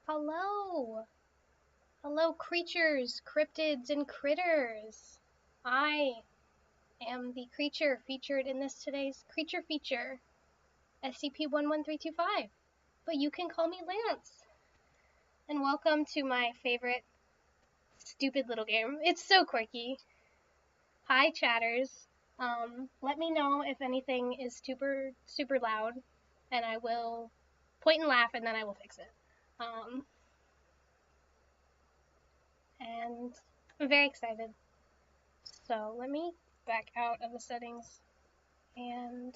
Hello! Hello, creatures, cryptids, and critters! I am the creature featured in today's creature feature, SCP-11325, but you can call me Lance. And welcome to my favorite stupid little game. It's so quirky. Hi, chatters. Let me know if anything is super loud, and I will point and laugh, and then I will fix it. And I'm very excited. So let me back out of the settings and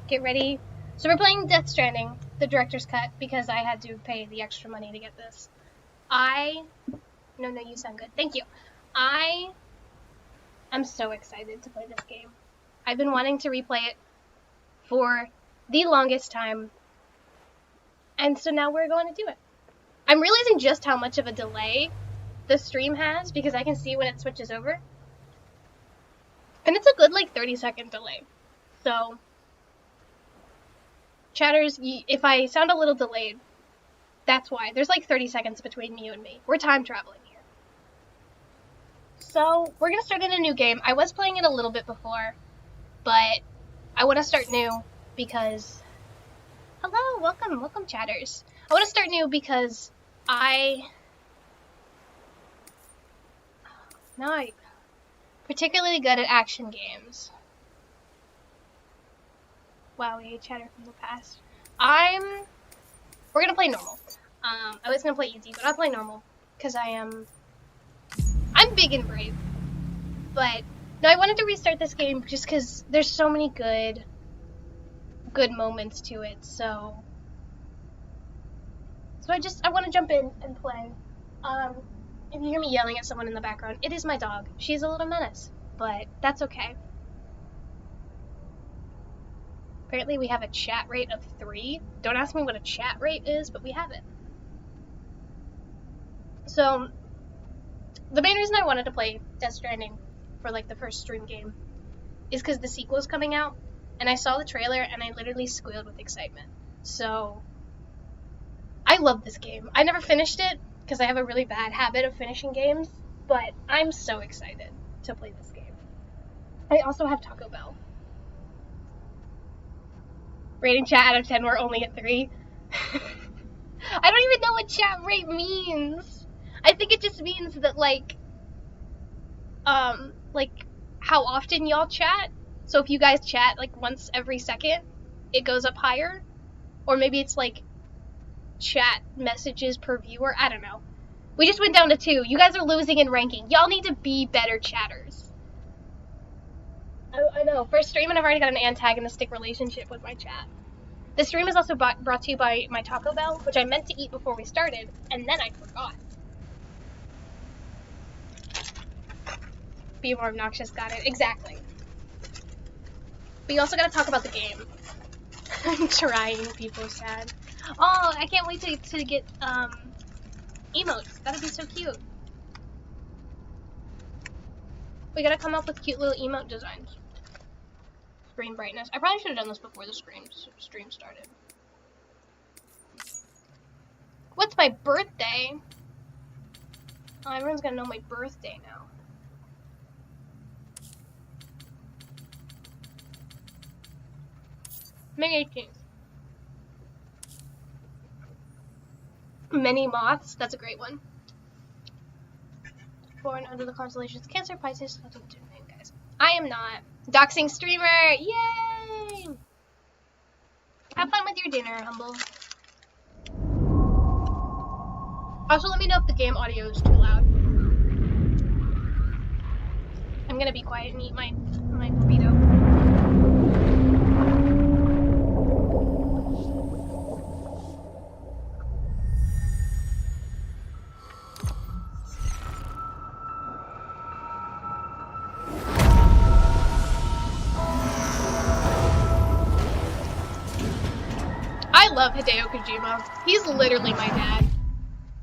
get ready. So we're playing Death Stranding, the director's cut, because I had to pay the extra money to get this. No, you sound good. Thank you. I am so excited to play this game. I've been wanting to replay it for the longest time, and so now we're going to do it. I'm realizing just how much of a delay the stream has because I can see when it switches over. And it's a good, 30-second delay. So, chatters, if I sound a little delayed, that's why. There's 30 seconds between you and me. We're time traveling here. So, we're going to start in a new game. I was playing it a little bit before, but I want to start new because... Hello, welcome chatters. I want to start new because I'm not particularly good at action games. Wow, we chatter from the past. We're gonna play normal. I was gonna play easy, but I'll play normal because I'm big and brave. But no, I wanted to restart this game just because there's so many good moments to it. So I want to jump in and play. If you hear me yelling at someone in the background, it is my dog. She's a little menace, but that's okay. Apparently we have a chat rate of 3. Don't ask me what a chat rate is, but we have it. So, the main reason I wanted to play Death Stranding for the first stream game is because the sequel is coming out, and I saw the trailer and I literally squealed with excitement. So, I love this game. I never finished it because I have a really bad habit of finishing games, but I'm so excited to play this game. I also have Taco Bell. Rating chat out of 10, we're only at 3. I don't even know what chat rate means. I think it just means that, how often y'all chat. So if you guys chat, once every second, it goes up higher. Or maybe it's, chat messages per viewer. I don't know. We just went down to 2. You guys are losing in ranking. Y'all need to be better chatters. I know. First stream, and I've already got an antagonistic relationship with my chat. The stream is also brought to you by my Taco Bell, which I meant to eat before we started, and then I forgot. Be more obnoxious, got it. Exactly. But you also gotta talk about the game. I'm trying, people sad. Oh, I can't wait to get, emotes. That'd be so cute. We gotta come up with cute little emote designs. Screen brightness. I probably should have done this before the stream started. What's my birthday? Oh, everyone's gonna know my birthday now. May 18th. Many moths. That's a great one. Born under the constellations Cancer, Pisces. That's a different name, guys. I am not. Doxing streamer. Yay! Have fun with your dinner, Humble. Also, let me know if the game audio is too loud. I'm gonna be quiet and eat my burrito. I love Hideo Kojima. He's literally my dad.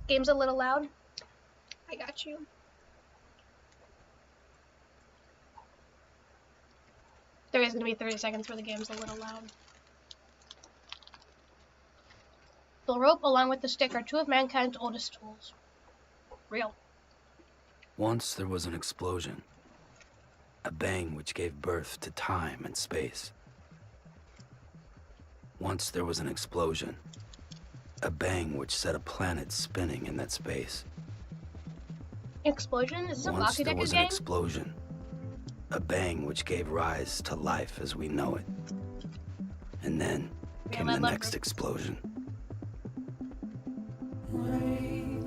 Game's a little loud. I got you. There is gonna be 30 seconds where the game's a little loud. The rope, along with the stick, are two of mankind's oldest tools. Real. Once there was an explosion. A bang which gave birth to time and space. Once there was an explosion. A bang which set a planet spinning in that space. Explosion? Is this a Once there Bakudeku was game? an explosion. A bang which gave rise to life as we know it. And then came the next explosion.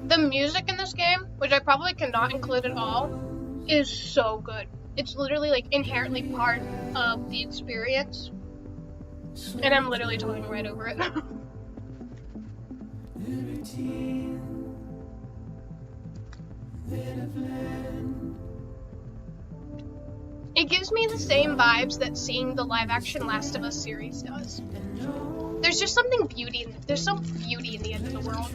The music in this game, which I probably cannot include at all, is so good. It's literally like inherently part of the experience. And I'm literally talking right over it. It gives me the same vibes that seeing the live action Last of Us series does. There's just something there's some beauty in the end of the world.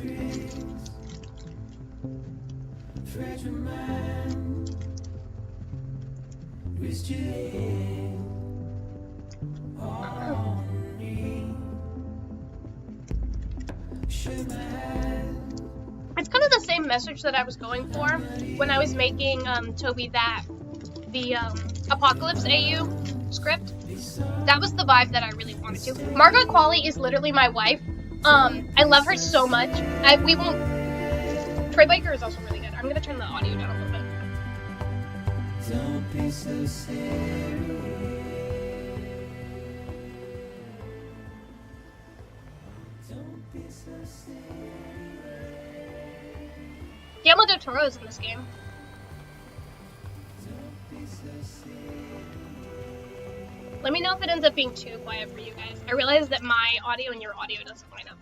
It's kind of the same message that I was going for when I was making Toby the Apocalypse AU script. That was the vibe that I really wanted to. Margot Qualley is literally my wife. I love her so much. We won't. Troy Baker is also really good. I'm gonna turn the audio down a little bit. Don't be so serious. Don't be so serious. Guillermo del Toro is in this game. Let me know if it ends up being too quiet for you guys. I realize that my audio and your audio doesn't line up.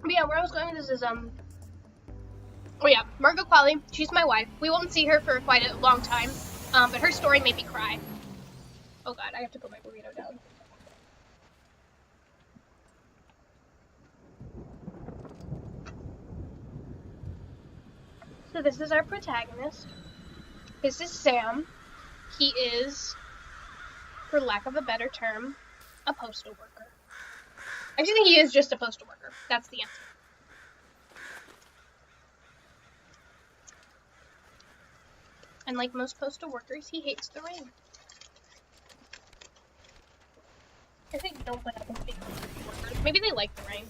But yeah, where I was going with this is, oh yeah, Margot Qualley, she's my wife. We won't see her for quite a long time, but her story made me cry. Oh god, I have to put my burrito down. So this is our protagonist. This is Sam. He is, for lack of a better term, a postal worker. Actually, he is just a postal worker. That's the answer. And like most postal workers, he hates the rain. I think don't put up with being postal workers. Maybe they like the rain.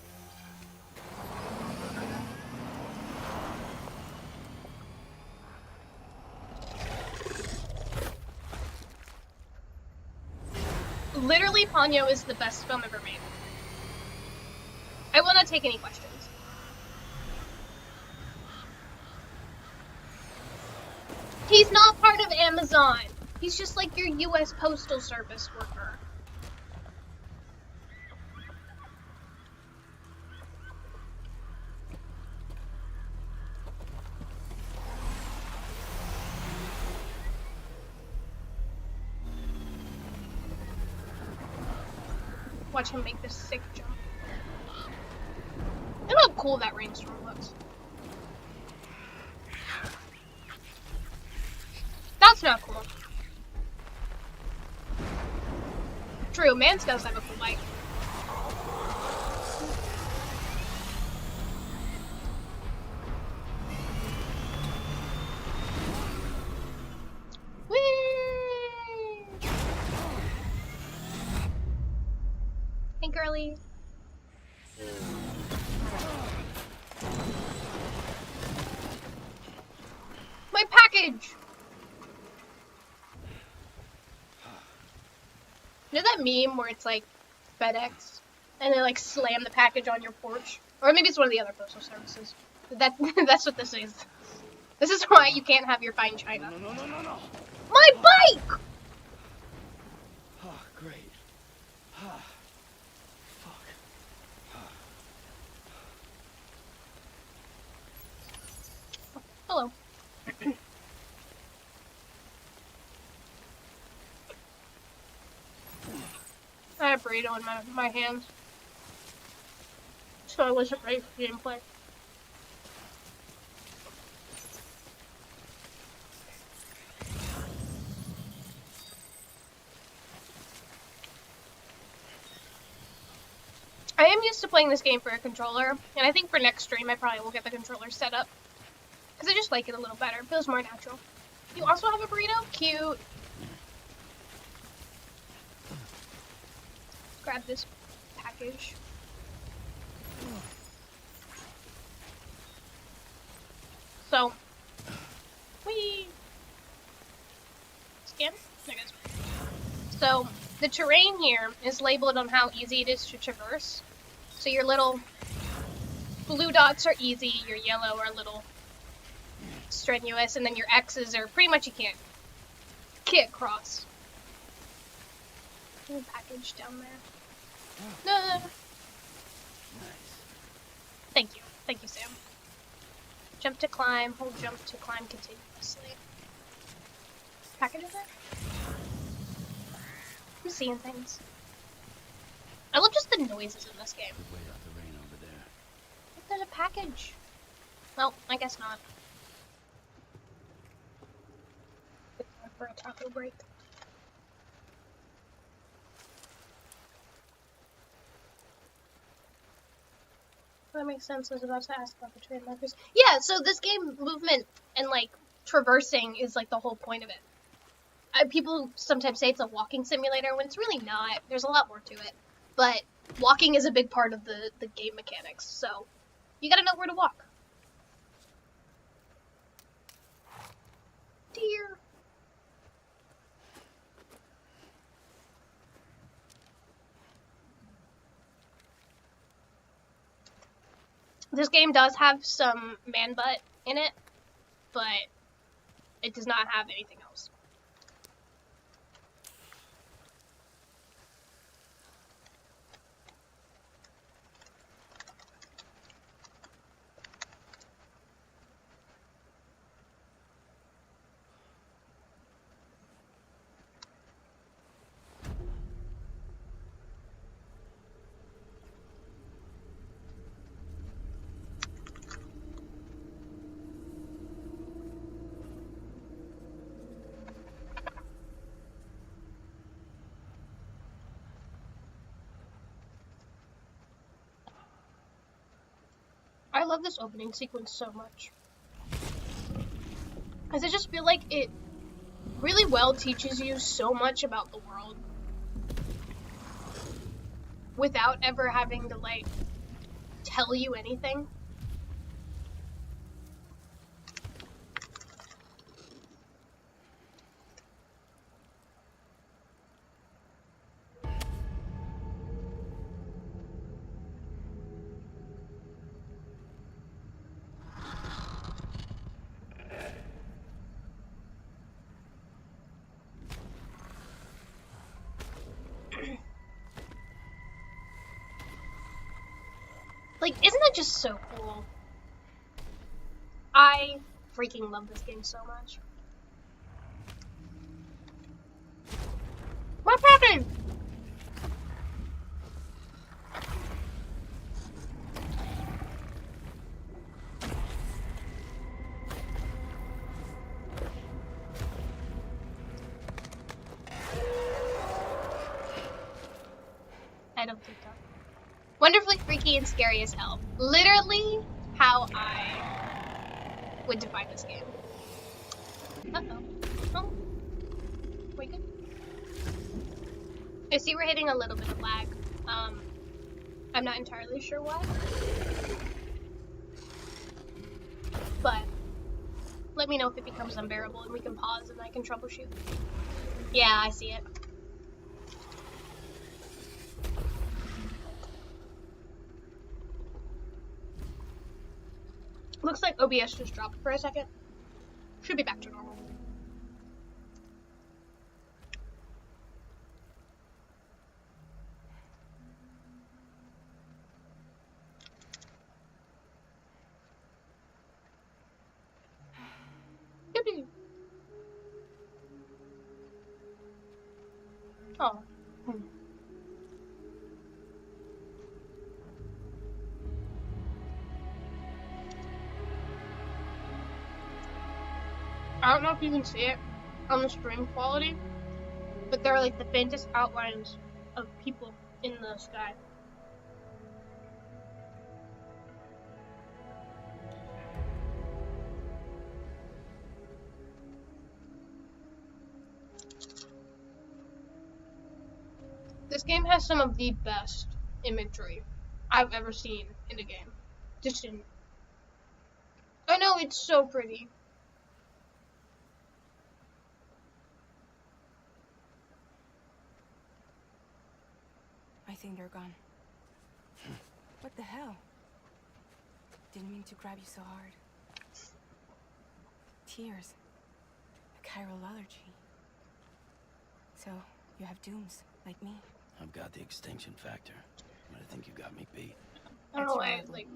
Literally, Ponyo is the best film ever made. I will not take any questions. He's not part of Amazon. He's just like your U.S. Postal Service worker. Watch him make this sick jump. Look how cool that rainstorm looks. That's not cool. True, Mans does have a cool bike. Whee! Hey, girly. My package! You know that meme where it's like FedEx and they like slam the package on your porch? Or maybe it's one of the other postal services. That's what this is. This is why you can't have your fine china. No. My bike! Oh, great. Fuck. Hello. I had a burrito in my hands, so I wasn't ready for gameplay. playing this game for a controller, and I think for next stream I probably will get the controller set up. Because I just like it a little better. It feels more natural. You also have a burrito? Cute. Grab this package. So, whee! Scan? There it goes. So, the terrain here is labeled on how easy it is to traverse. So your little blue dots are easy, your yellow are a little strenuous, and then your X's are pretty much you can't cross. There's a package down there. No. Nice. Thank you, Sam. Jump to climb, hold jump to climb continuously. Package is it? I'm seeing things. I love just the noises in this game. Wait out the rain over there. Look, there's a package. Well, I guess not. Good time for a taco break. That makes sense. I was about to ask about the train markers. Yeah, so this game movement and like traversing is like the whole point of it. People sometimes say it's a walking simulator when it's really not. There's a lot more to it. But walking is a big part of the game mechanics, so you gotta know where to walk. Dear. This game does have some man butt in it, but it does not have anything else. I love this opening sequence so much. Because I just feel like it really well teaches you so much about the world. Without ever having to, like, tell you anything. Like, isn't it just so cool? I freaking love this game so much. What's happening? I don't think so. Wonderfully freaky and scary as hell. Literally how I would define this game. Uh-oh. Oh. We good? I see we're hitting a little bit of lag. I'm not entirely sure why. But let me know if it becomes unbearable and we can pause and I can troubleshoot. Yeah, I see it. Looks like OBS just dropped for a second. Should be back to normal. Yippee. Oh. I don't know if you can see it on the stream quality, but there are like the faintest outlines of people in the sky. This game has some of the best imagery I've ever seen in a game. Just in. I know, it's so pretty. I think they're gone. What the hell? Didn't mean to grab you so hard. Tears. A chiral allergy. So, you have dooms, like me. I've got the extinction factor, but I think you got me beat. I don't know why, That's like.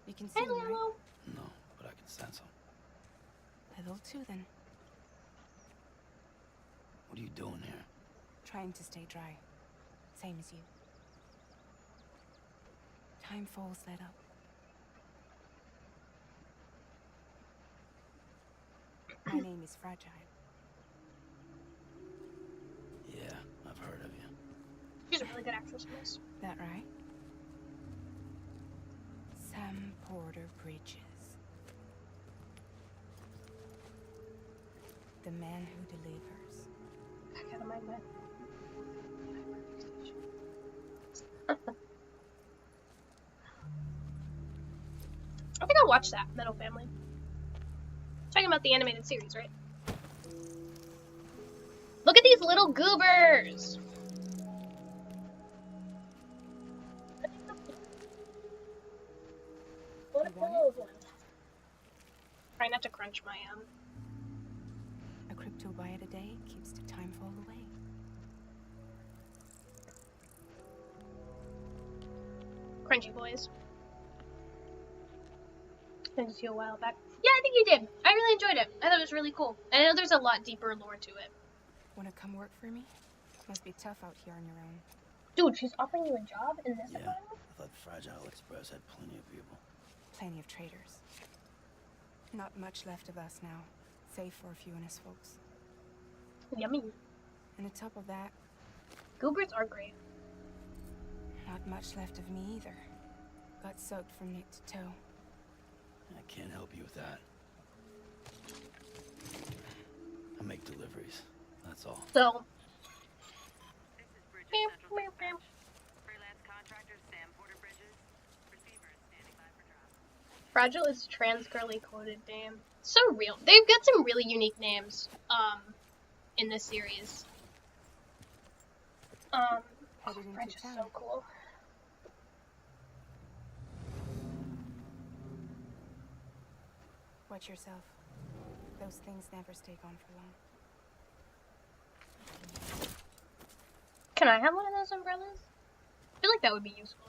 You can see Hey, them, right? Lilo. No, but I can sense them. I will too, then. What are you doing here? Trying to stay dry. Same as you. Time falls let up. My name is Fragile. Yeah, I've heard of you. She's a really good actress in this. That right? Sam Porter Bridges. The man who delivers. I gotta mind that. I think I'll watch that, Metal Family. Talking about the animated series, right? Look at these little goobers! What a pillow one. Try not to crunch my A crypto bite a day keeps the time fall away. crunchy boys. Sent it to you a while back. Yeah, I think you did. I really enjoyed it. I thought it was really cool. I know there's a lot deeper lore to it. Wanna come work for me? Must be tough out here on your own. Dude, she's offering you a job in this Yeah, environment? I thought Fragile Express had plenty of people. Plenty of traitors. Not much left of us now, save for a few honest folks. Yummy. And on top of that, Goobers are great. not much left of me either. Got soaked from neck to toe. I can't help you with that. I make deliveries, that's all. So, This is Bridges Central Dispatch. Freelance contractor Sam Porter Bridges. Receivers standing by for drop. Fragile is trans girly coded name. So real. They've got some really unique names, in this series. Headed into French is town. so cool. Watch yourself. Those things never stay gone for long. Can I have one of those umbrellas? I feel like that would be useful.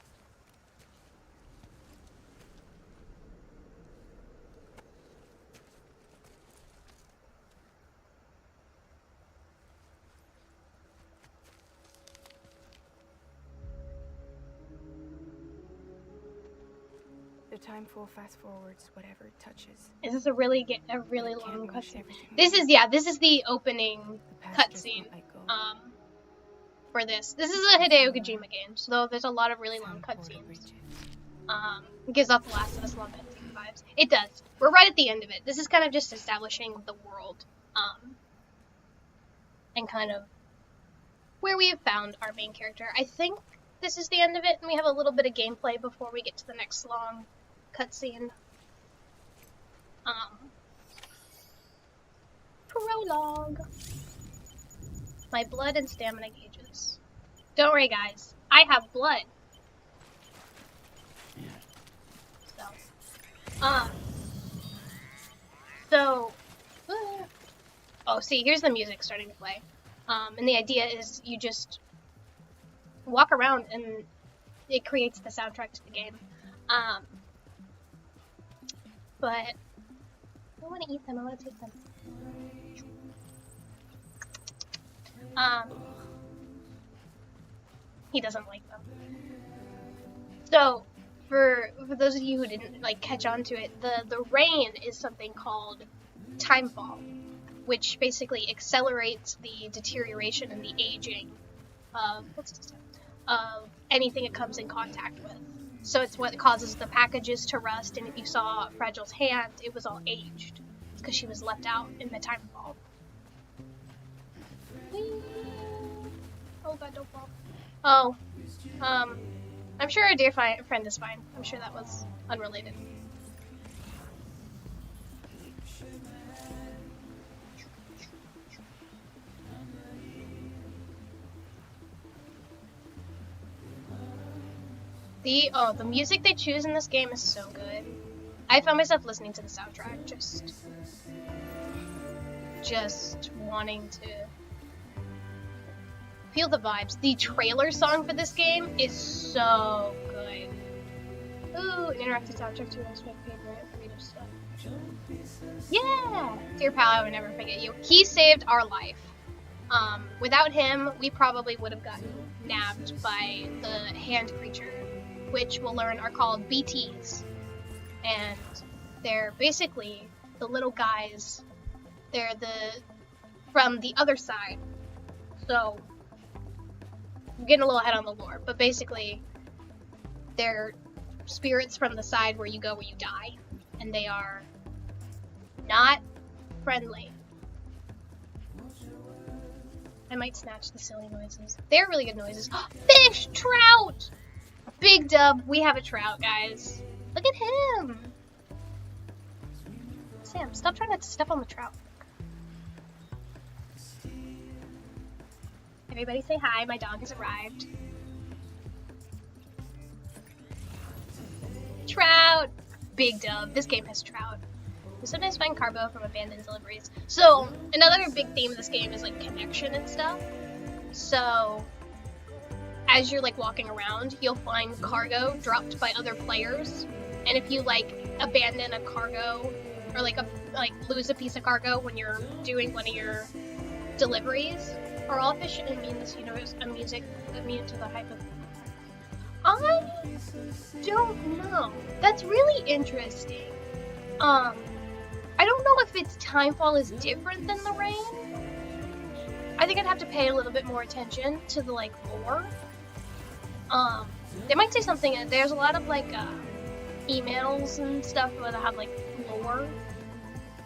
The time full fast forwards whatever it touches. Is this a really But it long can't wash cutscene? everything This away. is the opening The past just cutscene. won't let go. For this. This is a Hideo Kojima game, so there's a lot of really long Sam Porter cutscenes. Bridges. It gives off the Last of Us Love Ending vibes. It does. We're right at the end of it. This is kind of just establishing the world, and kind of where we have found our main character. I think this is the end of it, and we have a little bit of gameplay before we get to the next long cutscene. Prologue. My blood and stamina gauges. Don't worry, guys. I have blood. Yeah. So, oh, see, here's the music starting to play. And the idea is you just walk around and it creates the soundtrack to the game. But I don't want to eat them. I want to take them. He doesn't like them. So, for those of you who didn't catch on to it, the rain is something called timefall, which basically accelerates the deterioration and the aging of of anything it comes in contact with. So it's what causes the packages to rust, and if you saw Fragile's hand, it was all aged because she was left out in the timefall. Oh god, don't fall. Oh, I'm sure our dear friend is fine. I'm sure that was unrelated. The music they choose in this game is so good. I found myself listening to the soundtrack, just wanting to feel the vibes. The trailer song for this game is so good. Ooh, an interactive soundtrack to my favorite creative stuff. Yeah! Dear pal, I would never forget you. He saved our life. Without him, we probably would have gotten nabbed by the hand creature, which we'll learn are called BTs. And they're basically the little guys. They're from the other side. So, I'm getting a little ahead on the lore, but basically, they're spirits from the side where you go where you die. And they are not friendly. I might snatch the silly noises. They're really good noises. Fish! Trout! Big dub. We have a trout, guys. Look at him! Sam, stop trying not to step on the trout. Everybody say hi. My dog has arrived. Trout! Big dub. This game has trout. We sometimes find carbo from abandoned deliveries. So, another big theme of this game is, like, connection and stuff. So, as you're, like, walking around, you'll find cargo dropped by other players. And if you, like, abandon a cargo, or, like, lose a piece of cargo when you're doing one of your deliveries, are all fish immune to this universe, immune to the hype of... I don't know. That's really interesting. I don't know if its timefall is different than the rain. I think I'd have to pay a little bit more attention to the, like, lore. They might say something, there's a lot of, like, emails and stuff where they have, like, lore.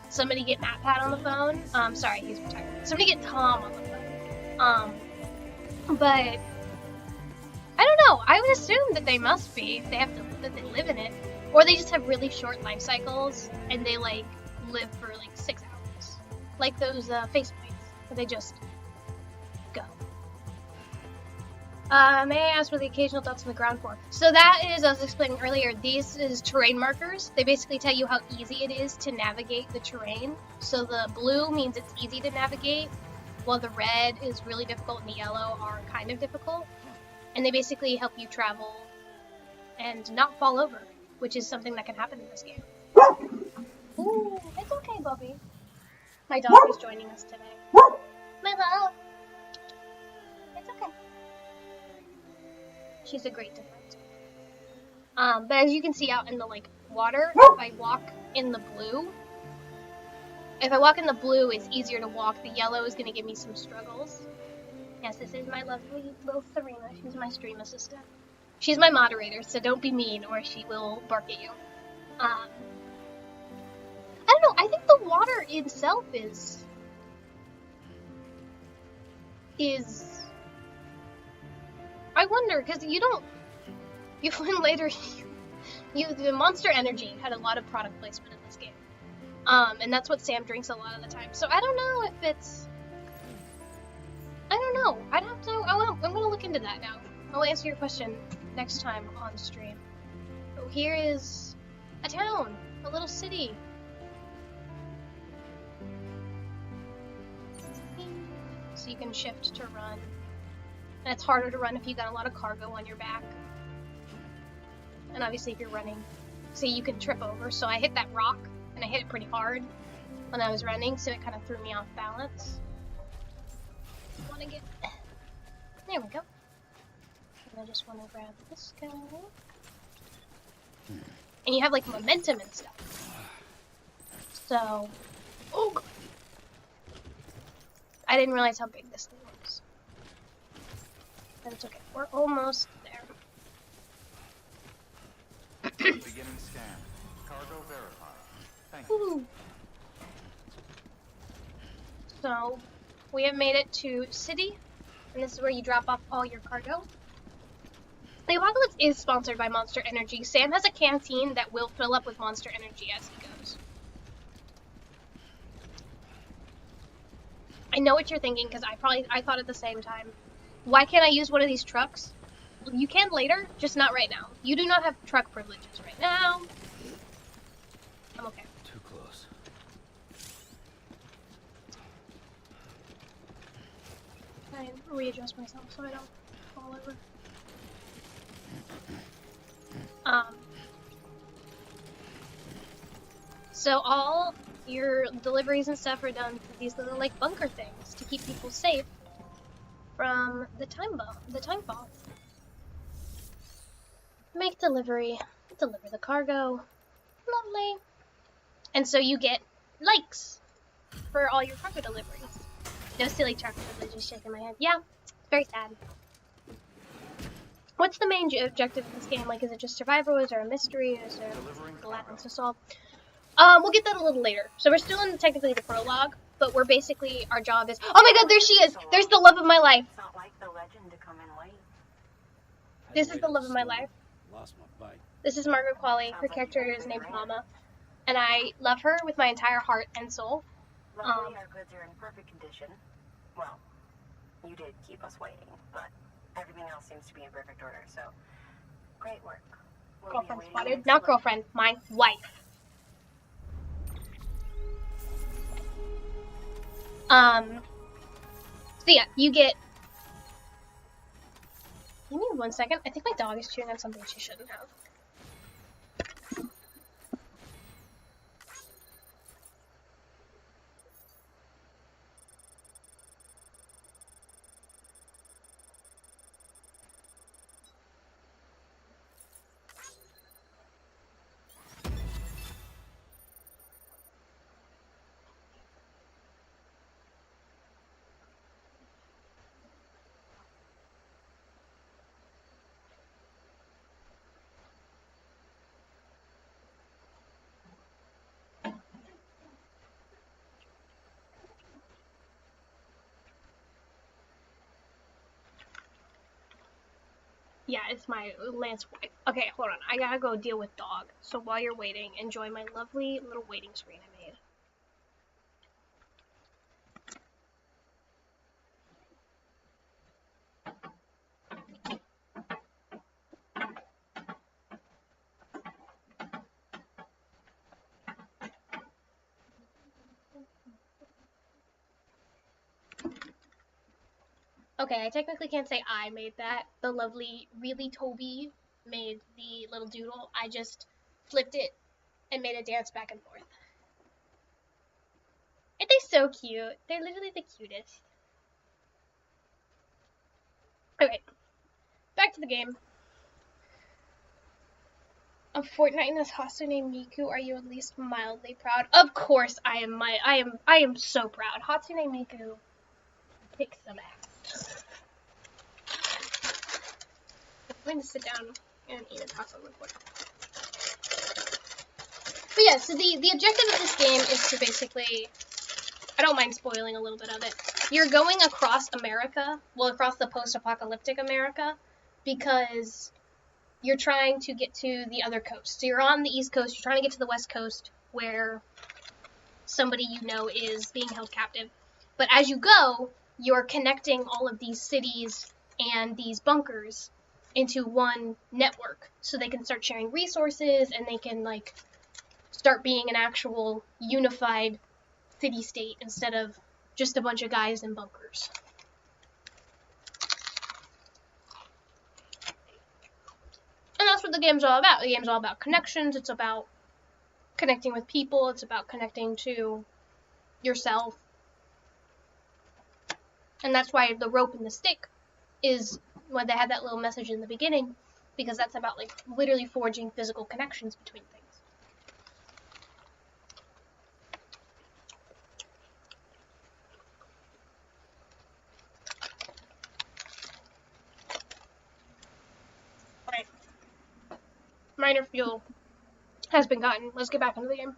Somebody get MatPat on the phone. Sorry, he's retired. Somebody get Tom on the phone. But I don't know. I would assume that they must be. If they have to, that they live in it, or they just have really short life cycles and they like live for like 6 hours, like those face plates where they just go. May I ask what the occasional dots on the ground for? So that is, as I was explaining earlier, these is terrain markers. They basically tell you how easy it is to navigate the terrain. So the blue means it's easy to navigate, while the red is really difficult and the yellow are kind of difficult. And they basically help you travel and not fall over, which is something that can happen in this game. Ooh, it's okay, Bubby. My dog is joining us today. My love. It's okay. She's a great difference. But as you can see out in the like water, if I walk in the blue, it's easier to walk. The yellow is going to give me some struggles. Yes, this is my lovely little Serena. She's my stream assistant. She's my moderator, so don't be mean or she will bark at you. I don't know, I think the water itself is I wonder, because you find later, the Monster Energy had a lot of product placement in this game. And that's what Sam drinks a lot of the time. So I don't know if it's, I don't know. I'd have to, I'm gonna look into that now. I'll answer your question next time on stream. Oh, here is a town, a little city. So you can shift to run. And it's harder to run if you got a lot of cargo on your back. And obviously if you're running, say you can trip over. So I hit that rock, and I hit it pretty hard when I was running, so it kind of threw me off balance. There we go. And I just want to grab this guy. And you have like momentum and stuff. So, oh God. I didn't realize how big this thing was. But it's okay. We're almost there. Beginning scan. Cargo verified. Thank you. Woo. So, we have made it to city. and this is where you drop off all your cargo. The Apocalypse is sponsored by Monster Energy. Sam has a canteen that will fill up with Monster Energy as he goes. I know what you're thinking, because I thought at the same time. Why can't I use one of these trucks? Well, you can later, just not right now. You do not have truck privileges right now. I'm okay. Too close. I readjust myself so I don't fall over. So all your deliveries and stuff are done for these little like bunker things to keep people safe from the time fall. Make delivery, deliver the cargo. Lovely. And so you get likes for all your cargo deliveries. No silly truck privileges, shaking my head. Yeah, it's very sad. What's the main objective of this game? Like, is it just survival? Is there a mystery? Is there a labyrinth to solve? We'll get that a little later. So we're still in technically the prologue, but we're basically, our job is, oh my god, there she is! There's the love of my life! It's not like the legend to come in late. This is the love of my life. Lost my bike. This is Margaret Qualley. Her character is named Mama. And I love her with my entire heart and soul. Luckily, our goods are in perfect condition. Well, you did keep us waiting, but everything else seems to be in perfect order, so great work. We'll be Girlfriend awaiting spotted. your Not delivery. girlfriend, my wife. So yeah, you get... Give me 1 second. I think my dog is chewing on something she shouldn't have. Yeah, it's my Lance wife. Okay, hold on. I gotta go deal with dog. So while you're waiting, enjoy my lovely little waiting screen I made. Okay, I technically can't say I made that. The lovely, really Toby made the little doodle. I just flipped it and made it dance back and forth. Aren't they so cute? They're literally the cutest. Okay, back to the game. A Fortnite in this hostile named Miku. Are you at least mildly proud? Of course, I am so proud. Hatsune Miku kicks some ass. I'm going to sit down and eat a taco real quick. But yeah, so the objective of this game is to basically, I don't mind spoiling a little bit of it. You're going across America, well, across the post-apocalyptic America, because you're trying to get to the other coast. So you're on the East Coast, you're trying to get to the West Coast, where somebody you know is being held captive. But as you go, you're connecting all of these cities and these bunkers into one network, so they can start sharing resources, and they can, like, start being an actual unified city-state instead of just a bunch of guys in bunkers. And that's what the game's all about. The game's all about connections, it's about connecting with people, it's about connecting to yourself. And that's why the rope and the stick is why they had that little message in the beginning, because that's about, like, literally forging physical connections between things. Alright. Minor fuel has been gotten. Let's get back into the game.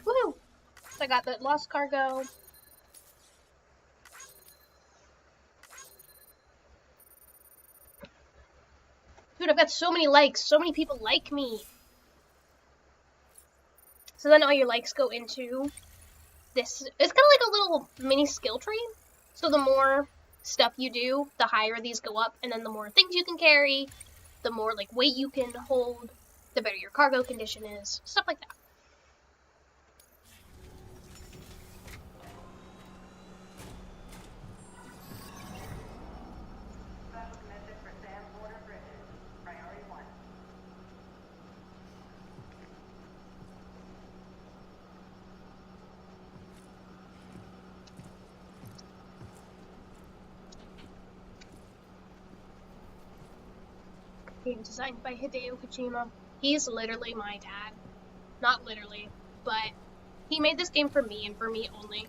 Woohoo! So I got the lost cargo. Dude, I've got so many likes. So many people like me. So then all your likes go into this. It's kind of like a little mini skill tree. So the more stuff you do, the higher these go up. And then the more things you can carry, the more like weight you can hold, the better your cargo condition is. Stuff like that. Game designed by Hideo Kojima. He's literally my dad. Not literally, but he made this game for me and for me only.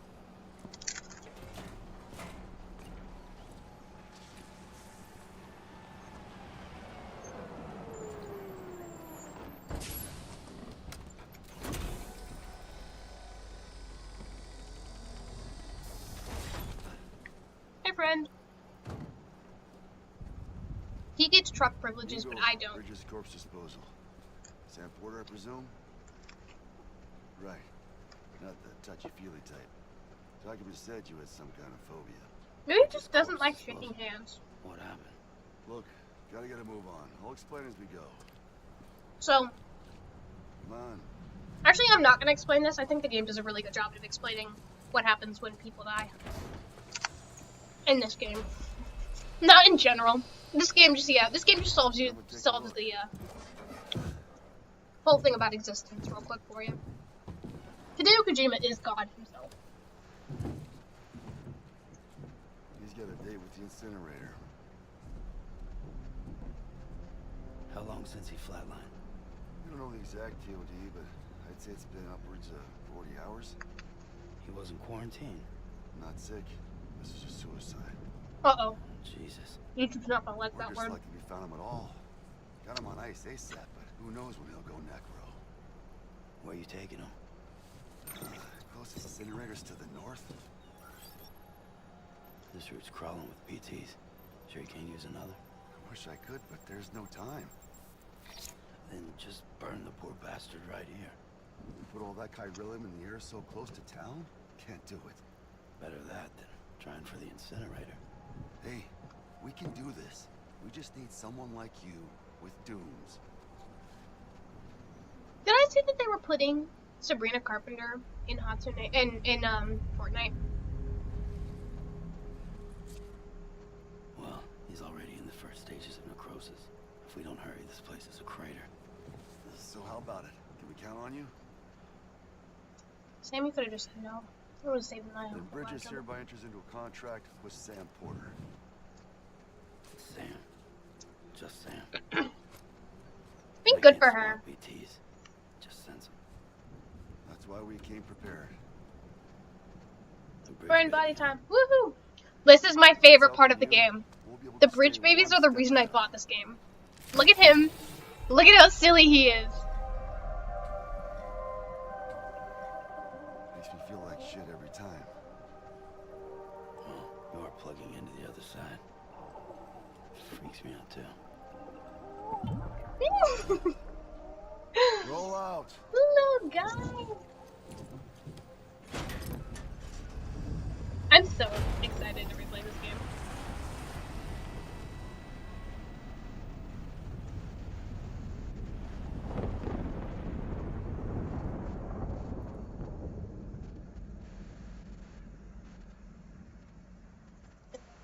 Hi, friend. He gets truck privileges, but I don't. Bridges corpse disposal. Sam Porter, I presume? Right. Not the touchy-feely type. Documents said you had some kind of phobia. Maybe he just doesn't like shaking hands. What happened? Look, gotta get a move on. I'll explain as we go. So, Come on. actually, I'm not going to explain this. I think the game does a really good job of explaining what happens when people die. In this game. Not in general. This game just solves the whole thing about existence real quick for you. Hideo Kojima is God himself. He's got a date with the incinerator. How long since he flatlined? We don't know the exact TOD, but I'd say it's been upwards of 40 hours. He wasn't quarantined. Not sick. This is just suicide. Uh-oh. Jesus. YouTube's not gonna like We're that just word. lucky we found him at all. Got him on ice ASAP, but who knows when he'll go necro. Where you taking him? Closest incinerators to the north. This route's crawling with PTs. Sure you can't use another? I wish I could, but there's no time. Then just burn the poor bastard right here. Put all that chiralium in the air so close to town? Can't do it. Better that than trying for the incinerator. Hey, we can do this. We just need someone like you with dooms. Did I see that they were putting Sabrina Carpenter in Hatsune in Fortnite? Well, he's already in the first stages of necrosis. If we don't hurry, this place is a crater. So how about it? Can we count on you? Sammy could have just said no. I would have saved my Then own. Bridges hereby enters into a contract with Sam Porter. Sam. Just Sam. Be I good can't for swap her. PTs. Just sense them. That's why we came prepared. The bridge We're in baby. body time. Woohoo! This is my favorite part of the You, game. we'll be able The to bridge stay babies one are the step reason I ahead. bought this game. Look at him. Look at how silly he is. Makes me feel like shit every time. Well, you are plugging into the other side. Freaks me out too. Roll out. Little guy. I'm so excited to replay this game.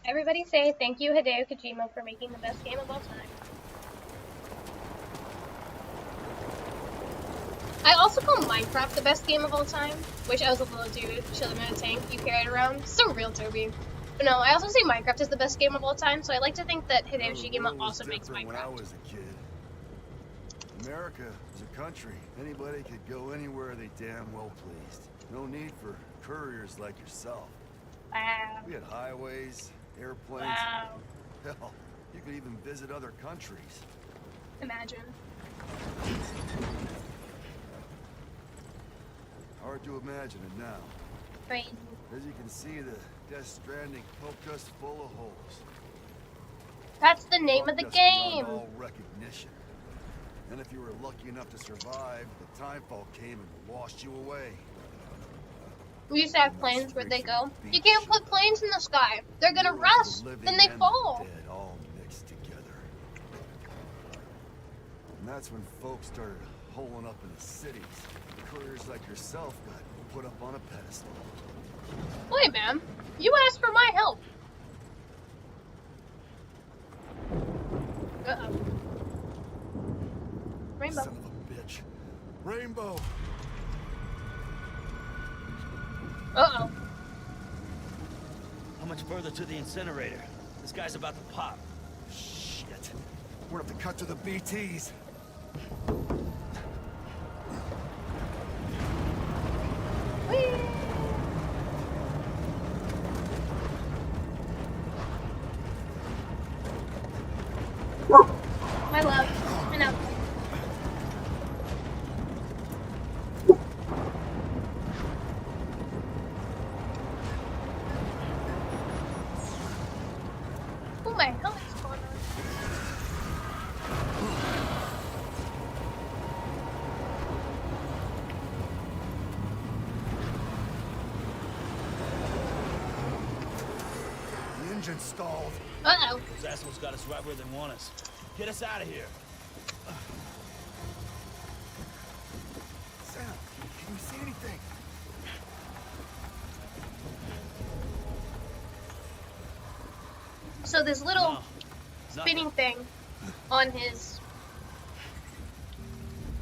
Everybody say thank you, Hideo Kojima, for making the best game of all time. I also call Minecraft the best game of all time. Wish I was a little dude chilling in a tank you carried around. So real, Toby. But no, I also say Minecraft is the best game of all time, so I like to think that Hideo Kojima also makes When I Minecraft. was a kid, America was a country. Anybody could go anywhere they damn well pleased. No need for couriers like yourself. Wow. We had highways, airplanes. Wow. Hell, you could even visit other countries. Imagine. Hard to imagine it now. Crazy. As you can see, the Death Stranding poked us full of holes. That's the name of the Just beyond game. all recognition. And if you were lucky enough to survive, the timefall came and washed you away. We used to have planes. Where'd they go? You can't put planes in the sky. They're gonna Heroes of rust. the living Then they and the fall. dead all mixed together. And that's when folks started holing up in the cities. Couriers like yourself got put up on a pedestal. Wait, man. You asked for my help. Uh-oh. Rainbow. Son of a bitch. Rainbow! Uh-oh. How much further to the incinerator? This guy's about to pop. Shit. We're gonna have to cut to the BTs. Whee! My love. I know. Oh, my helmet's going on. The engine stalled. Uh-oh. Those assholes got us right where they want us. Get us out of here. Sam, can you see anything? So this little No, spinning nothing. thing on his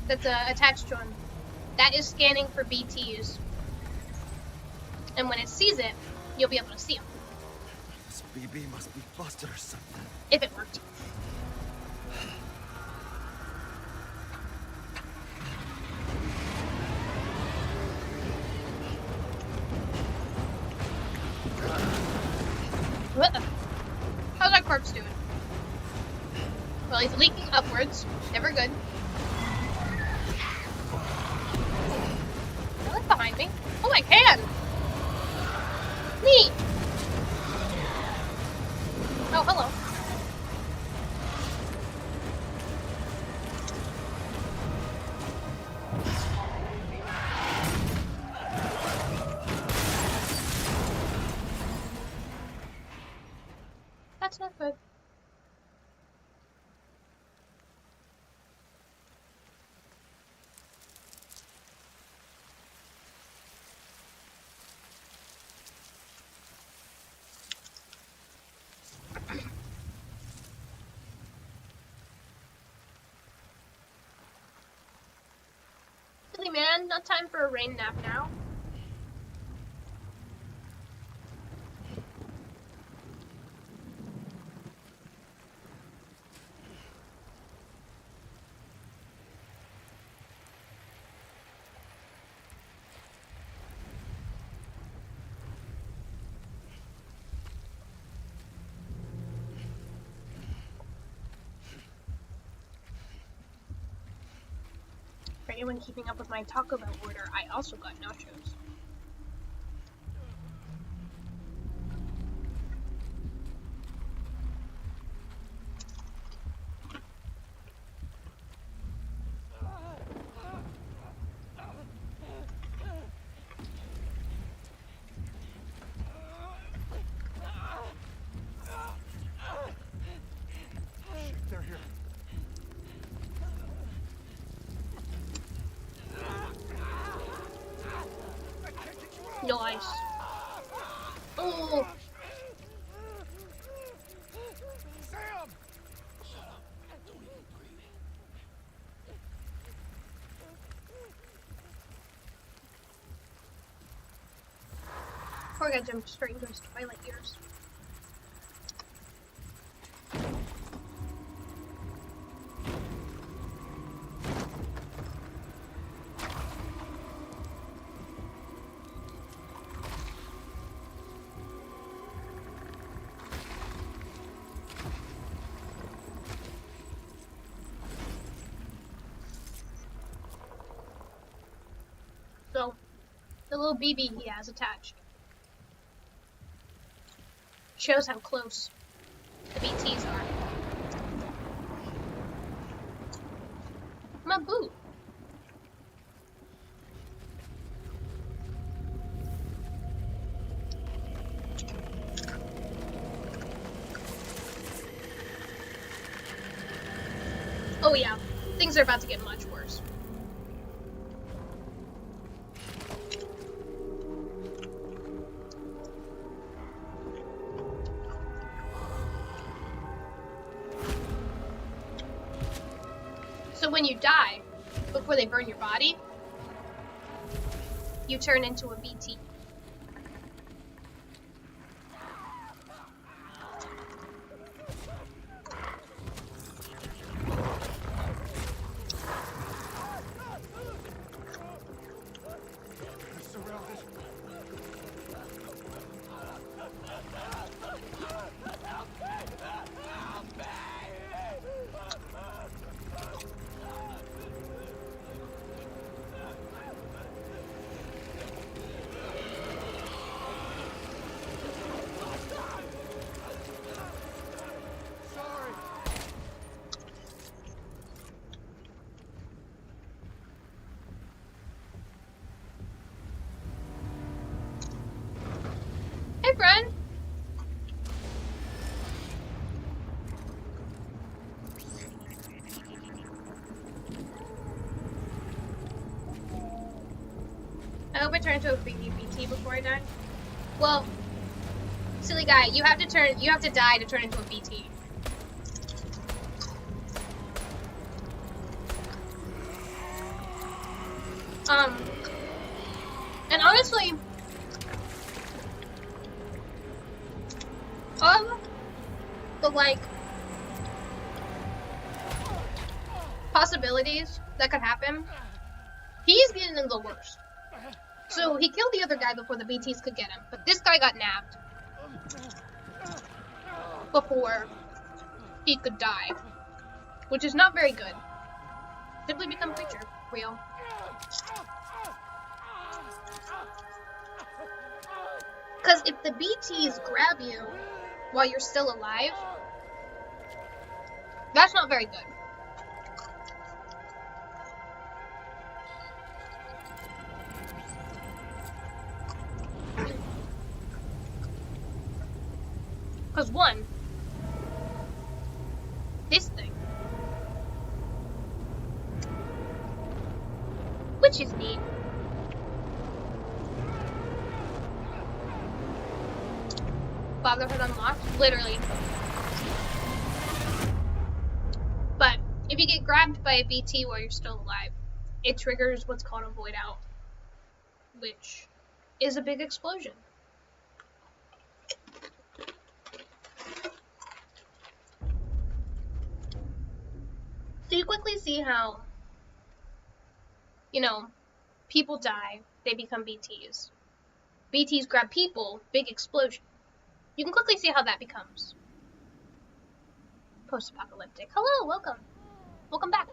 that's attached to him, that is scanning for BTs. And when it sees it, you'll be able to see them. This BB must be busted or something. If it worked. Uh-oh. How's that corpse doing? Well, he's leaking upwards. Never good. Can I look behind me? Oh, I can! Neat! Oh, hello. That's not good. Really, man, not time for a rain nap now. For anyone keeping up with my Taco Bell order, I also got nachos. They're here. Nice. Oh, Sam! poor guy jumped straight into his twilight years. So, the little BB he has attached shows how close the BTs are. My boot. Oh yeah, things are about to get much worse. So when you die, before they burn your body, you turn into a BT. Hey, friend. I hope I turn into a BT before I die. Well, silly guy, you have to die to turn into a BT. And honestly, of the like possibilities that could happen, he's getting them the worst. So he killed the other guy before the BTs could get him, but this guy got nabbed before he could die, which is not very good. Simply become creature, real. Because if the BTs grab you while you're still alive, that's not very good. Because one, this thing, which is neat. Fatherhood unlocked, literally. But if you get grabbed by a BT while you're still alive, it triggers what's called a void out, which is a big explosion. So you quickly see how, people die, they become BTs. BTs grab people, big explosion. You can quickly see how that becomes post-apocalyptic. Hello, welcome. Welcome back.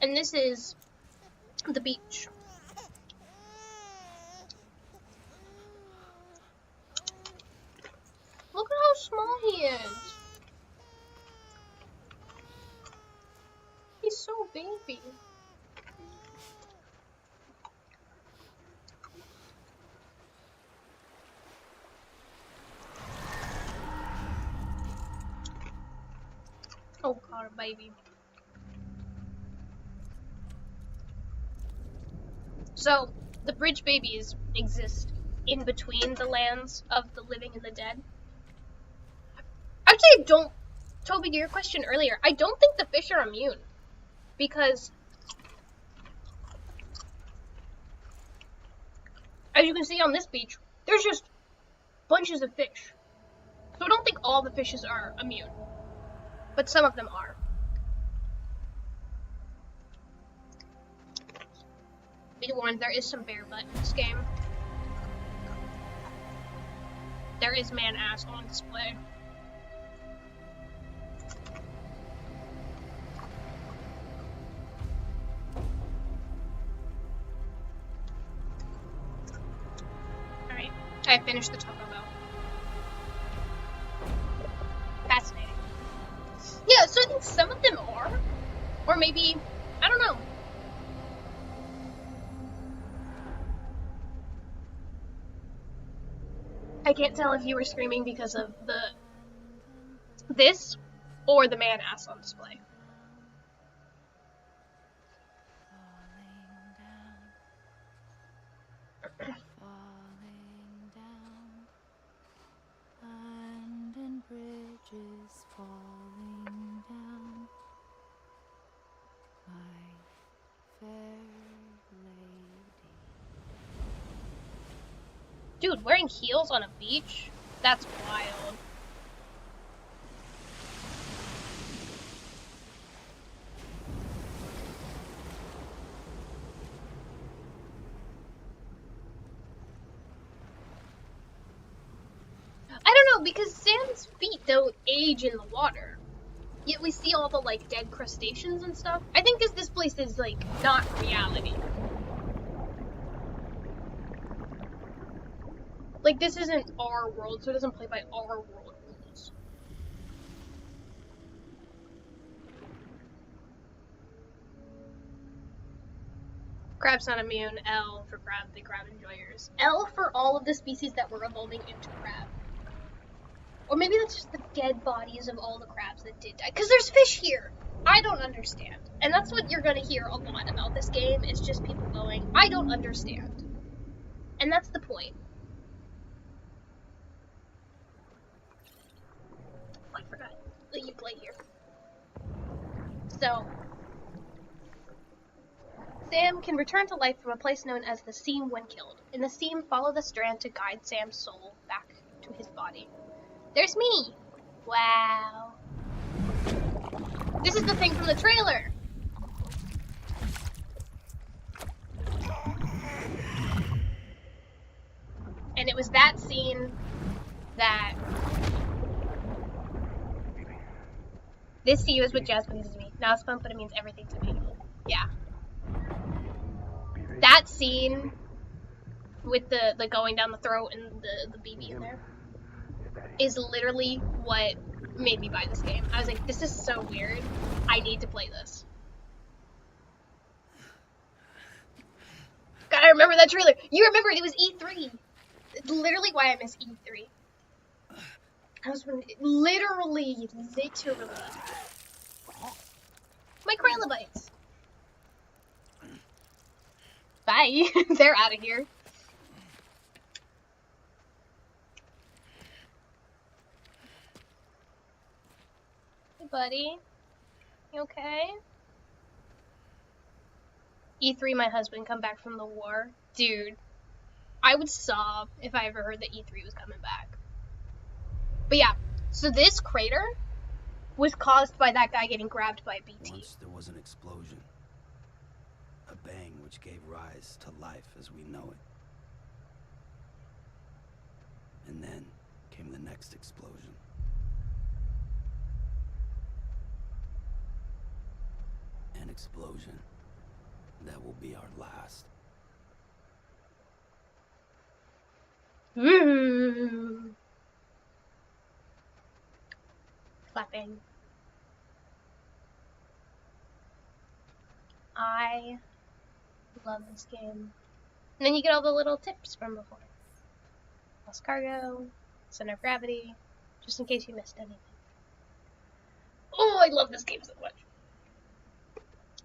And this is the beach. Look at how small he is. He's so baby. Oh god, baby. So, the bridge babies exist in between the lands of the living and the dead. Actually, Toby, to your question earlier, I don't think the fish are immune. Because, as you can see on this beach, there's just bunches of fish. So I don't think all the fishes are immune. But some of them are. Be warned, there is some bare butt in this game. There is man ass on display. Alright, I finished the Taco Bell. Fascinating. Yeah, so I think some of them are. Or maybe, I don't know. I can't tell if you were screaming because of this or the man ass on display. Falling down, London Bridge is falling down, my fair lady. Dude, wearing heels on a beach? That's wild. I don't know, because Sam's feet don't age in the water. Yet we see all the, like, dead crustaceans and stuff. I think because this place is, like, not reality. Like, this isn't our world, so it doesn't play by our world rules. Crab's not immune. L for crab, the crab enjoyers. L for all of the species that were evolving into crab. Or maybe that's just the dead bodies of all the crabs that did die. Because there's fish here! I don't understand. And that's what you're gonna hear a lot about this game, is just people going, I don't understand. And that's the point. Oh, I forgot that you play here. So, Sam can return to life from a place known as the Seam when killed. In the Seam, follow the strand to guide Sam's soul back to his body. There's me! Wow. This is the thing from the trailer! And it was that scene that... This to you is what jazz means to me. Now it's fun, but it means everything to me. Yeah. That scene with the going down the throat and the BB in there is literally what made me buy this game. I was like, this is so weird. I need to play this. God, I remember that trailer. You remember it was E3. It's literally why I miss E3. I was literally. My Kralabites. Bye. They're out of here. Hey, buddy. You okay? E3, my husband, come back from the war. Dude, I would sob if I ever heard that E3 was coming back. But yeah, so this crater was caused by that guy getting grabbed by a BT. Once there was an explosion. A bang which gave rise to life as we know it. And then came the next explosion. An explosion that will be our last. Clapping. I love this game. And then you get all the little tips from before. Lost cargo, center of gravity, just in case you missed anything. Oh, I love this game so much.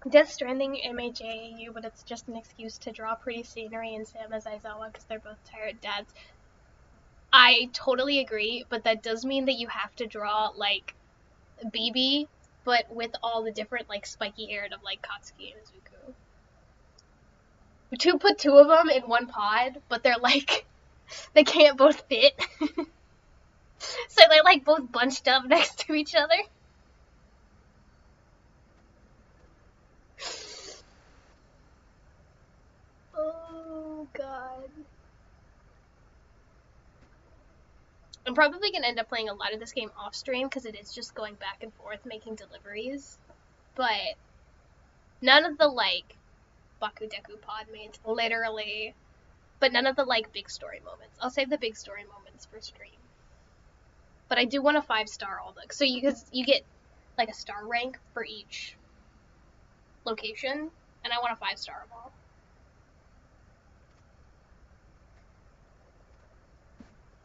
Death Stranding MHAAU, but it's just an excuse to draw pretty scenery in Sam as Aizawa because they're both tired dads. I totally agree, but that does mean that you have to draw, like, BB, but with all the different, like, spiky haired of, like, Katsuki and Izuku. To put two of them in one pod, but they're, like, they can't both fit. So they're, like, both bunched up next to each other. Oh, God. I'm probably going to end up playing a lot of this game off stream because it is just going back and forth making deliveries. But none of the, like, Bakudeku pod mates literally but none of the like big story moments. I'll save the big story moments for stream. But I do want a 5-star all the, so you get like a star rank for each location, and I want a 5-star of all.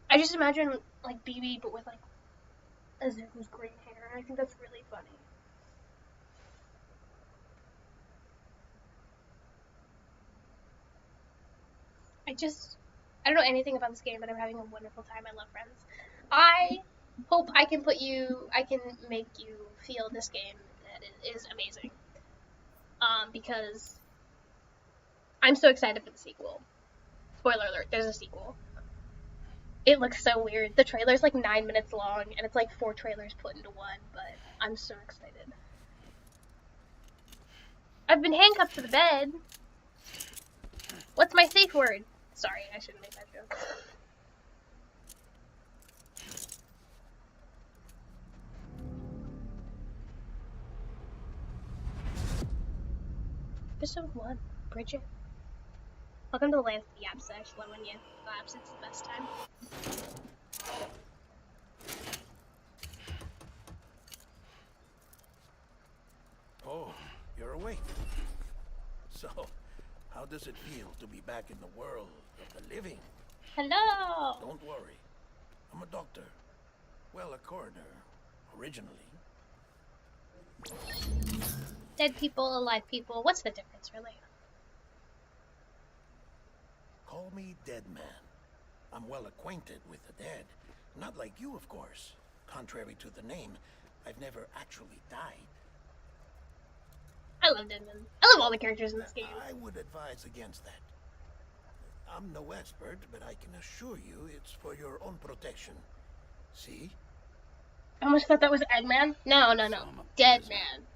I just imagine like BB but with like Azuku's green hair, and I think that's really funny. I don't know anything about this game, but I'm having a wonderful time. I love Friends. I hope I can make you feel this game that it is amazing. Because I'm so excited for the sequel. Spoiler alert, there's a sequel. It looks so weird. The trailer's like 9 minutes long, and it's like 4 trailers put into one, but I'm so excited. I've been handcuffed to the bed. What's my safe word? Sorry, I shouldn't make that joke. Episode 1, Bridget. Welcome to the land of the Yaps. I actually love when you Yaps. It's the best time. Oh, you're awake. So, how does it feel to be back in the world of the living? Hello! Don't worry. I'm a doctor. Well, a coroner, originally. Dead people, alive people. What's the difference, really? Call me Dead Man. I'm well acquainted with the dead. Not like you, of course. Contrary to the name, I've never actually died. I love Deadman. I love all the characters in this game. I would advise against that. I'm no expert, but I can assure you it's for your own protection. See? I almost thought that was Eggman. No. Deadman.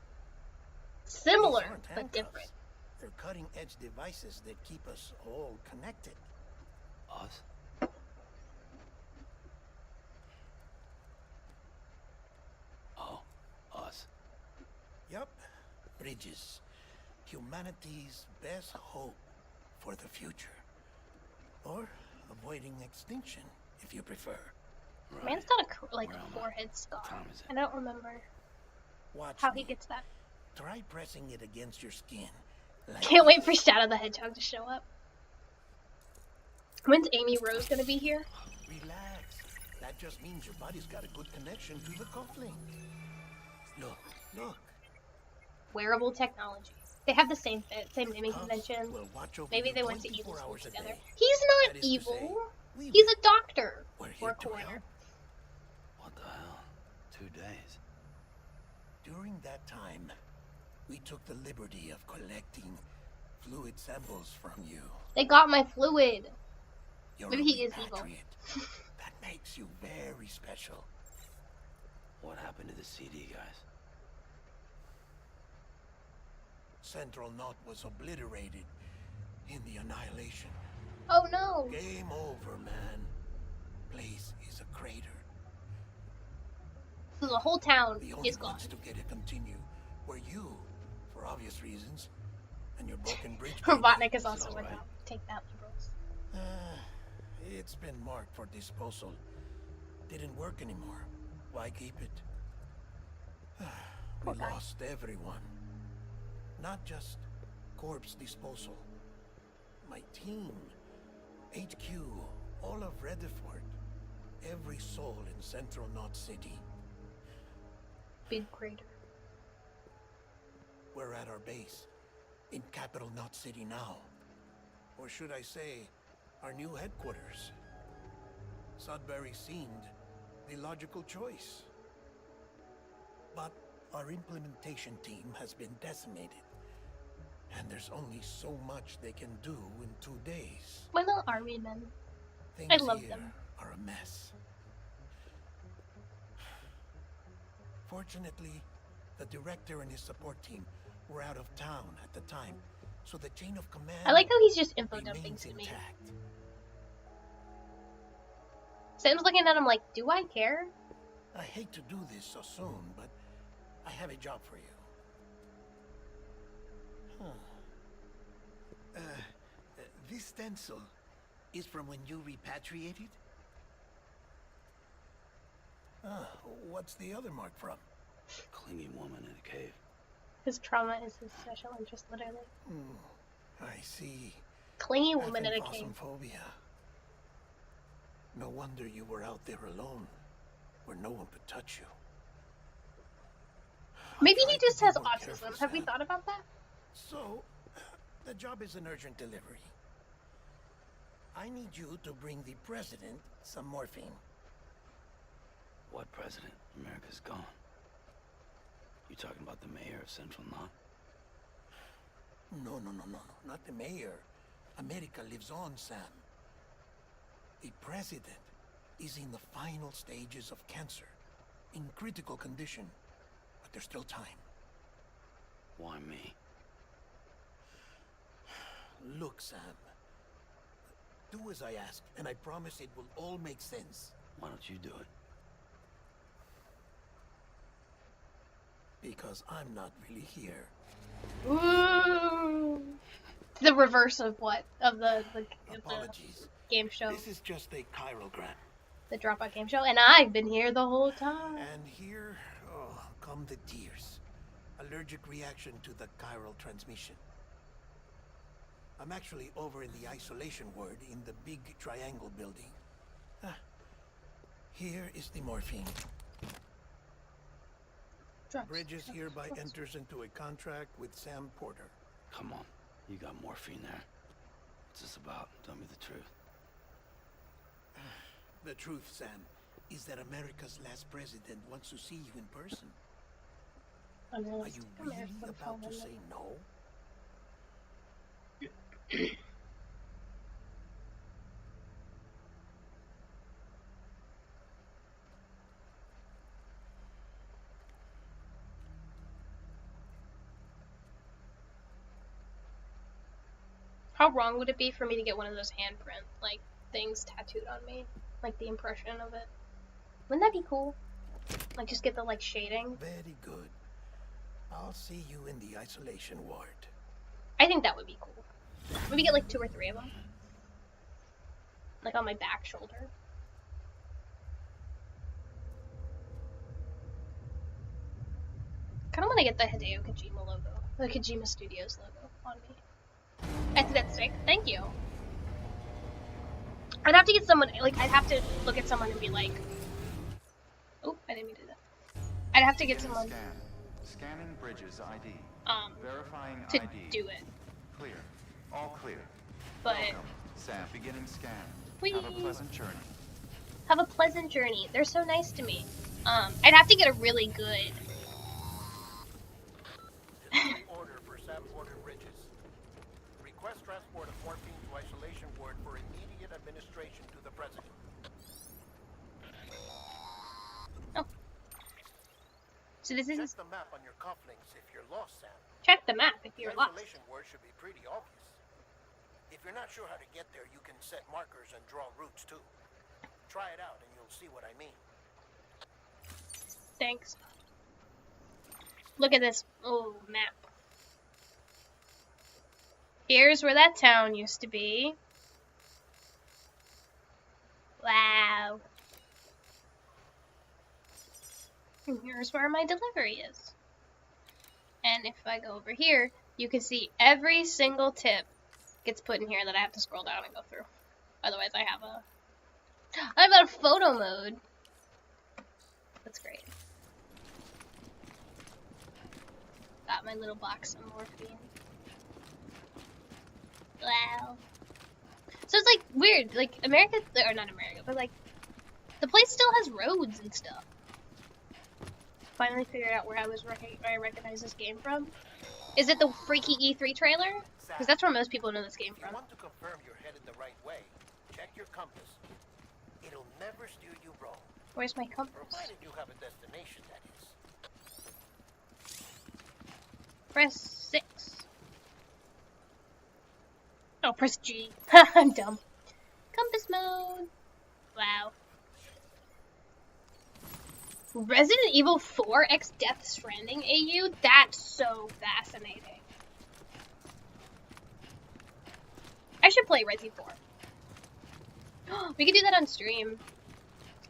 Similar, These aren't but handcuffs. different. They're cutting-edge devices that keep us all connected. Us? Oh, us. Yup. Bridges. Humanity's best hope for the future. Or avoiding extinction, if you prefer. Right. Man's got a Where am I? forehead scar. What time is it? I don't remember Watch how me. he gets that. Try pressing it against your skin. Like Can't wait for Shadow the Hedgehog to show up. When's Amy Rose gonna be here? Relax. That just means your body's got a good connection to the cufflink. Look. Wearable technology. They have the same naming Cuffs convention. will watch over Maybe you they went to 24 evil school hours a together. day. He's That not is to evil. say, we He's will. a doctor We're or here a to coroner. help. What the hell? 2 days. During that time, we took the liberty of collecting fluid samples from you. They got my fluid. You're Maybe a he is evil. repatriate. That makes you very special. What happened to the CD guys? Central Knot was obliterated in the annihilation. Oh no. Game over, man. Place is a crater. So the whole town The only is gone. ones to get it continue were you, for obvious reasons, and your broken bridge. Robotnik is Is it also all with right? them. Take that, liberals. It's been marked for disposal. Didn't work anymore. Why keep it? We Poor guy. lost everyone. Not just corpse disposal. My team, HQ, all of Redefort, every soul in Central Knot City. Big crater. We're at our base, in Capital Knot City now. Or should I say, our new headquarters. Sudbury seemed the logical choice. But our implementation team has been decimated. And there's only so much they can do in 2 days. My little army men. Things I love here them. are a mess. Fortunately, the director and his support team were out of town at the time, so the chain of command I like how he's just info dumping remains to me. intact. Sam's looking at him like, do I care? I hate to do this so soon, but I have a job for you. This stencil, is from when you repatriated? What's the other mark from? Clingy woman in a cave. His trauma is his special interest, literally. I see. Clingy woman in a cave. Phobia. No wonder you were out there alone, where no one could touch you. Maybe Try he to just be has more autism. careful, Have we Sam. thought about that? So, the job is an urgent delivery. I need you to bring the president some morphine. What president? America's gone. You talking about the mayor of Central Knot? No, not the mayor. America lives on, Sam. The president is in the final stages of cancer, in critical condition, but there's still time. Why me? Look, Sam. Do as I ask, and I promise it will all make sense. Why don't you do it? Because I'm not really here. Ooh. The reverse of what? Of the Apologies. game show. This is just a chirogram. The Dropout game show. And I've been here the whole time. And here, come the tears. Allergic reaction to the chiral transmission. I'm actually over in the isolation ward in the big triangle building. Here is the morphine. Bridges hereby enters into a contract with Sam Porter. Come on. You got morphine there. What's this about? Tell me the truth. The truth, Sam, is that America's last president wants to see you in person. Are you really about to say no? How wrong would it be for me to get one of those handprint like things tattooed on me, like the impression of it? Wouldn't that be cool? Like just get the like shading. Very good. I'll see you in the isolation ward. I think that would be cool. Maybe get like 2 or 3 of them, like on my back shoulder. Kind of want to get the Hideo Kojima logo, the Kojima Studios logo on me. I think that's sick. Thank you. I'd have to get someone, like, I'd have to look at someone and be like, oh, I didn't mean to do that. I'd have to get someone, Scanning Bridges ID. Verifying to ID. do it. Clear. All clear. But, Welcome. Sam, beginning scan. Whee! Have a pleasant journey. Have a pleasant journey. They're so nice to me. I'd have to get a really good. Order for Sam Porter Bridges. Request transport of morphine to isolation ward for immediate administration to the president. Oh. So this is. Check the map on your cufflinks if you're lost, Sam. Check the map if you're The lost. isolation ward should be pretty obvious. If you're not sure how to get there, you can set markers and draw routes too. Try it out and you'll see what I mean. Thanks. Look at this map. Here's where that town used to be. Wow. And here's where my delivery is. And if I go over here, you can see every single tip gets put in here that I have to scroll down and go through. Otherwise I have a photo mode. That's great. Got my little box of morphine. Wow. So it's like weird, like America, or not America, but like the place still has roads and stuff. Finally figured out where I recognize this game from. Is it the freaky E3 trailer? Because that's where most people know this game If you from. want to confirm you're headed the right way, check your compass. It'll never steer you wrong. Where's my compass? Provided you have a destination, that is. Press 6. Oh, press G. I'm dumb. Compass mode. Wow. Resident Evil 4 X Death Stranding AU? That's so fascinating. I should play Resi 4. We could do that on stream.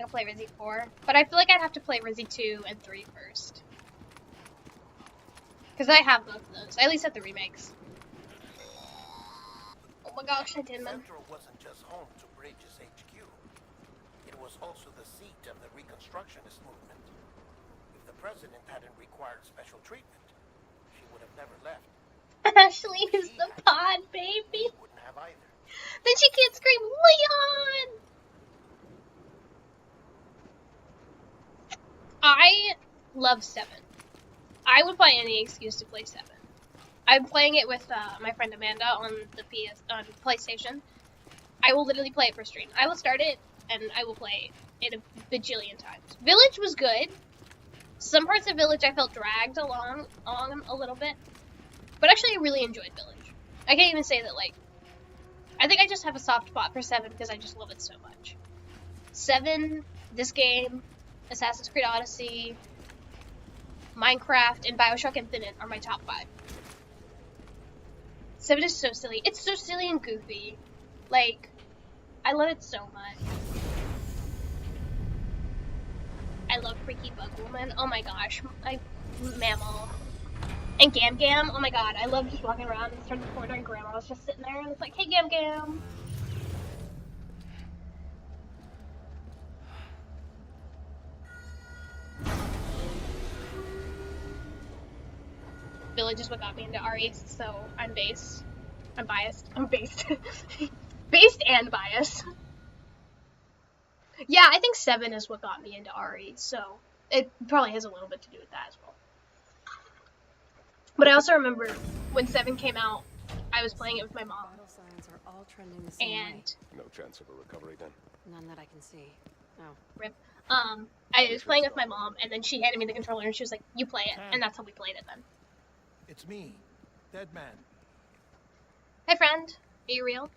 I'll play Resi 4. But I feel like I'd have to play Resi 2 and 3 first. Because I have both of those. I at least have the remakes. Oh my gosh, I did, man. Central wasn't just home to Bridges HQ. It was also the seat of the Reconstructionist movement. If the president hadn't required special treatment, she would have never left. Ashley is the pod, baby. We wouldn't have either. Then she can't scream, Leon! I love 7. I would find any excuse to play 7. I'm playing it with my friend Amanda on the on PlayStation. I will literally play it for stream. I will start it and I will play it a bajillion times. Village was good. Some parts of Village I felt dragged along a little bit. But actually I really enjoyed Village. I can't even say that, like, I think I just have a soft spot for 7 because I just love it so much. 7, this game, Assassin's Creed Odyssey, Minecraft, and Bioshock Infinite are my top 5. 7 is so silly. It's so silly and goofy. Like, I love it so much. I love Freaky Bug Woman. Oh my gosh. Mammal. And Gam Gam. Oh my god. I love just walking around and turning the corner and Grandma was just sitting there and it's like, hey Gam Gam. Village is what got me into RE, so I'm based. I'm biased. I'm based. Based and biased. Yeah, I think 7 is what got me into RE, so it probably has a little bit to do with that as well. But I also remember when 7 came out, I was playing it with my mom. Vital signs are all trending the same way. No chance of a recovery then? None that I can see. No. Rip. I was playing with my mom, and then she handed me the controller, and she was like, you play it, and that's how we played it then. It's me, Dead Man. Hi, friend. Are you real?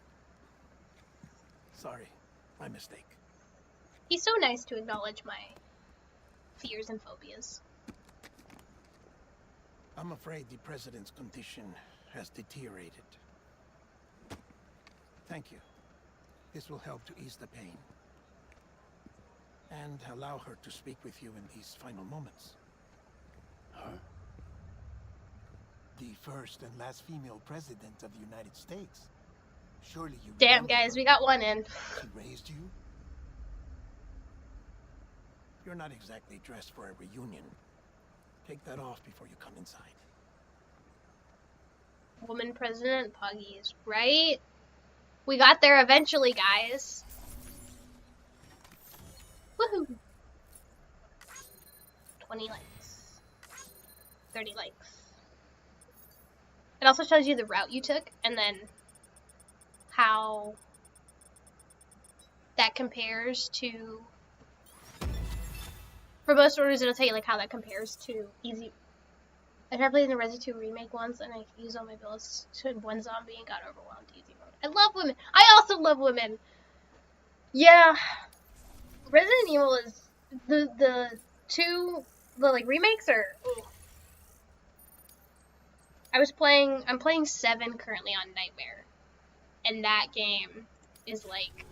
Sorry, my mistake. He's so nice to acknowledge my fears and phobias. I'm afraid the president's condition has deteriorated. Thank you. This will help to ease the pain. And allow her to speak with you in these final moments. Her? The first and last female president of the United States. Surely you Damn, remember guys, her. we got one in. She raised you? You're not exactly dressed for a reunion. Take that off before you come inside. Woman president, Puggies, right? We got there eventually, guys. Woohoo! 20 likes. 30 likes. It also shows you the route you took, and then how that compares to... For most orders, it'll tell you like how that compares to easy... I tried playing the Resi 2 remake once, and I used all my builds to one zombie and got overwhelmed easy mode. I love women! I also love women! Yeah... Resident Evil is... The like, remakes are... Ooh. I'm playing 7 currently on Nightmare. And that game is, like,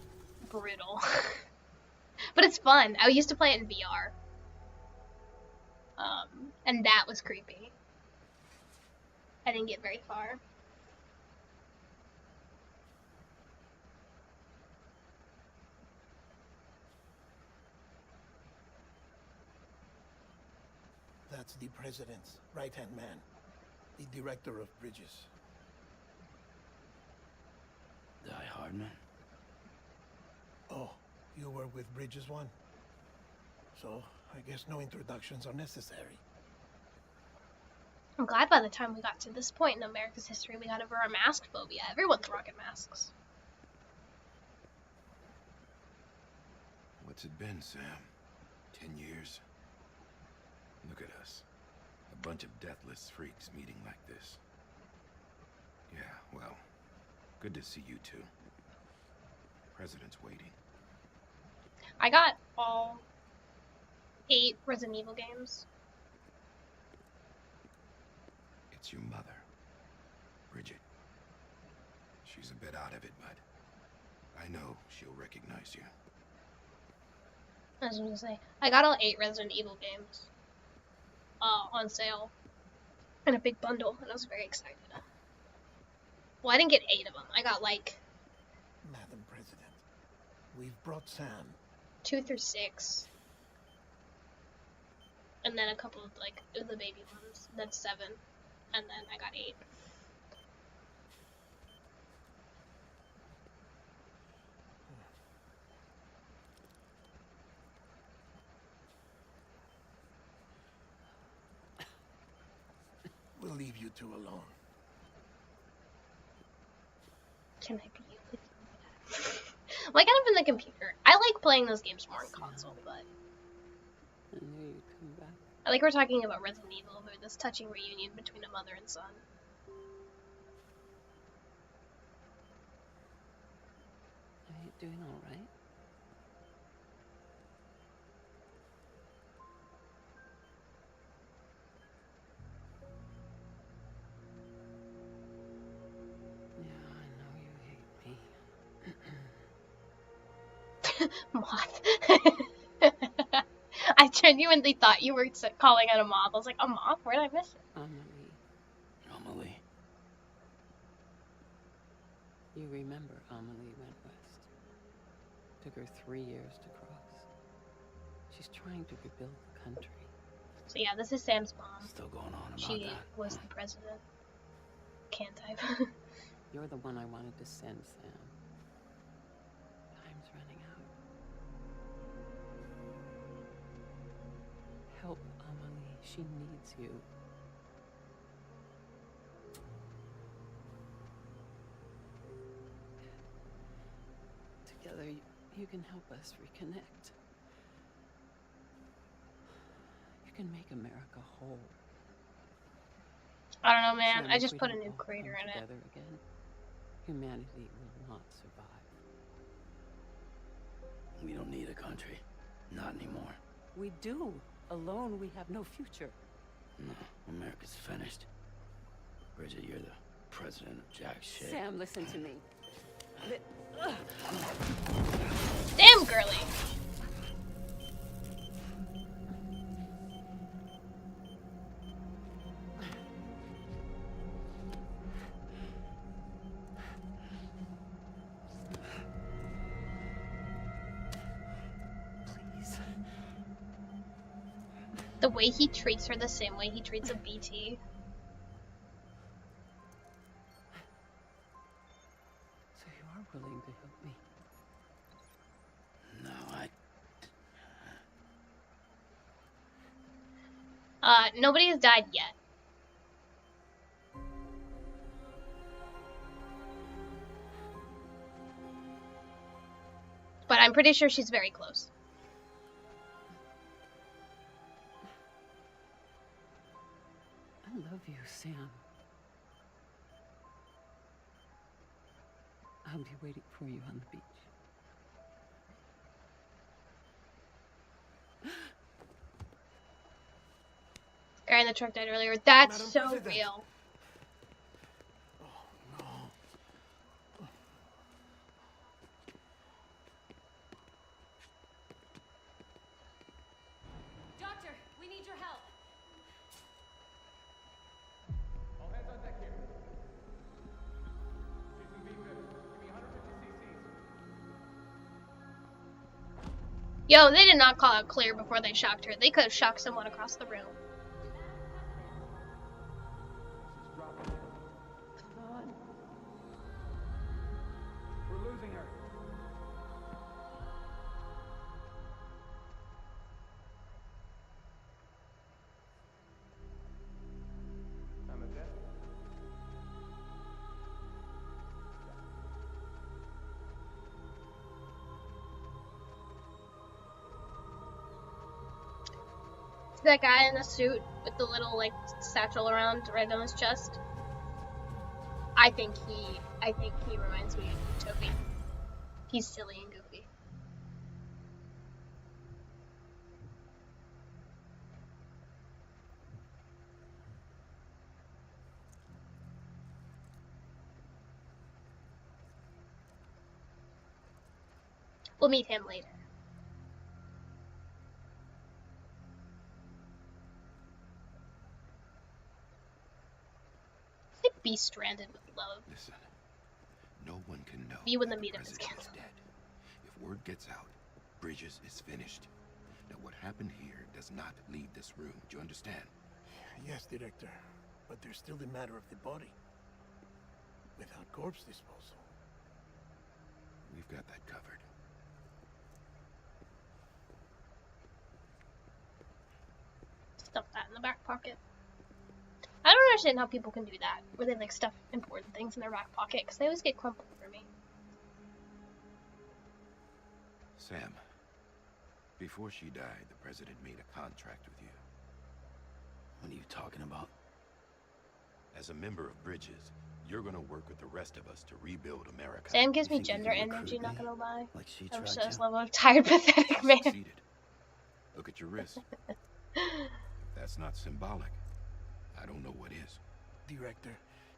brutal. But it's fun. I used to play it in VR. And that was creepy. I didn't get very far. That's the president's right-hand man, the director of Bridges. Die Hardman? Oh, you were with Bridges one? So, I guess no introductions are necessary. I'm glad by the time we got to this point in America's history, we got over our mask phobia. Everyone's rocking masks. What's it been, Sam? 10 years? Look at us. A bunch of deathless freaks meeting like this. Yeah, well, good to see you two. President's waiting. I got all 8 Resident Evil games. It's your mother, Bridget. She's a bit out of it, but I know she'll recognize you. I was gonna say, I got all 8 Resident Evil games on sale in a big bundle, and I was very excited. Well, I didn't get 8 of them. I got like Madam President, we've brought Sam. 2 through 6, and then a couple of like the baby ones. Then 7, and then I got 8. We'll leave you two alone. Can I be with you? Well, I got them in the computer. I like playing those games more on console, but I knew you'd come back. I like we're talking about Resident Evil, but this touching reunion between a mother and son. Are you doing all right? Yeah, I know you hate me. Moth. I genuinely thought you were calling it a moth. I was like, a moth? Where did I miss it? Amelie. Amelie. You remember Amelie went west. Took her 3 years to cross. She's trying to rebuild the country. So yeah, this is Sam's mom. Still going on about She that. was the president. Can't type. You're the one I wanted to send, Sam. Time's running out. Help Amelie. She needs you. Together, you can help us reconnect. You can make America whole. I don't know, man. Sam, I if just we put a don't new all crater come in it. together again, humanity will not survive. We don't need a country. Not anymore. We do. Alone, we have no future. No, America's finished. Bridget, you're the president of jack shit. Sam, listen to me. Damn, girly. Please. The way he treats her the same way he treats a BT. So you are willing to help me? No, Nobody has died yet. But I'm pretty sure she's very close. I love you, Sam. I'll be waiting for you on the beach. Guy in the truck died earlier. That's Madam so President. real. Doctor, we need your help. All hands on deck here. Jason, be good. Give me 150 cc's. Yo, they did not call out clear before they shocked her. They could have shocked someone across the room. This is dropping. Come on. We're losing her. Time of death? That guy in the suit with the little like satchel around right on his chest. I think he reminds me of Toby. He's silly and goofy. We'll meet him later. Like be stranded with love. Listen, no one can know You and that the meetup is president canceled. dead. If word gets out, Bridges is finished. Now what happened here does not leave this room. Do you understand? Yes, Director. But there's still the matter of the body. Without corpse disposal. We've got that covered. Stuff that in the back pocket. I don't understand how people can do that, where they like stuff important things in their back pocket, because they always get crumpled for me. Sam, before she died, the president made a contract with you. What are you talking about? As a member of Bridges, you're gonna work with the rest of us to rebuild America. Sam gives You me think you gender can energy, recruit not me? gonna lie. Like she I'm tried so this to? level of tired, pathetic man. Succeeded. Look at your wrist. That's not symbolic. I don't know what is. Director,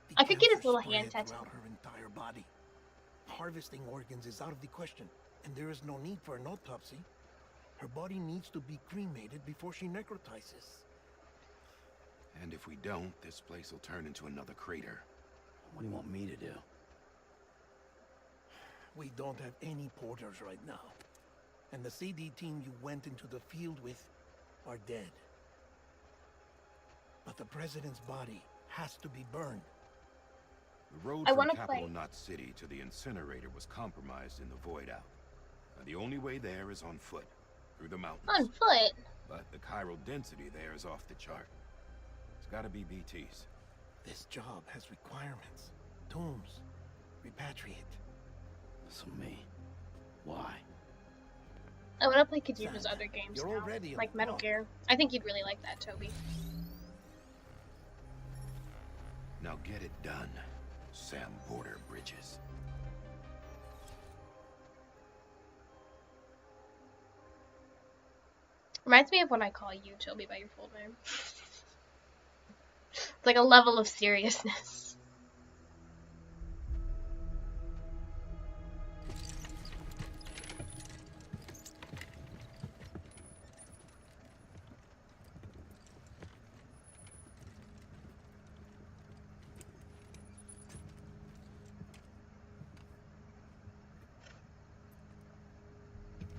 the I could get his cancer little hand spread tattoo. throughout her entire body. Harvesting organs is out of the question, and there is no need for an autopsy. Her body needs to be cremated before she necrotizes. And if we don't, this place will turn into another crater. What do you want me to do? We don't have any porters right now. And the CD team you went into the field with are dead. But the president's body has to be burned. The road I from wanna Capital play. Knot City to the incinerator was compromised in the void out. Now, the only way there is on foot, through the mountains. On foot. But the chiral density there is off the chart. It's gotta be BTs. This job has requirements. Tombs. Repatriate. So me. Why? I want to play Kojima's other games You're now, already on like the Metal clock. Gear. I think you'd really like that, Toby. Now get it done, Sam Porter Bridges. Reminds me of when I call you Toby by your full name. It's like a level of seriousness.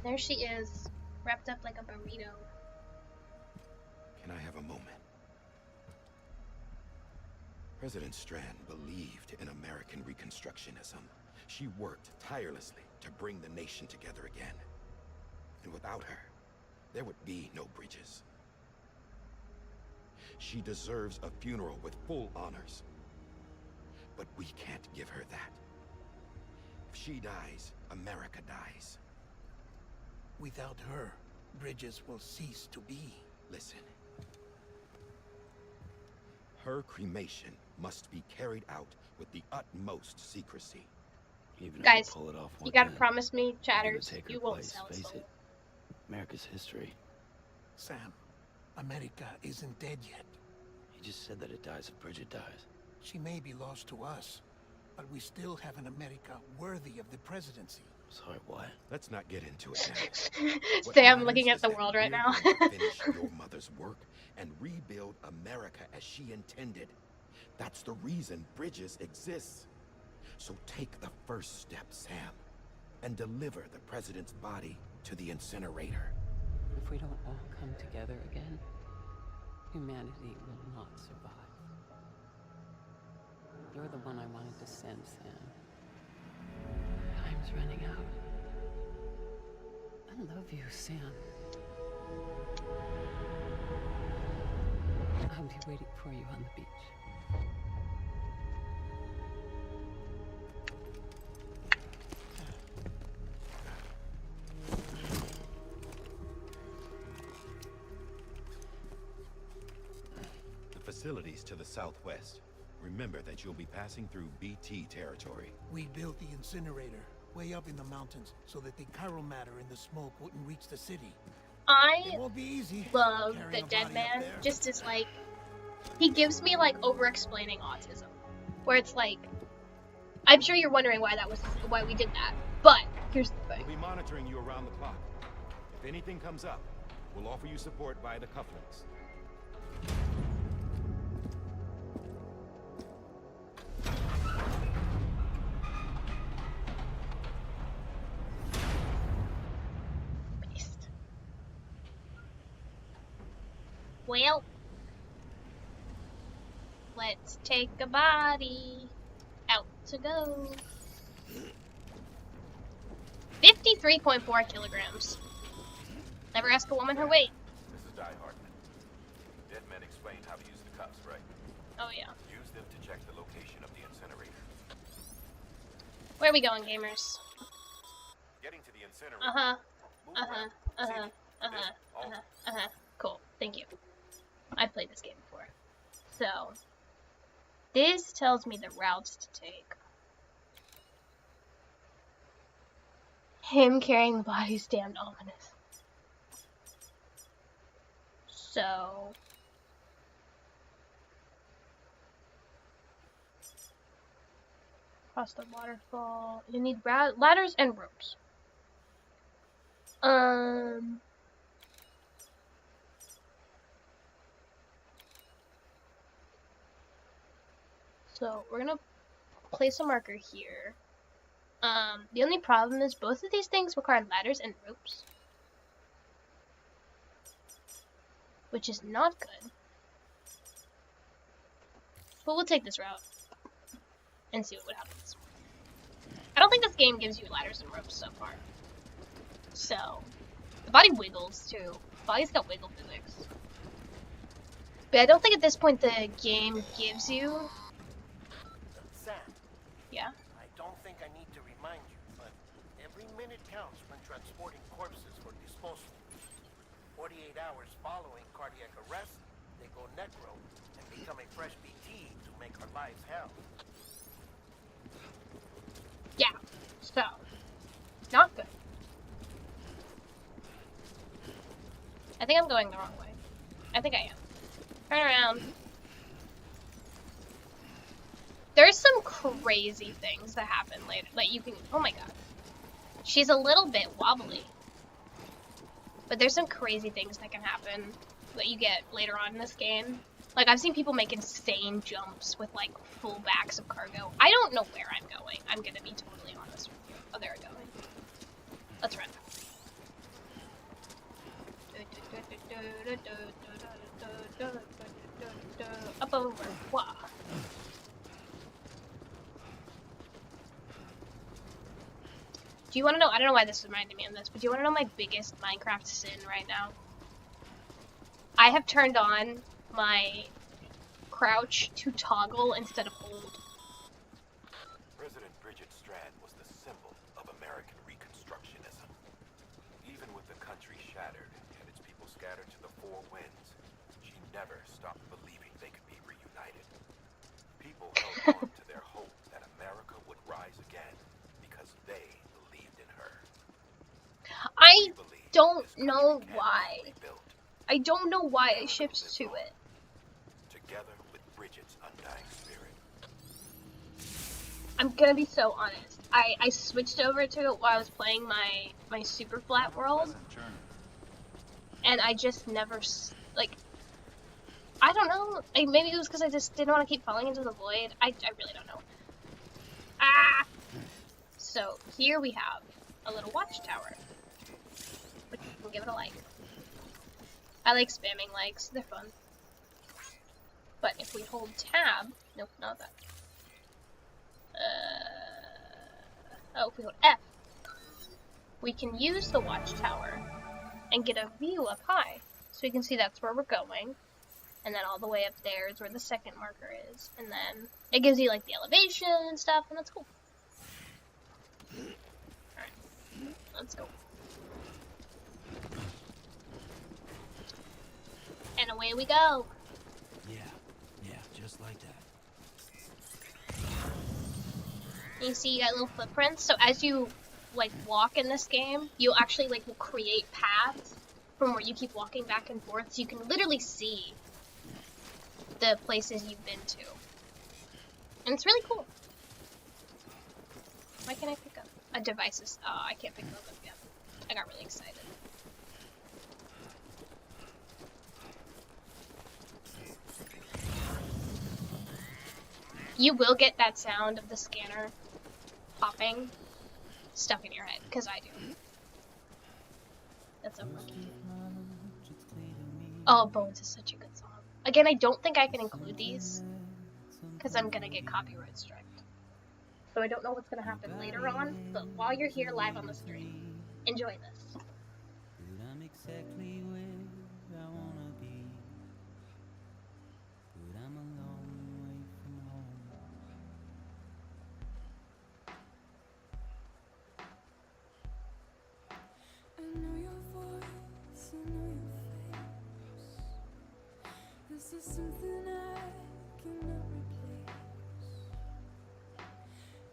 There she is, wrapped up like a burrito. Can I have a moment? President Strand believed in American Reconstructionism. She worked tirelessly to bring the nation together again. And without her, there would be no Bridges. She deserves a funeral with full honors. But we can't give her that. If she dies, America dies. Without her, Bridges will cease to be. Listen. Her cremation must be carried out with the utmost secrecy. Even if Guys, you pull it off, you what gotta then? promise me, You're gonna chatters, take her you won't place, sell a face soul. it. America's history. Sam, America isn't dead yet. He just said that it dies if Bridget dies. She may be lost to us, but we still have an America worthy of the presidency. Sorry, what? Let's not get into it now. What Sam matters looking at is the that world right we're now. going to finish your mother's work and rebuild America as she intended. That's the reason Bridges exists. So take the first step, Sam, and deliver the president's body to the incinerator. If we don't all come together again, humanity will not survive. You're the one I wanted to send, Sam. Time's running out. I love you, Sam. I'll be waiting for you on the beach. The facilities to the southwest. Remember that you'll be passing through BT territory. We built the incinerator way up in the mountains so that the chiral matter in the smoke wouldn't reach the city. I It won't be easy. love carrying the a dead body up man, there. just as like, he gives me like over-explaining autism, where it's like, I'm sure you're wondering why we did that, but Here's the We'll thing. be monitoring you around the clock. If anything comes up, we'll offer you support via the cufflinks. Paste. Well, let's take a body out to go. 53.4 kilograms. Never ask a woman her weight. This is Die Hardman. Dead men explained how to use the cuffs, right? Oh yeah. Use them to check the location of the incinerator. Where are we going, gamers? Getting to the incinerator. Cool. Thank you. I played this game before. So, this tells me the routes to take. Him carrying the body's damned ominous. So, across the waterfall. You need ladders and ropes. So we're gonna place a marker here. The only problem is both of these things require ladders and ropes, which is not good. But we'll take this route and see what happens. I don't think this game gives you ladders and ropes so far. So, the body wiggles too. The body's got wiggle physics. But I don't think at this point the game gives you... Sam, Yeah? I don't think I need to remind you, but every minute counts when transporting corpses for disposal. 48 hours following cardiac arrest, they go necro and become a fresh BT to make our lives hell. Yeah. So, not good. I think I'm going the wrong way. I think I am. Turn around. There's some crazy things that happen later. Like you can, oh my god. She's a little bit wobbly. But there's some crazy things that can happen that you get later on in this game. Like I've seen people make insane jumps with like full backs of cargo. I don't know where I'm going. I'm gonna be totally honest with you. Oh, there we're going. Let's run. Up over. Wow. Do you want to know? I don't know why this is reminding me of this, but do you want to know my biggest Minecraft sin right now? I have turned on my crouch to toggle instead of hold. President Bridget Strand was the symbol of American Reconstructionism. Even with the country shattered and its people scattered to the four winds, she never stopped believing they could be reunited. People held on to their hope that America would rise again because they believed in her. I don't know why. I don't know why I shifted to it. Together with Bridget's undying spirit. I'm gonna be so honest. I switched over to it while I was playing my super flat world, and I just never like. I don't know. Like, maybe it was because I just didn't want to keep falling into the void. I really don't know. Ah. So here we have a little watchtower. We'll give it a like. I like spamming likes, they're fun. But if we hold tab, nope, not that. Oh, if we hold F, we can use the watchtower and get a view up high. So we can see that's where we're going. And then all the way up there is where the second marker is. And then it gives you like the elevation and stuff, and that's cool. Alright, let's go. And away we go. Yeah, just like that. You see you got little footprints, so as you like walk in this game, you actually like will create paths from where you keep walking back and forth, so you can literally see the places you've been to. And it's really cool. Why can't I pick up? a device is. Oh, I can't pick those up yet. I got really excited. You will get that sound of the scanner popping stuck in your head, because I do. That's unlucky. Oh, Bones is such a good song. Again, I don't think I can include these, because I'm gonna get copyright striked. So I don't know what's gonna happen later on, but while you're here live on the stream, enjoy this. I'm exactly where I wanna be, but I'm a long way from home. I know your voice, I know your face. This is something I cannot replace.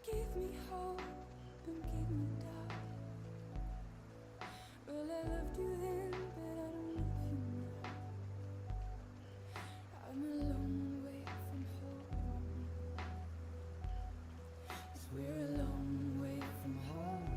Give me hope and give me doubt. Well, I loved you then, but I don't love you now. I'm a long way from home. 'Cause we're a long way from home.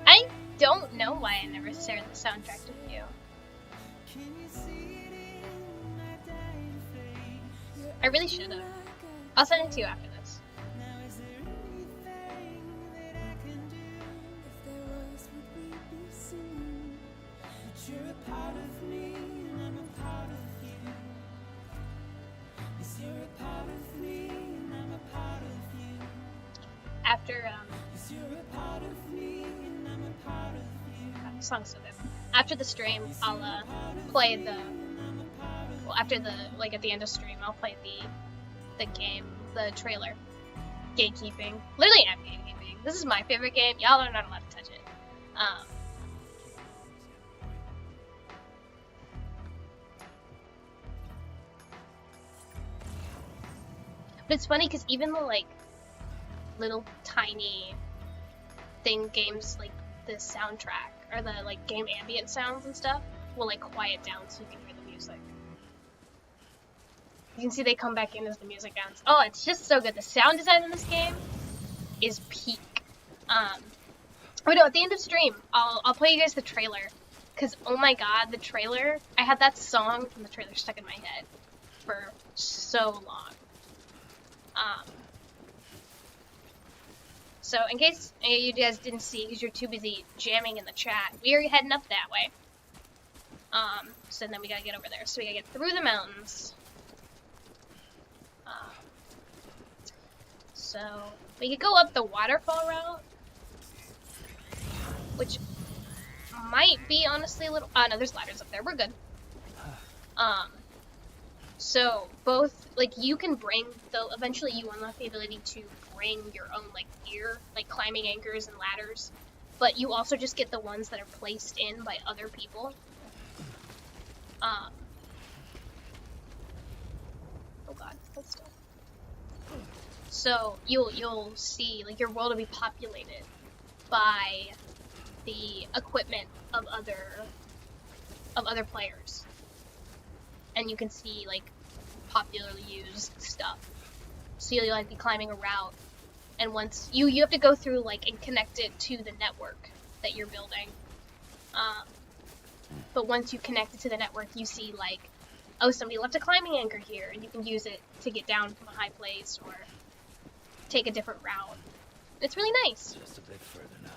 I don't know why I never shared the soundtrack with you. I really should have. I'll send it to you after this. You're a part of me and I'm a part of you. Yes, you're a part of me and I'm a part of you. After Yes, you're a part of me and I'm a part of you. that song's so good. After the stream, I'll play the. Well, after the at the end of stream, I'll play the game, the trailer. Gatekeeping. Literally, am gatekeeping. This is my favorite game. Y'all are not allowed to touch it. But it's funny because even the little tiny games like the soundtrack or the game ambient sounds and stuff will quiet down so you can hear the music. You can see they come back in as the music ends. Oh, it's just so good. The sound design in this game is peak. Oh no, at the end of stream, I'll play you guys the trailer. Cause oh my god, the trailer, I had that song from the trailer stuck in my head for so long. So in case you guys didn't see, because you're too busy jamming in the chat, we are heading up that way. So then we gotta get over there. So we gotta get through the mountains. So we could go up the waterfall route, which might be honestly a little. No, there's ladders up there. We're good. So both you can bring though. Eventually, you unlock the ability to bring your own gear, climbing anchors and ladders. But you also just get the ones that are placed in by other people. Oh god, hold still. So you'll see your world will be populated by the equipment of other players, and you can see popularly used stuff. So you'll be climbing a route, and once you have to go through and connect it to the network that you're building. But once you connect it to the network, you see oh, somebody left a climbing anchor here, and you can use it to get down from a high place or take a different route. It's really nice. Just a bit further now.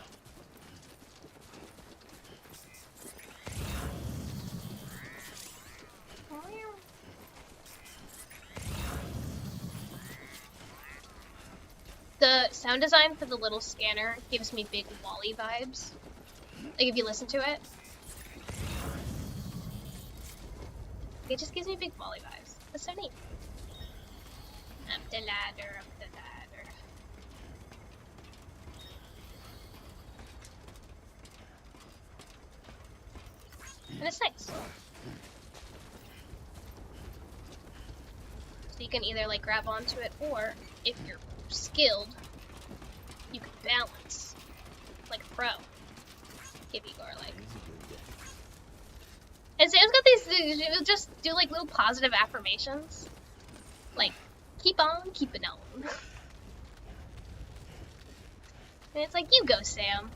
The sound design for the little scanner gives me big Wall-E vibes. Like if you listen to it. It just gives me big volley vibes. That's so neat. Up the ladder, up the ladder. And it's nice. So you can either like grab onto it, or if you're skilled, you can balance like a pro. If you are like. And Sam's got these. He'll just do like little positive affirmations, like keep on keeping on. And it's like, you go, Sam.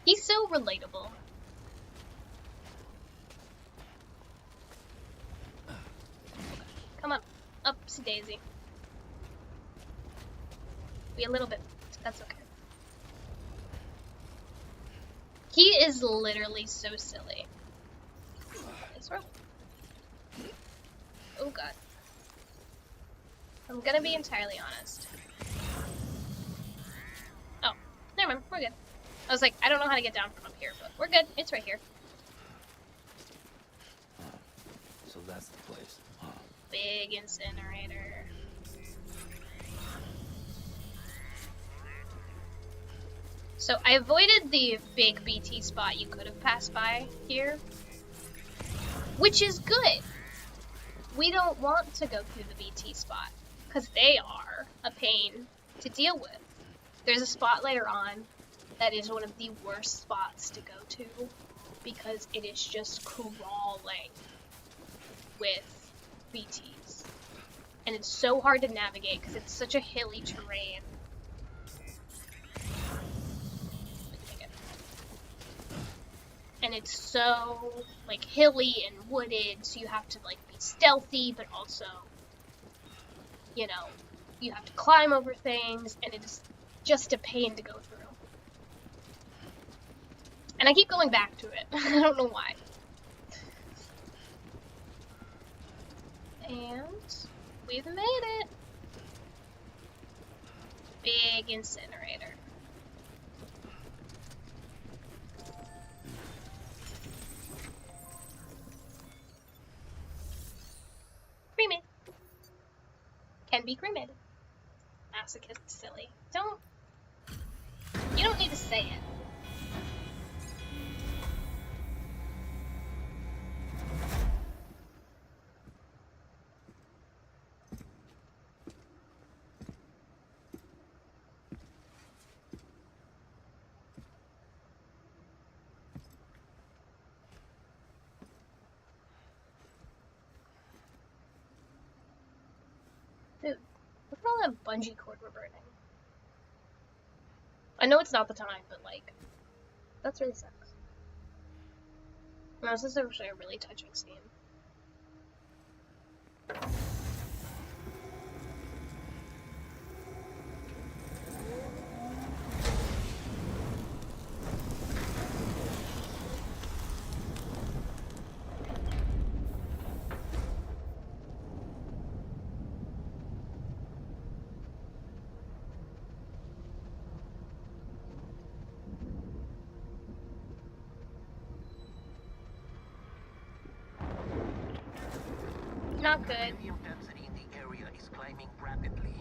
He's so relatable. Come on, upsy daisy. Be a little bit. That's okay. He is literally so silly. Oh god. I'm gonna be entirely honest. Oh, never mind, we're good. I was like, I don't know how to get down from up here, but we're good. It's right here. So that's the place. Big incinerator. So I avoided the big BT spot you could have passed by here, which is good. We don't want to go through the BT spot because they are a pain to deal with. There's a spot later on that is one of the worst spots to go to because it is just crawling with BTs. And it's so hard to navigate because it's such a hilly terrain. And it's so like hilly and wooded, so you have to like be stealthy, but also, you know, you have to climb over things, and it is just a pain to go through. And I keep going back to it. I don't know why. And we've made it. Big incinerator. Cremated. Can be cremated. Masochist silly. You don't need to say it. Dude, look at all that bungee cord we're burning. I know it's not the time, but like, that's really sucks. No, this is actually a really touching scene. Not good. Heavy intensity in the area is climbing rapidly.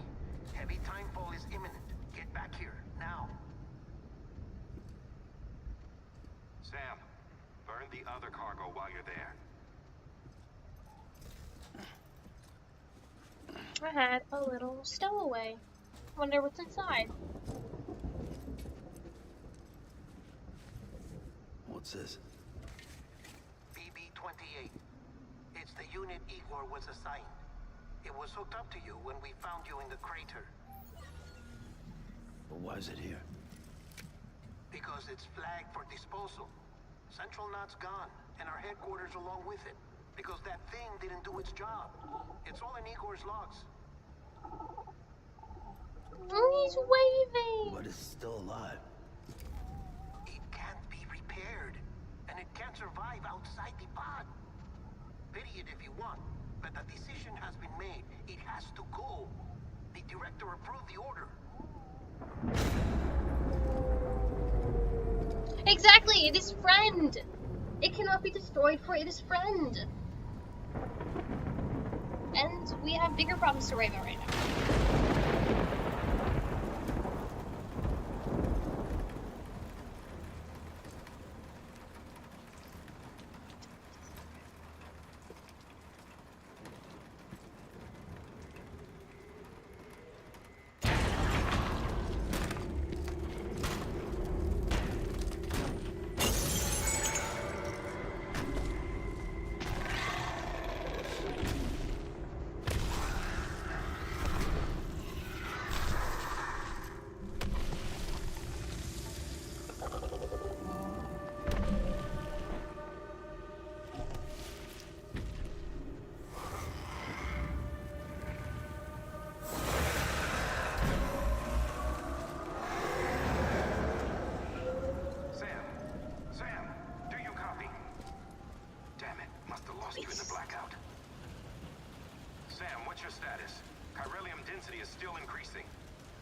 Heavy timefall is imminent. Get back here, now. Sam, burn the other cargo while you're there. I had a little stowaway. Wonder what's inside. What's this? BB-28. It's the unit Igor was assigned. It was hooked up to you when we found you in the crater. But why is it here? Because it's flagged for disposal. Central Knot's gone, and our headquarters along with it. Because that thing didn't do its job. It's all in Igor's logs. Oh, he's waving! But it's still alive. It can't be repaired, and it can't survive outside the pod. Pity it if you want, but the decision has been made. It has to go. The director approved the order. Exactly, it is friend. It cannot be destroyed, for it is friend. And we have bigger problems to worry about right now.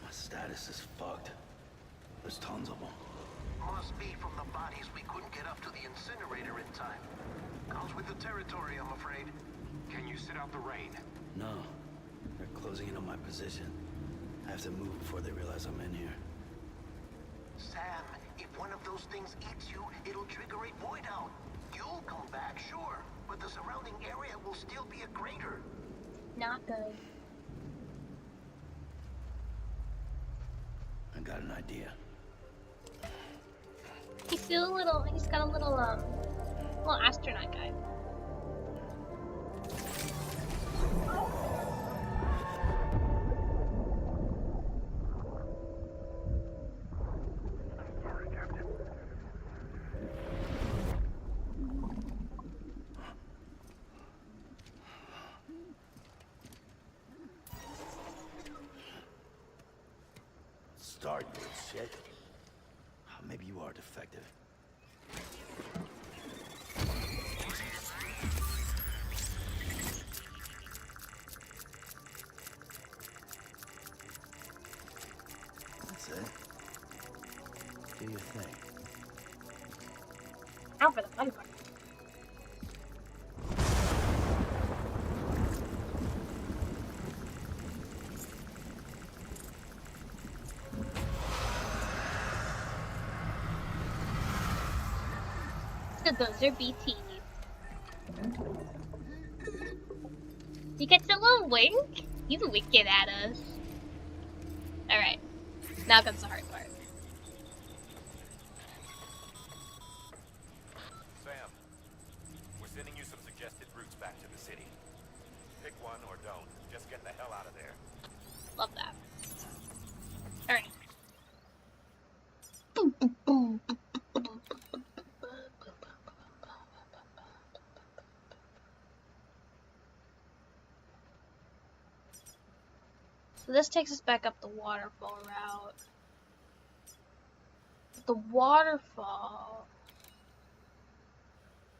Status is fucked. There's tons of them. Must be from the bodies we couldn't get up to the incinerator in time. Comes with the territory, I'm afraid. Can you sit out the rain? No. They're closing in on my position. I have to move before they realize I'm in here. Sam, if one of those things eats you, it'll trigger a void out. You'll come back, sure, but the surrounding area will still be a crater. Not good. I got an idea. He's still a little, he's got a little astronaut guy. Sorry, Captain. Start, you shit. Maybe you are defective. That's it. Do your thing. Out for the fun part. So those are BTs. You get a little wink? You wicked at us. Alright. Now comes the hard part. Sam, we're sending you some suggested routes back to the city. Pick one or don't. Just get the hell out of there. Love that. Alright. Boom, boom, boom. So this takes us back up the waterfall route. The waterfall.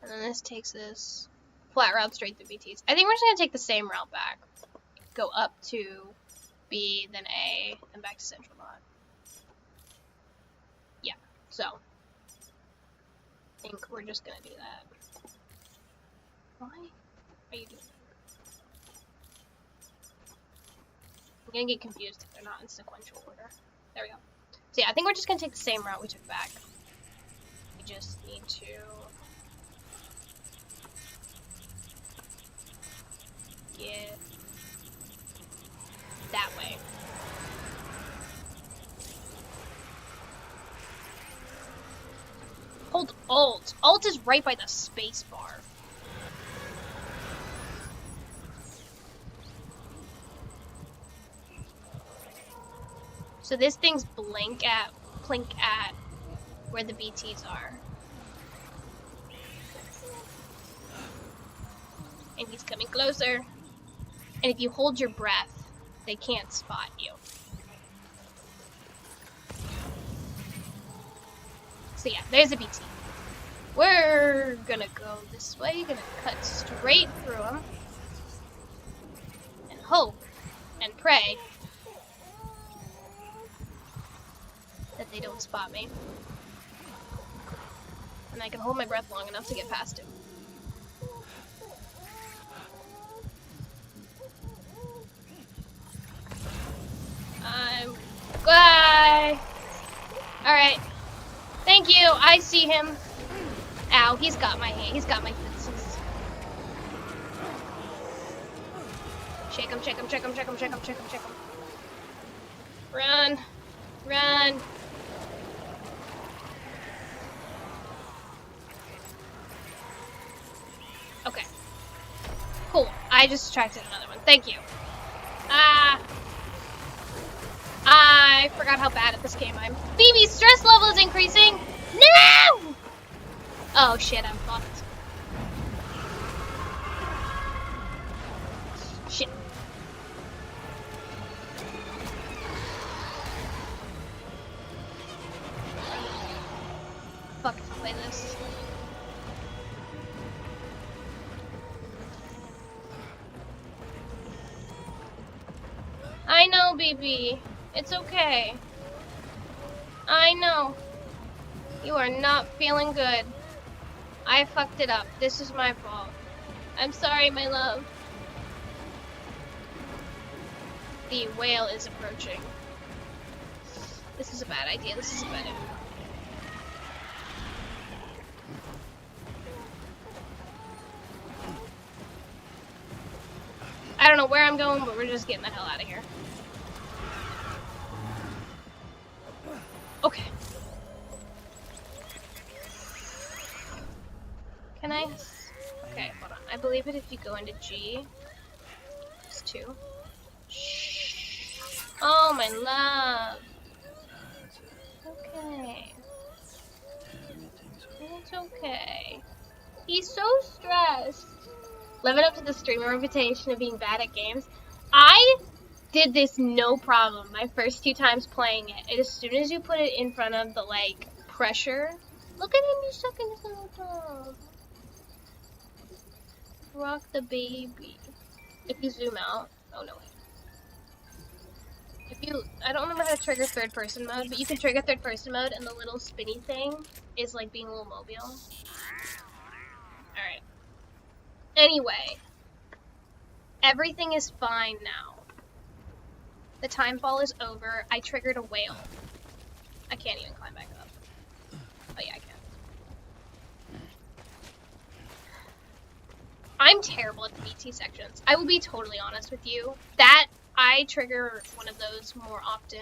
And then this takes us flat route straight through BTs. I think we're just gonna take the same route back. Go up to B, then A, and back to Central Knot. Yeah, so I think we're just gonna do that. Why are you doing that? I'm gonna get confused if they're not in sequential order. There we go. So yeah, I think we're just gonna take the same route we took back. We just need to get that way. Hold Alt. Alt is right by the space bar. So this thing's plink at where the BTs are. And he's coming closer. And if you hold your breath, they can't spot you. So yeah, there's a BT. We're gonna go this way, gonna cut straight through them. And hope and pray that they don't spot me. And I can hold my breath long enough to get past him. Bye! Alright. Thank you, I see him. Ow, he's got my hand, he's got my fences. Shake him, shake him, shake him, shake him, shake him, shake him, shake him. Run! Run! Okay. Cool. I just attracted another one. Thank you. Ah! I forgot how bad at this game I'm. BB's stress level is increasing! No! Oh shit, I'm fucked. Shit. Fuck if I play this. I know, BB. It's okay. I know. You are not feeling good. I fucked it up. This is my fault. I'm sorry, my love. The whale is approaching. This is a bad idea. This is a bad idea. I don't know where I'm going, but we're just getting the hell out of here. Okay. Can I? Okay, hold on. I believe it if you go into G. It's 2. Shh. Oh, my love. Okay. It's okay. He's so stressed. Living up to the streamer reputation of being bad at games. I did this no problem my first 2 times playing it. And as soon as you put it in front of the, like, pressure. Look at him, he's sucking his little thumb. Rock the baby. If you zoom out. Oh, no, wait. If you, I don't remember how to trigger third person mode, but you can trigger third person mode and the little spinny thing is like being a little mobile. Alright. Anyway. Everything is fine now. The time fall is over. I triggered a whale. I can't even climb back up. Oh yeah, I can. I'm terrible at the BT sections. I will be totally honest with you. That, I trigger one of those more often.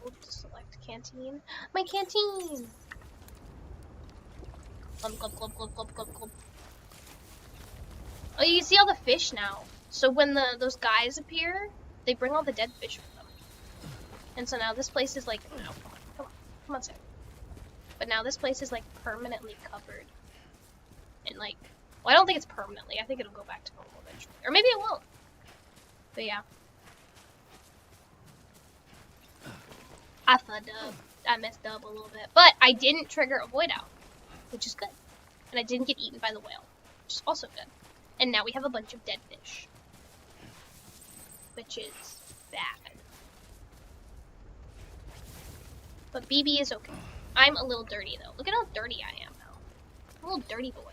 Oops, select canteen. My canteen! Glub, glub, glub, glub, glub, glub, glub. Oh, you can see all the fish now. So when those guys appear, they bring all the dead fish with them. And so now this place is like, no, come on, Sam. But now this place is like permanently covered. And like, well, I don't think it's permanently. I think it'll go back to normal eventually. Or maybe it won't. But yeah. I fucked up. I messed up a little bit. But I didn't trigger a void out, which is good. And I didn't get eaten by the whale, which is also good. And now we have a bunch of dead fish, which is bad. But BB is okay. I'm a little dirty though. Look at how dirty I am now. I'm a little dirty boy.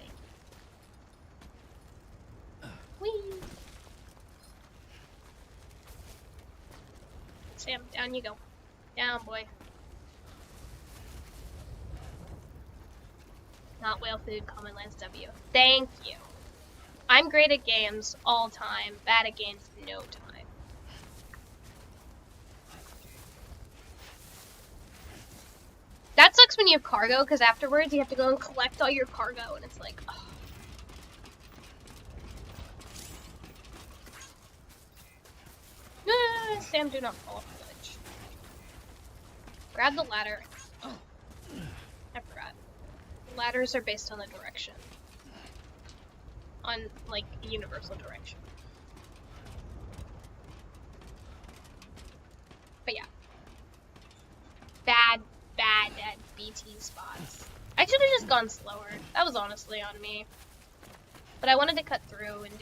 Whee! Sam, down you go. Down, boy. Not whale food, common lands W. Thank you. I'm great at games all time, bad at games no time. That sucks when you have cargo, because afterwards you have to go and collect all your cargo, and it's like, oh. Sam, do not fall off the ledge. Grab the ladder. Oh, I forgot. Ladders are based on the direction. On, like, universal direction. But yeah. Bad BT spots. I should have just gone slower. That was honestly on me. But I wanted to cut through and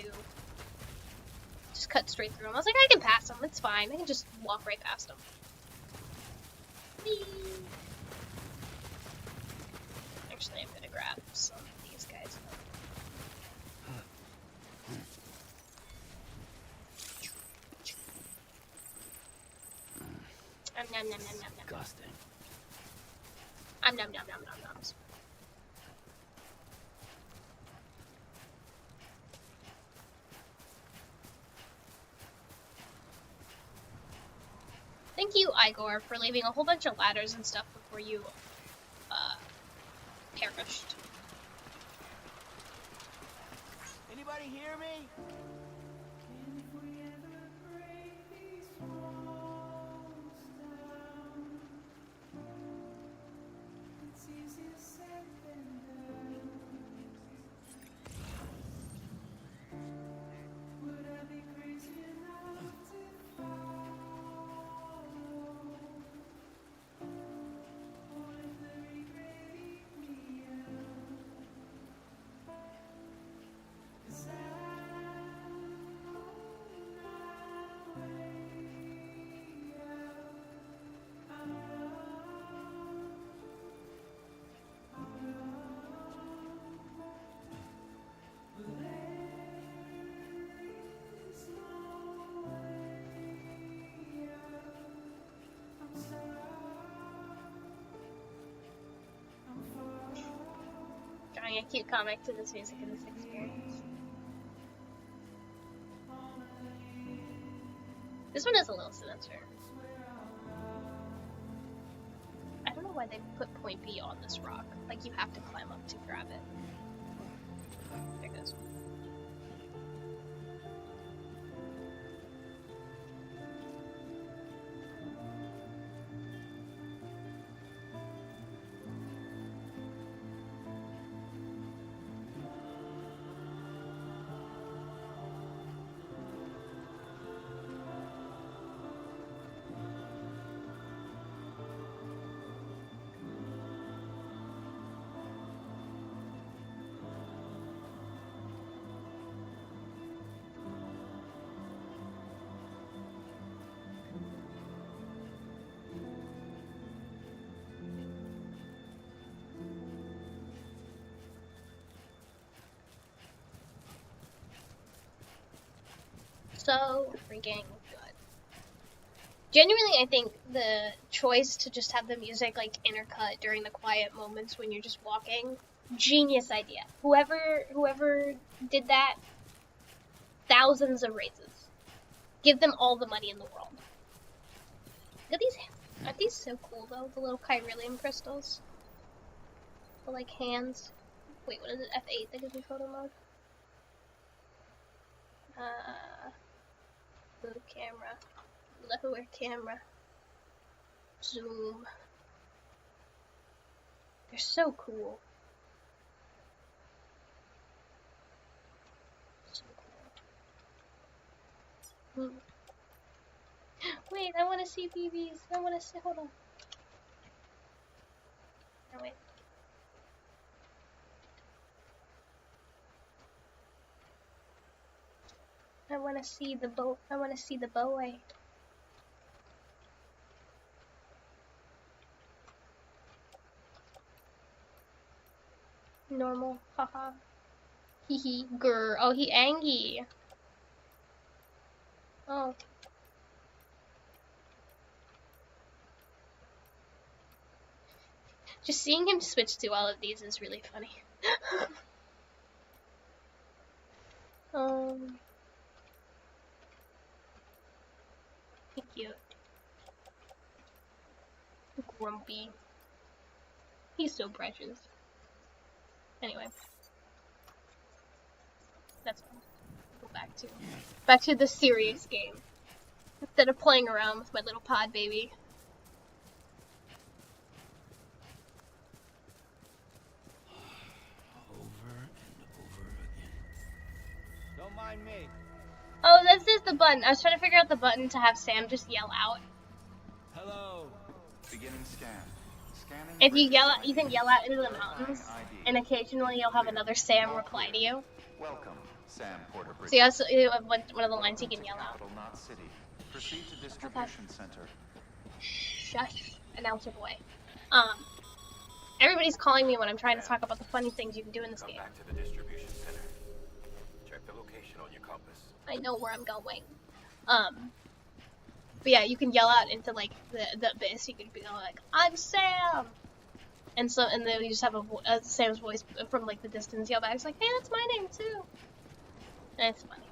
just cut straight through them. I was like, I can pass them. It's fine. I can just walk right past them. Actually, I'm gonna grab some of these guys. Nom nom nom nom nom. Disgusting. Nom nom nom nom nom noms. Thank you, Igor, for leaving a whole bunch of ladders and stuff before you perished. Anybody hear me? Drawing a cute comic to this music in this experience. This one is a little sinister. I don't know why they put point B on this rock. Like, you have to climb up to grab it. There it goes. So freaking good. Genuinely, I think the choice to just have the music like intercut during the quiet moments when you're just walking, genius idea. Whoever did that, thousands of raises. Give them all the money in the world. Look at these. Aren't these so cool though? The little chiralium crystals. The like hands. Wait, what is it? F8 that gives me photo mode. Move camera, lower camera, zoom. They're so cool. So cool. Wait, I want to see BBs. I want to see. Hold on. Oh wait. I want to see the boat. I want to see the boy. Normal. Haha. Hee hee. Grr. Oh, he angry. Oh. Just seeing him switch to all of these is really funny. Cute. Grumpy. He's so precious. Anyway. That's fine. Go back to the serious game. Instead of playing around with my little pod baby. Over and over again. Don't mind me. Oh, this is the button. I was trying to figure out the button to have Sam just yell out. Hello. Beginning scan. Scanning. If you yell out, you can yell out into the mountains, and occasionally you'll have another Sam reply to you. Welcome, Sam Porter. So you also you have one of the lines you can yell out. Capital, not city. Proceed to distribution center. Shush. announcer boy. Everybody's calling me when I'm trying to talk about the funny things you can do in this game. Back to the distribution center. Check the location on your compass. I know where I'm going. But yeah, you can yell out into like the abyss. You can be like, "I'm Sam," and then you just have Sam's voice from like the distance yell back. It's like, "Hey, that's my name too." And it's funny.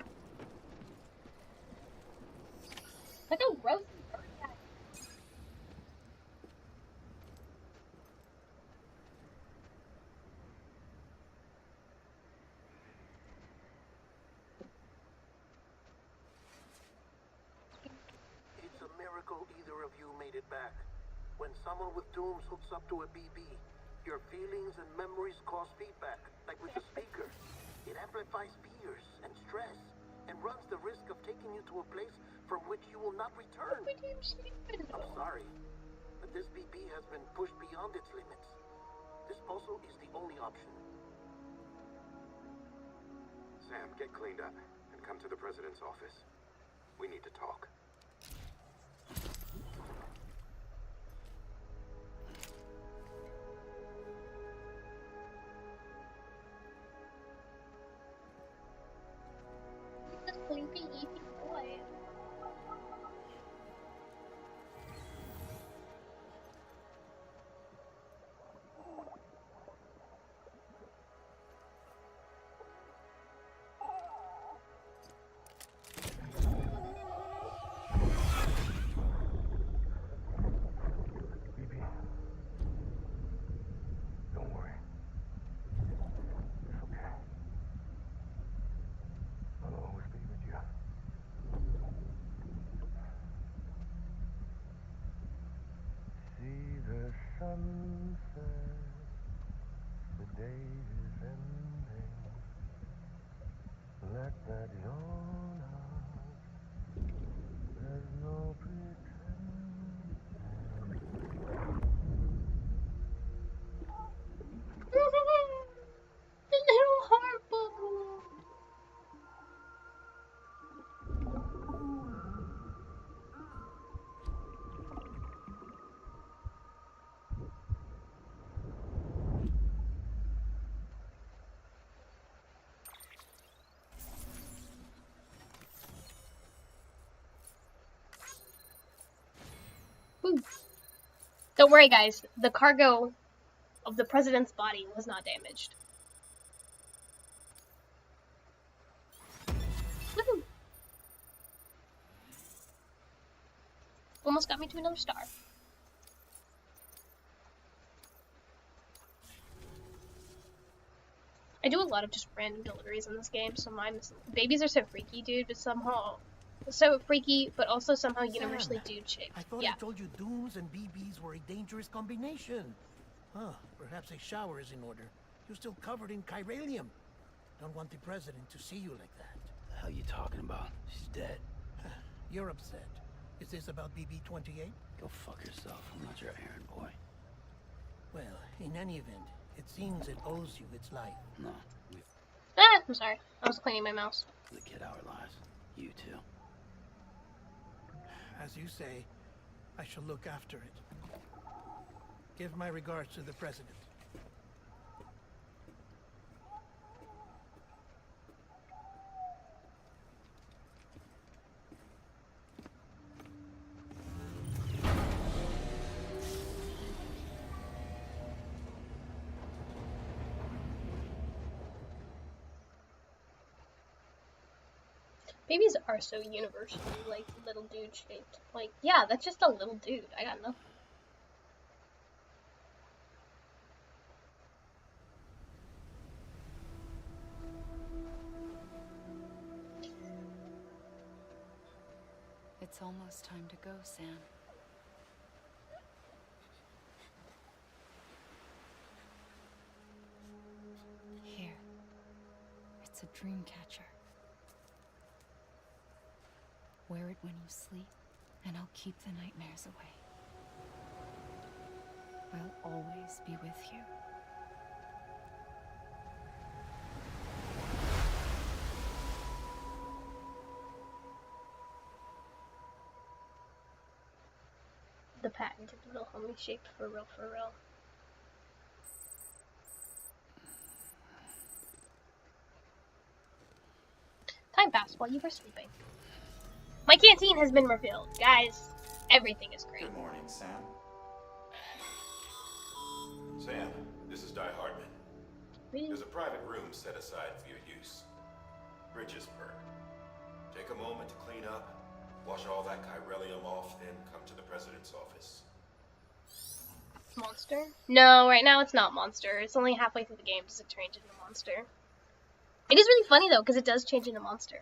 Like a roast. It's a miracle either of you made it back. When someone with dooms hooks up to a BB, your feelings and memories cause feedback, like with the speaker. It amplifies fears and stress, and runs the risk of taking you to a place from which you will not return. I'm sorry, but this BB has been pushed beyond its limits. Disposal is the only option. Sam, get cleaned up and come to the president's office. We need to talk. The sleepy, easy boy. Don't worry. It's okay. I'll always be with you. See the sunset. The day is ending. Let that yawn out. There's no pretending. The little heart bubble. Ooh. Don't worry, guys. The cargo of the president's body was not damaged. Woohoo! Almost got me to another star. I do a lot of just random deliveries in this game, so babies are so freaky, dude, but somehow so freaky, but also somehow universally dude-shaped. I thought I told you dooms and BBs were a dangerous combination. Huh, perhaps a shower is in order. You're still covered in chiralium. Don't want the president to see you like that. The hell you talking about? She's dead. You're upset. Is this about BB-28? Go fuck yourself. I'm not your errand boy. Well, in any event, it seems it owes you its life. No. I'm sorry. I was cleaning my mouse. The kid our lives. You too. As you say, I shall look after it. Give my regards to the president. Babies are so universally, like, little dude-shaped. Like, yeah, that's just a little dude. I got nothing. It's almost time to go, Sam. Here. It's a dream catcher. Wear it when you sleep, and I'll keep the nightmares away. I'll always be with you. the patented little homie shape for real, for real. Time passed while you were sleeping. My canteen has been revealed. Guys, everything is great. Good morning, Sam. Sam, this is Di Hartman. Really? There's a private room set aside for your use. Bridges perk. Take a moment to clean up, wash all that chiralium off, then come to the president's office. Monster? No, right now it's not Monster. It's only halfway through the game does it change into Monster. It is really funny though, because it does change into Monster.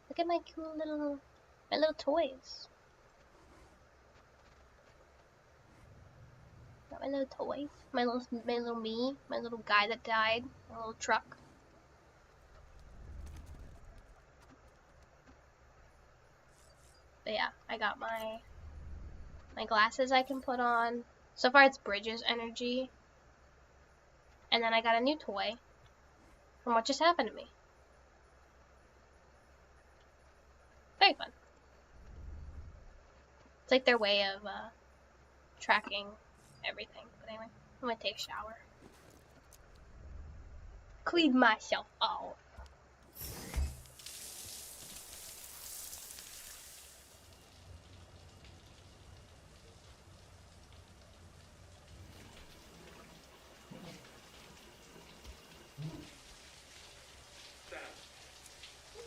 Look at my cool little toys. Got my little toys. My little me. My little guy that died. My little truck. But yeah, I got my glasses I can put on. So far it's Bridges energy. And then I got a new toy from what just happened to me. Very fun. It's like their way of tracking everything. But anyway, I'm gonna take a shower. Clean myself out.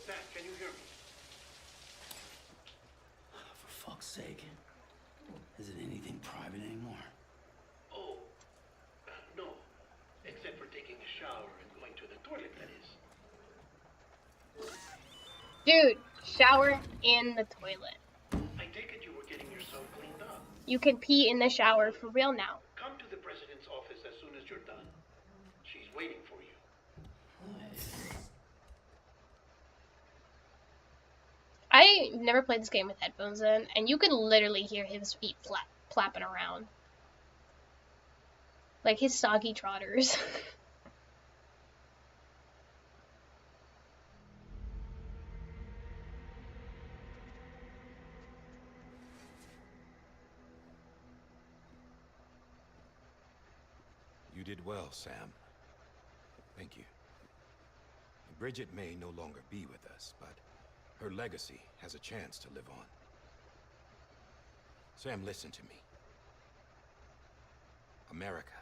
Sam, can you hear me? For fuck's sake. Is it anything private anymore? Oh, no. Except for taking a shower and going to the toilet, that is. Dude, shower in the toilet. I take it you were getting yourself cleaned up. You can pee in the shower for real now. Come to the president's office as soon as you're done. She's waiting for you. I never played this game with headphones in, and you can literally hear his feet flapping around. Like his soggy trotters. You did well, Sam. Thank you. Bridget may no longer be with us, but her legacy has a chance to live on. Sam, listen to me. America,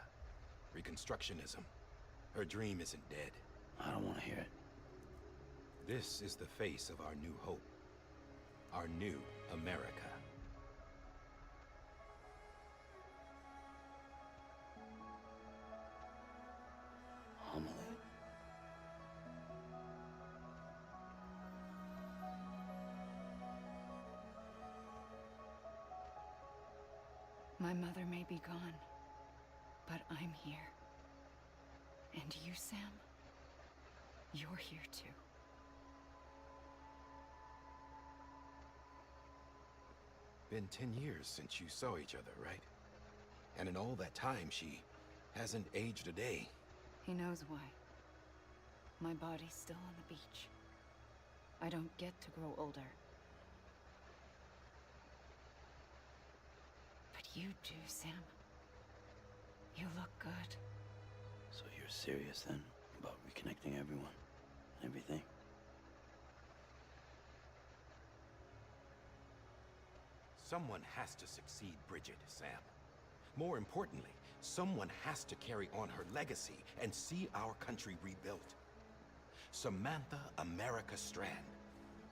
Reconstructionism, her dream isn't dead. I don't want to hear it. This is the face of our new hope, our new America. Homily. My mother may be gone, but I'm here. And you, Sam, you're here too. Been 10 years since you saw each other, right? And in all that time, she hasn't aged a day. He knows why. My body's still on the beach. I don't get to grow older. But you do, Sam. You look good. So you're serious then about reconnecting everyone and everything? Someone has to succeed Bridget, Sam. More importantly, someone has to carry on her legacy and see our country rebuilt. Samantha America Strand,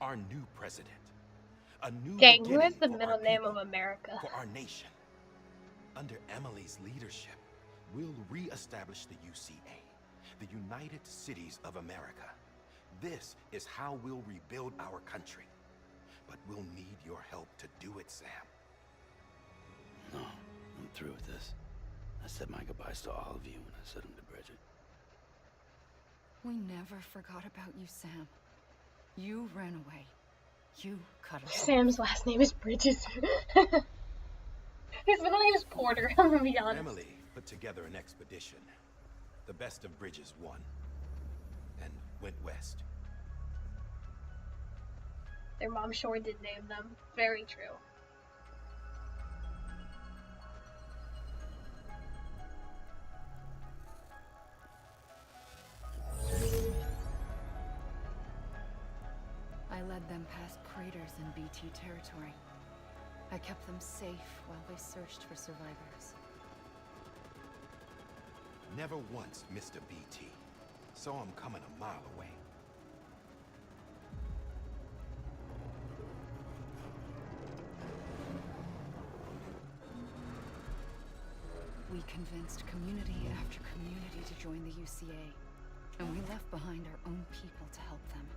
our new president. A new Dang, who beginning has the for middle our name people, of America? for our nation. Under Emily's leadership, we'll re-establish the UCA, the United Cities of America. This is how we'll rebuild our country. But we'll need your help to do it, Sam. No, I'm through with this. I said my goodbyes to all of you when I said them to Bridget. We never forgot about you, Sam. You ran away. You cut us off. Sam's last name is Bridges. His middle name is Porter, I'm gonna be honest. Emily put together an expedition. The best of Bridges won. And went west. Their mom sure did name them. Very true. I led them past craters in BT territory. I kept them safe while they searched for survivors. Never once missed a BT. Saw him coming a mile away. We convinced community after community to join the UCA, and we left behind our own people to help them.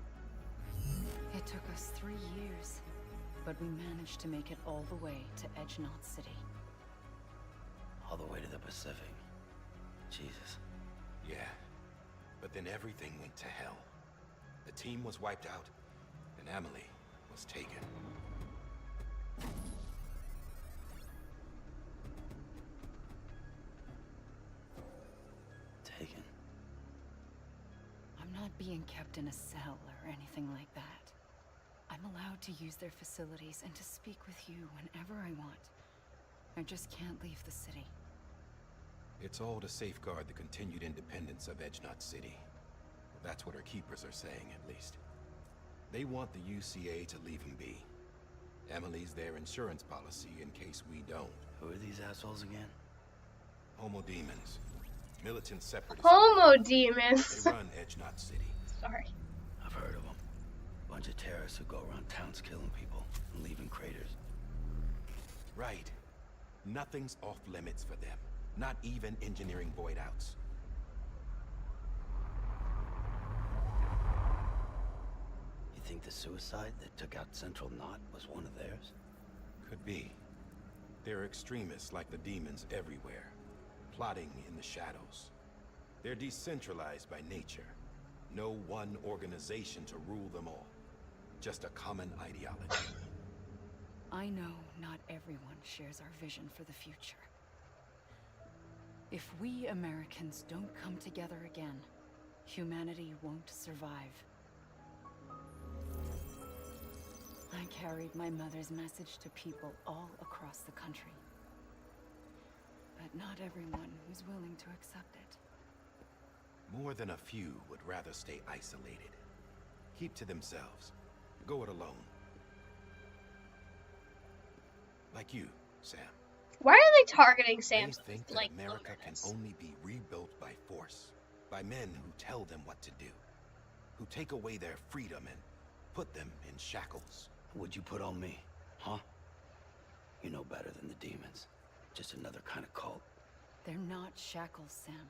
It took us 3 years, but we managed to make it all the way to Edge Knot City. All the way to the Pacific. Jesus. Yeah, but then everything went to hell. The team was wiped out, and Emily was taken. Taken? I'm not being kept in a cell or anything like that. I'm allowed to use their facilities and to speak with you whenever I want. I just can't leave the city. It's all to safeguard the continued independence of Edge Knot City. That's what our keepers are saying, at least. They want the UCA to leave him be. Emily's their insurance policy in case we don't. Who are these assholes again? Homo demons. Militant separatists. Homo demons. They run Edge Knot City. Sorry. I've heard of them. Bunch of terrorists who go around towns killing people and leaving craters. Right. Nothing's off limits for them. Not even engineering void outs. You think the suicide that took out Central Knot was one of theirs? Could be. They're extremists like the demons everywhere, plotting in the shadows. They're decentralized by nature. No one organization to rule them all. Just a common ideology. I know not everyone shares our vision for the future. If we Americans don't come together again, humanity won't survive. I carried my mother's message to people all across the country. But not everyone was willing to accept it. More than a few would rather stay isolated. Keep to themselves. Go it alone. Like you, Sam. Why are they targeting Sam? They think that Like America can only be rebuilt by force, by men who tell them what to do, who take away their freedom and put them in shackles. What'd you put on me, huh? You know better than the demons. Just another kind of cult. They're not shackles, Sam.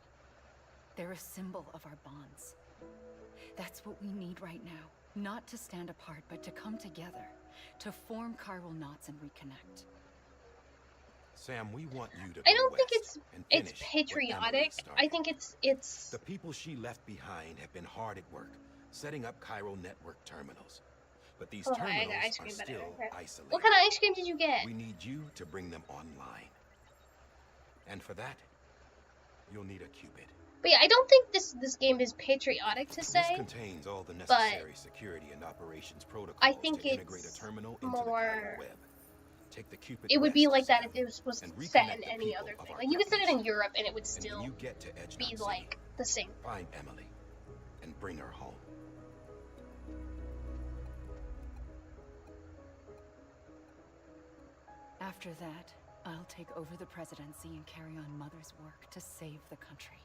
They're a symbol of our bonds. That's what we need right now. Not to stand apart, but to come together. To form chiral knots and reconnect. Sam, we want you to I go don't think west and it's finish what patriotic. Emily started. I think it's The people she left behind have been hard at work, setting up chiral network terminals. But these Oh, I terminals got ice are cream better. still Okay. isolated. What kind of ice cream did you get? We need you to bring them online. And for that, you'll need a Cupid. But yeah, I don't think this game is patriotic to This say. contains all the necessary security and operations protocols I think to integrate a it's terminal into more. the chiral web. Take the Cupid It would be west, like that if it was and set reconnect in the any people other of thing. our Like you could set it in nation. Europe and it would And still when you get to Edge be Knot City, like the same. find Emily and bring her home. After that, I'll take over the presidency and carry on Mother's work to save the country.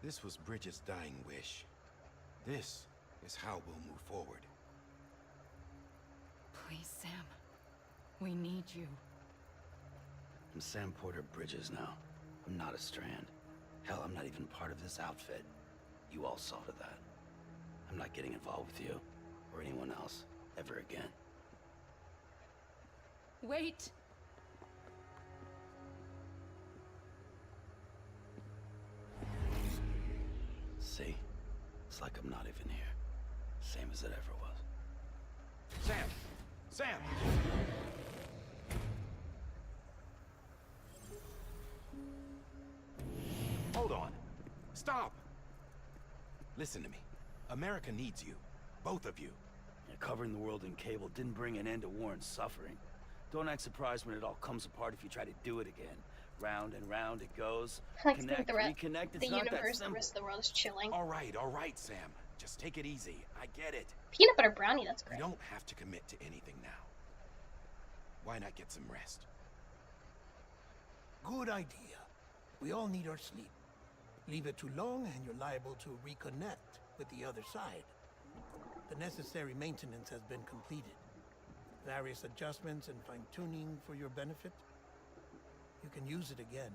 This was Bridget's dying wish. This is how we'll move forward. Please, Sam. We need you. I'm Sam Porter Bridges now. I'm not a Strand. Hell, I'm not even part of this outfit. You all saw to that. I'm not getting involved with you or anyone else ever again. Wait! See? It's like I'm not even here. Same as it ever was. Sam! Sam! Hold on. Stop! Listen to me. America needs you. Both of you. Covering the world in cable didn't bring an end to war and suffering. Don't act surprised when it all comes apart if you try to do it again. Round and round it goes. I Connect, think reconnect, the it's not that universe, the simple. rest of the world is chilling. All right, Sam. Just take it easy. I get it. Peanut butter brownie, that's great. You don't have to commit to anything now. Why not get some rest? Good idea. We all need our sleep. Leave it too long and you're liable to reconnect with the other side. The necessary maintenance has been completed. Various adjustments and fine-tuning for your benefit. You can use it again.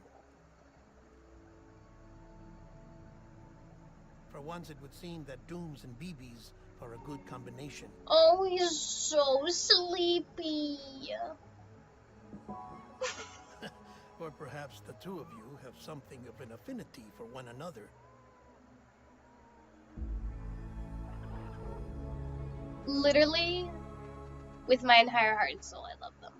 For once, it would seem that Dooms and BBs are a good combination. Oh, he's so sleepy. Or perhaps the two of you have something of an affinity for one another. Literally, with my entire heart and soul, I love them.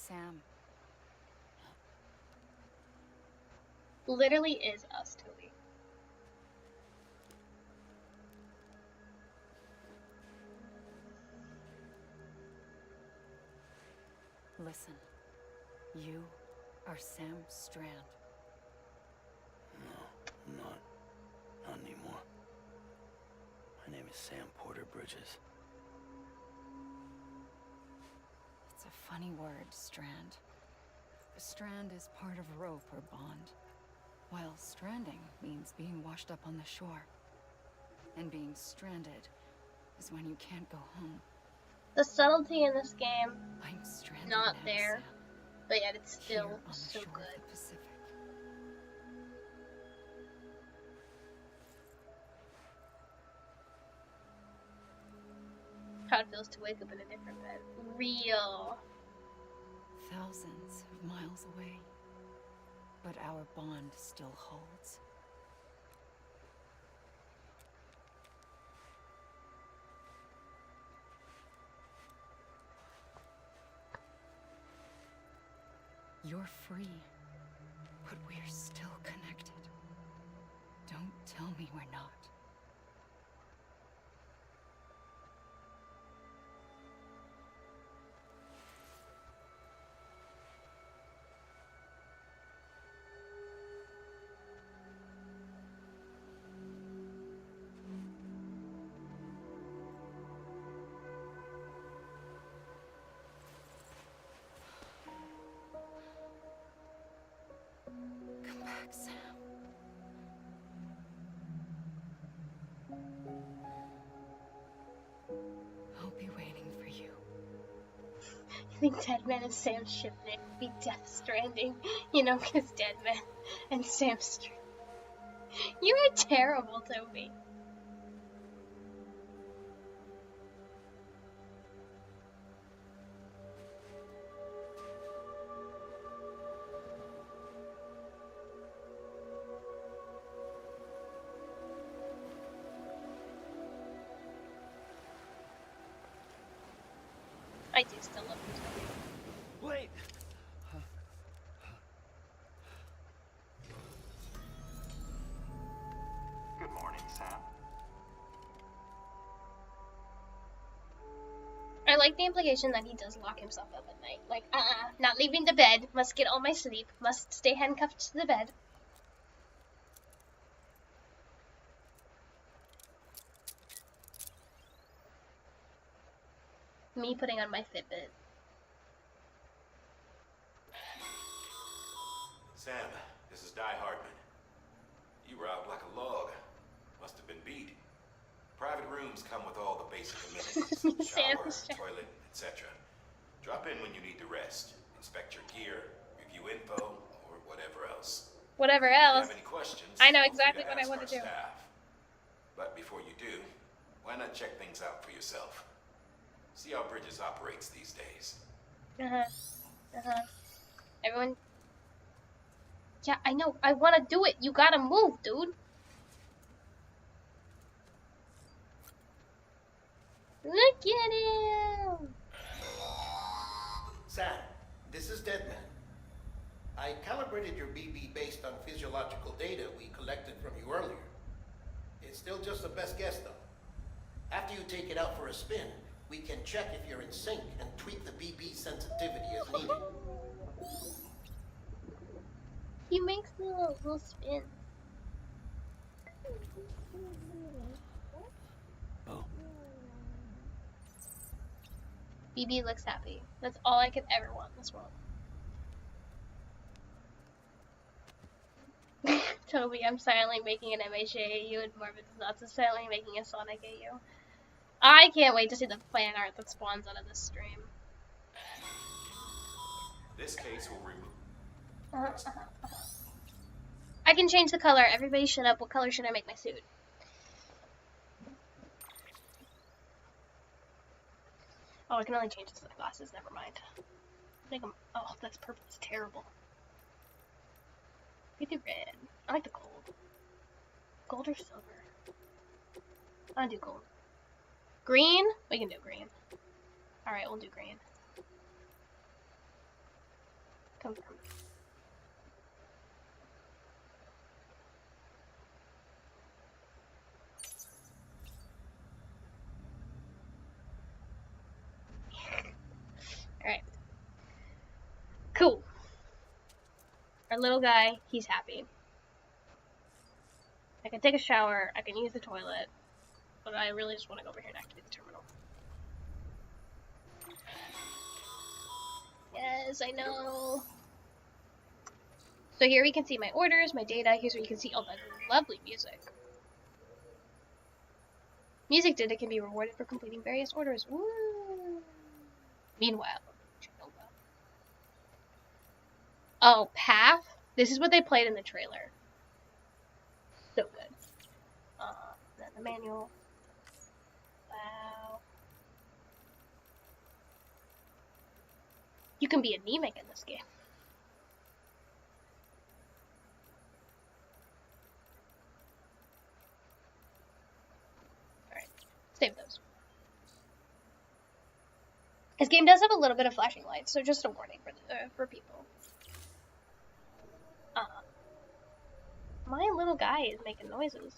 Sam. Literally is us, Toby. Listen. You are Sam Strand. No, I'm not. Not anymore. My name is Sam Porter Bridges. It's a funny word, Strand. A strand is part of rope or bond, while stranding means being washed up on the shore. And being stranded is when you can't go home. The subtlety in this game, I'm stranded not now, there, Sam. but yet it's still Here on the so shore good. of the Pacific. How it feels to wake up in a different bed. Real. Thousands of miles away. But our bond still holds. You're free, but we're still connected. Don't tell me we're not. Come back, Sam. I'll be waiting for you. I think Deadman and Sam's ship name would be Death Stranding. You know, because Deadman and Sam Strand. You are terrible, Toby. I do still love you, Toby. Wait! Good morning, Sam. I like the implication that he does lock himself up at night. Like, not leaving the bed, must get all my sleep, must stay handcuffed to the bed. Me putting on my Fitbit. Sam, this is Di Hardman. You were out like a log. Must have been beat. Private rooms come with all the basic amenities. Shower, toilet, etc. Drop in when you need to rest. Inspect your gear, review info, or whatever else. Whatever If you else. have any questions, I know feel free exactly to what I ask want our to do. staff. But before you do, why not check things out for yourself? See how Bridges operates these days. Everyone. Yeah, I know. I want to do it. You gotta move, dude. Look at him. Sam, this is Deadman. I calibrated your BB based on physiological data we collected from you earlier. It's still just a best guess, though. After you take it out for a spin, we can check if you're in sync and tweak the BB sensitivity as needed. He makes little spins. Oh. BB looks happy. That's all I could ever want in this world. Toby, I'm silently making an MHA AU and Marvin's not so silently making a Sonic AU. I can't wait to see the fan art that spawns out of this stream. This case will remove. I can change the color. Everybody shut up. What color should I make my suit? Oh, I can only change the glasses. Never mind. Make them. Oh, that's purple. It's terrible. We do red. I like the gold. Gold or silver? I do gold. Green? We can do green. Alright, we'll do green. Confirm. Alright. Cool. Our little guy, he's happy. I can take a shower, I can use the toilet, but I really just want to go over here and activate the terminal. Yes, I know. So here we can see my orders, my data. Here's where you can see all that lovely music. Music data can be rewarded for completing various orders. Woo! Meanwhile, oh, Path? This is what they played in the trailer. So good. Then the manual. Wow. You can be anemic in this game. Alright, save those. This game does have a little bit of flashing lights, so just a warning for people. My little guy is making noises.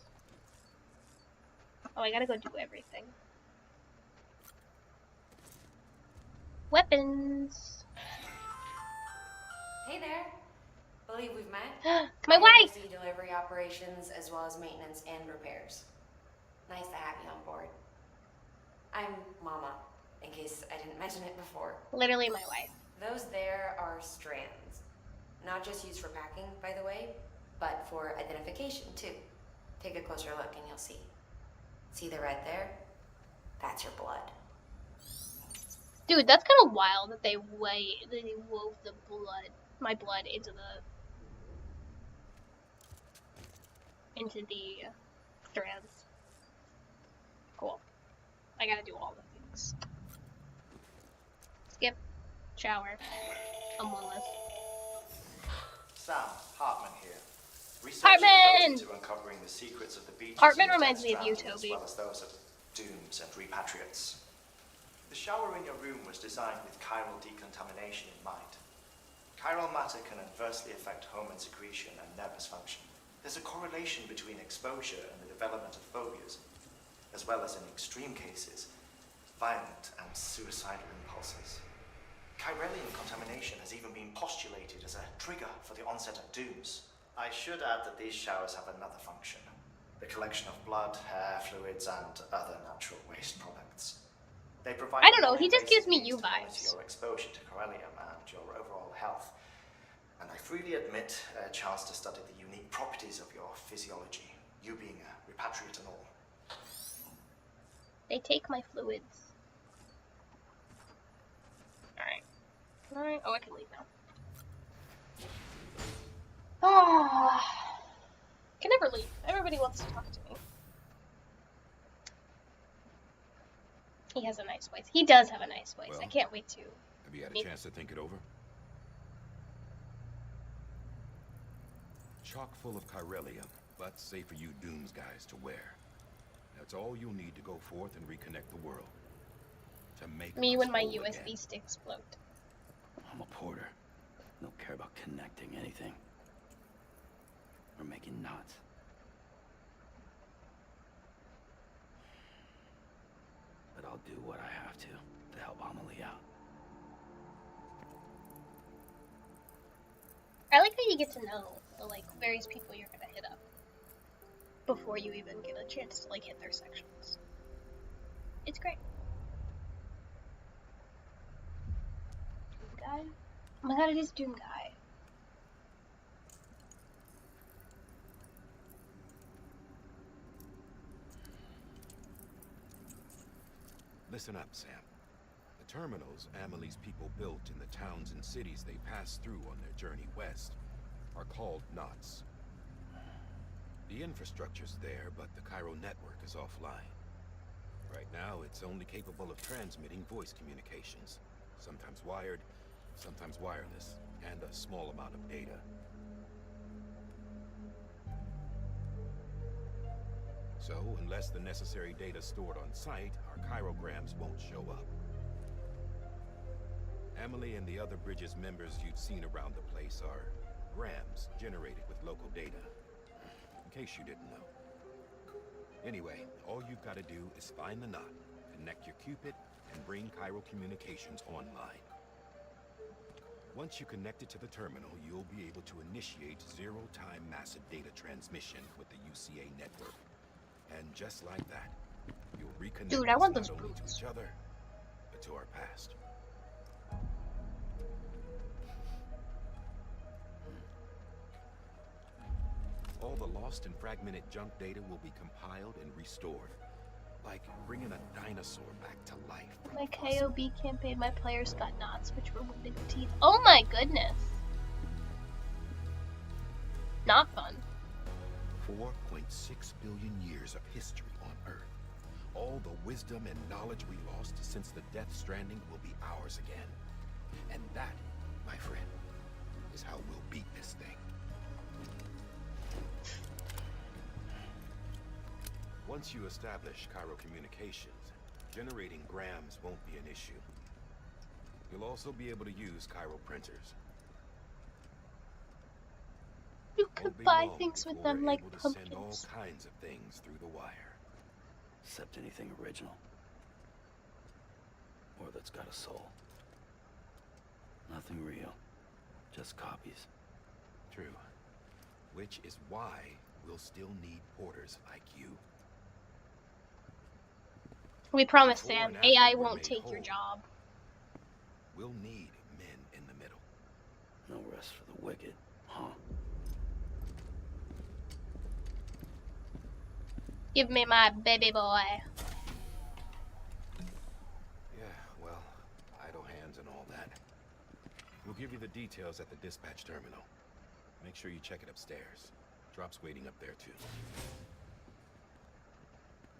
Oh, I gotta go do everything. Weapons. Hey there. Believe we've met. My wife! I oversee delivery operations as well as maintenance and repairs. Nice to have you on board. I'm Mama, in case I didn't mention it before. Literally my wife. Those there are strands. Not just used for packing, by the way, but for identification too. Take a closer look and you'll see. See the red there? That's your blood. Dude, that's kind of wild that they wove the blood, my blood, into the strands. Cool. I gotta do all the things. Skip. Shower. I'm one-less. Sam, Hartman here. Hartman! To uncovering the secrets of the beaches Hartman reminds me of you, Stranding, Toby. as well as those of dooms and repatriates. The shower in your room was designed with chiral decontamination in mind. Chiral matter can adversely affect hormone secretion and nervous function. There's a correlation between exposure and the development of phobias, as well as in extreme cases, violent and suicidal impulses. Chiralian contamination has even been postulated as a trigger for the onset of dooms. I should add that these showers have another function. The collection of blood, hair, fluids, and other natural waste products. They provide I don't know, he just gives me you to monitor vibes. your exposure to chiralium and your overall health. And I freely admit a chance to study the unique properties of your physiology, you being a repatriate and all. They take my fluids. Alright. Alright. Oh, I can leave now. Ah. Can never leave. Everybody wants to talk to me. He has a nice voice. He does have a nice voice. Well, I can't wait to. Have you had a chance to think it over? Chock full of chiralium, but safe for you Dooms guys to wear. That's all you'll need to go forth and reconnect the world. To make me when my whole USB again. sticks float. I'm a porter. Don't care about connecting anything. Or making knots. But I'll do what I have to help Amelie out. I like how you get to know the like various people you're gonna hit up before you even get a chance to like hit their sections. It's great. Doom Guy? Oh my god, it is Doom Guy. Listen up, Sam. The terminals Amelie's people built in the towns and cities they passed through on their journey west are called knots. The infrastructure's there, but the Cairo network is offline. Right now, it's only capable of transmitting voice communications. Sometimes wired, sometimes wireless, and a small amount of data. So, unless the necessary data stored on site, our chirograms won't show up. Amelie and the other Bridges members you've seen around the place are grams generated with local data. In case you didn't know. Anyway, all you've got to do is find the knot, connect your Cupid, and bring Cairo communications online. Once you connect it to the terminal, you'll be able to initiate zero-time massive data transmission with the UCA network. And just like that, you'll reconnect Dude, I want us those not only to boots. each other, but to our past. All the lost and fragmented junk data will be compiled and restored. Like bringing a dinosaur back to life. My KOB campaign, my players got knots, which were wounded teeth. Oh my goodness. Not fun. 4.6 billion years of history on Earth. All the wisdom and knowledge we lost since the Death Stranding will be ours again. And that, my friend, is how we'll beat this thing. Once you establish Cairo communications, generating grams won't be an issue. You'll also be able to use Cairo printers. You could buy things with them like Send all pumpkins. kinds of things through the wire. Except anything original. Or that's got a soul. Nothing real. Just copies. True. Which is why we'll still need porters like you. We promise, Before Sam, and after AI we're won't made take your whole, job. We'll need men in the middle. No rest for the wicked, huh? Give me my baby boy. Yeah, well, idle hands and all that. We'll give you the details at the dispatch terminal. Make sure you check it upstairs. Drop's waiting up there, too.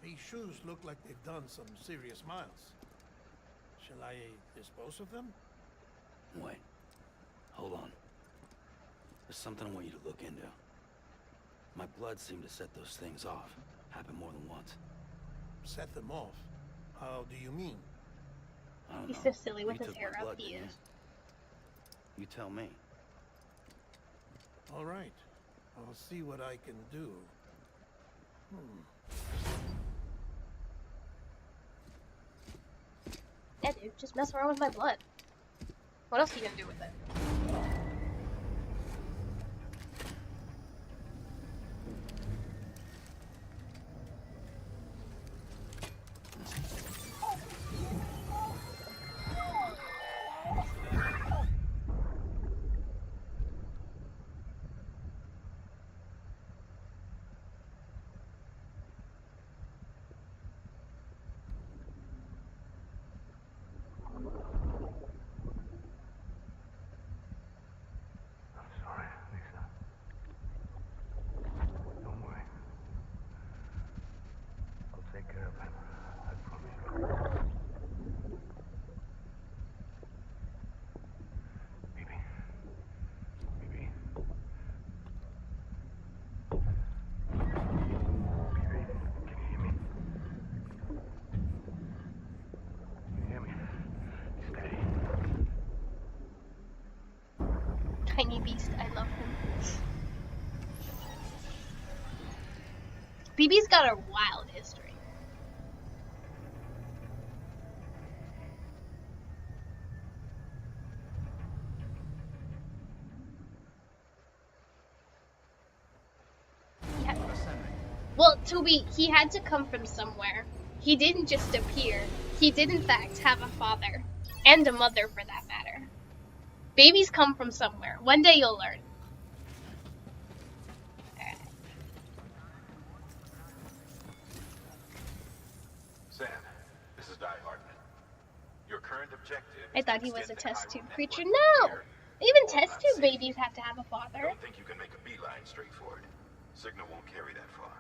These shoes look like they've done some serious miles. Shall I dispose of them? Wait. Hold on. There's something I want you to look into. My blood seemed to set those things off. Happened more than once. Set them off? How do you mean? I don't He's know. so silly with You his took hair my up, blood, he didn't is. You tell me. All right. I'll see what I can do. Yeah, dude, just mess around with my blood. What else are you gonna do with it? Tiny beast, I love him. BB's got a wild history. Well, Toby, he had to come from somewhere. He didn't just appear. He did, in fact, have a father. And a mother, for that matter. Babies come from somewhere. One day you'll learn. Sam, this is Die Hardman. Your current objective. I thought he was a test tube creature. No! Even test tube babies have to have a father. Don't think you can make a beeline straight for it. Signal won't carry that far.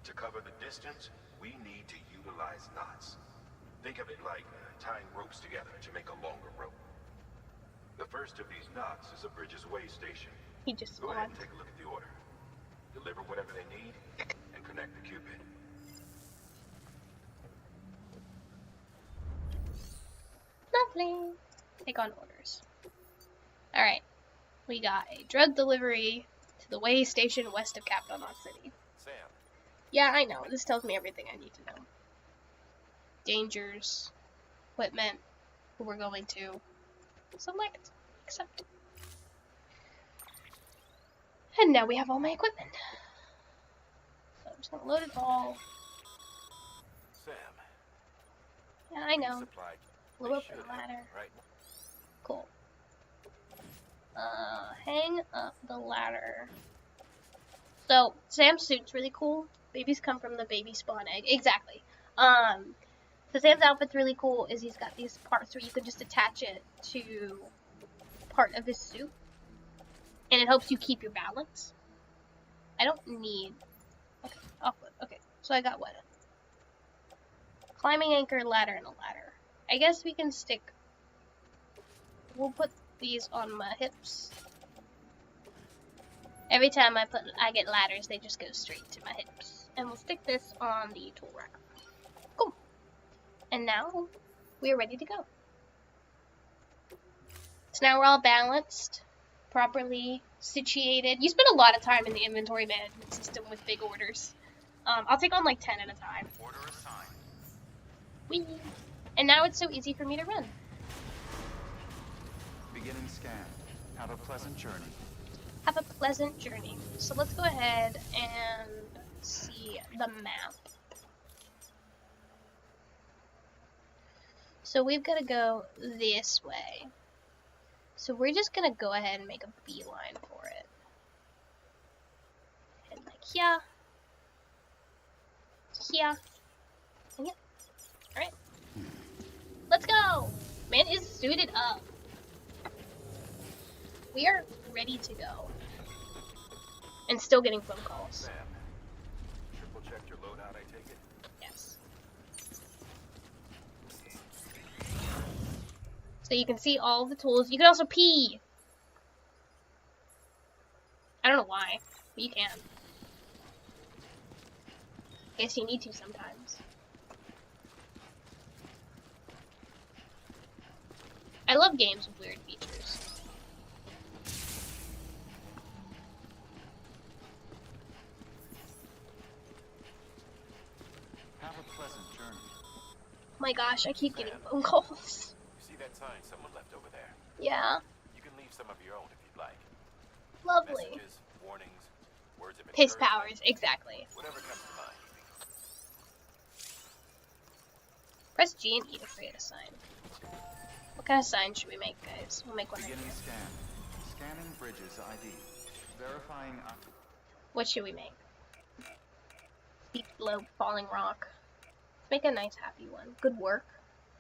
To cover the distance, we need to utilize knots. Think of it like tying ropes together to make a longer rope. The first of these knots is a Bridges way station. He just Go ahead and take a look at the order. Deliver whatever they need and connect the Cupid. Lovely. Take on orders. Alright. We got a drug delivery to the way station west of Capital Knot City. Sam. Yeah, I know. This tells me everything I need to know. Dangers, equipment, who we're going to select, accept. And now we have all my equipment. So I'm just gonna load it all. Sam. Yeah, I know. Blow up the ladder. Right. Cool. Hang up the ladder. So, Sam's suit's really cool. Babies come from the baby spawn egg. Exactly. So Sam's outfit's really cool is he's got these parts where you can just attach it to part of his suit. And it helps you keep your balance. I don't need... Okay, off foot. Okay, so I got what? Climbing anchor, ladder, and a ladder. I guess we can stick... We'll put these on my hips. Every time I get ladders, they just go straight to my hips. And we'll stick this on the tool rack. Cool. And now, we're ready to go. So now we're all balanced, properly situated. You spend a lot of time in the inventory management system with big orders. I'll take on like 10 at a time. Order assigned. Whee! And now it's so easy for me to run. Beginning scan. Have a pleasant journey. Have a pleasant journey. So let's go ahead and see the map. So we've got to go this way. So we're just going to go ahead and make a beeline for it. And like here. Here. And yeah. Alright. Let's go! Man is suited up. We are ready to go. And still getting phone calls. Sam, triple checked your loadout, I take it? Yes. So you can see all the tools. You can also pee. I don't know why, but you can. Guess you need to sometimes. I love games with weird features. Have a pleasant journey. Oh my gosh, I keep getting phone calls. You see that sign someone left over there? Yeah. You can leave some of your own if you'd like. Lovely. Messages, warnings, words of Piss encouragement, powers, exactly. whatever comes to mind. Press G and E to create a sign. What kind of sign should we make, guys? We'll make one right Beginning here. scan. Scanning Bridges ID. Verifying. What should we make? Deep blow, falling rock. Let's make a nice happy one. Good work.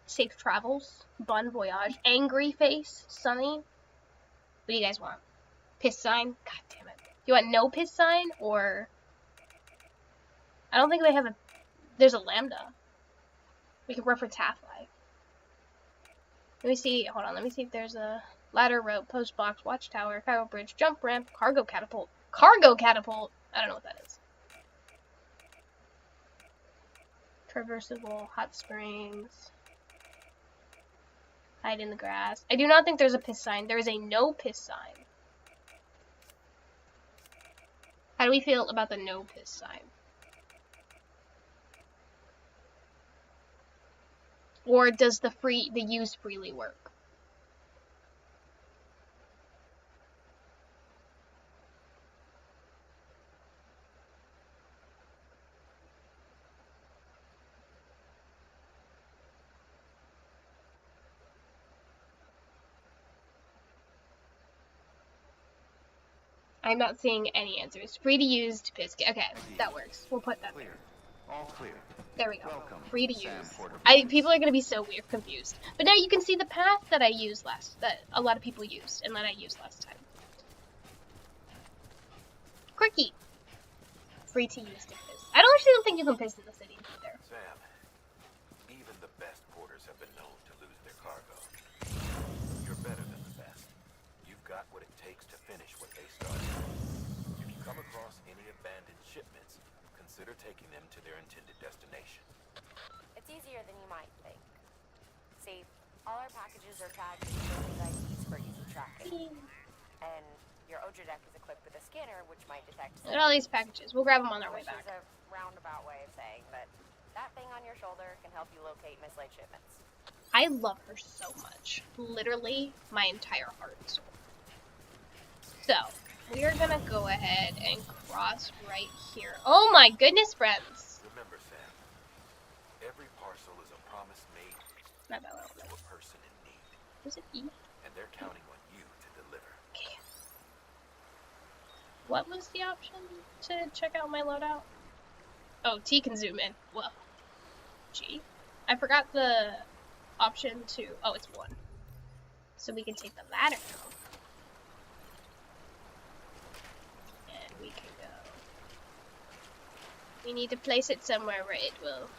Safe travels. Bon voyage. Angry face. Sunny. What do you guys want? Piss sign? God damn it. You want no piss sign or... I don't think they have a... There's a lambda. We can reference Half-Life. Let me see. Hold on. Let me see if there's a ladder, rope, post box, watchtower, cargo bridge, jump ramp, cargo catapult. Cargo catapult? I don't know what that is. Traversable, hot springs. Hide in the grass. I do not think there's a piss sign. There is a no piss sign. How do we feel about the no piss sign? Or does the use freely work? I'm not seeing any answers. Free to use to piss. Okay, that works. We'll put that there. All clear. There we go. Welcome, Free to Sam use. Porter. People are gonna be so weird, confused. But now you can see the path that I used that a lot of people used, and that I used last time. Quirky. Free to use to piss. I don't think you can piss in the city either. Sam, even the best porters have been known to lose their cargo. You're better than the best. You've got what it takes to finish what they started. If you come across any abandoned shipments, consider taking them to their intended destination. It's easier than you might think. See, all our packages are tagged with IDs for easy tracking. And your Odra deck is equipped with a scanner which might detect... Look at all these packages. We'll grab them on our way back. Which is a roundabout way of saying that that thing on your shoulder can help you locate mislaid shipments. I love her so much. Literally, my entire heart and soul. So, we are gonna go ahead and cross right here. Oh my goodness, friends! Remember, Sam, every parcel is a promise made Not that one. to a person in need. Was it E? And they're counting on you to deliver. Okay. What was the option to check out my loadout? Oh, T can zoom in. Well, G. I forgot the option to... Oh, it's 1. So we can take the ladder now. And we can go. We need to place it somewhere where it will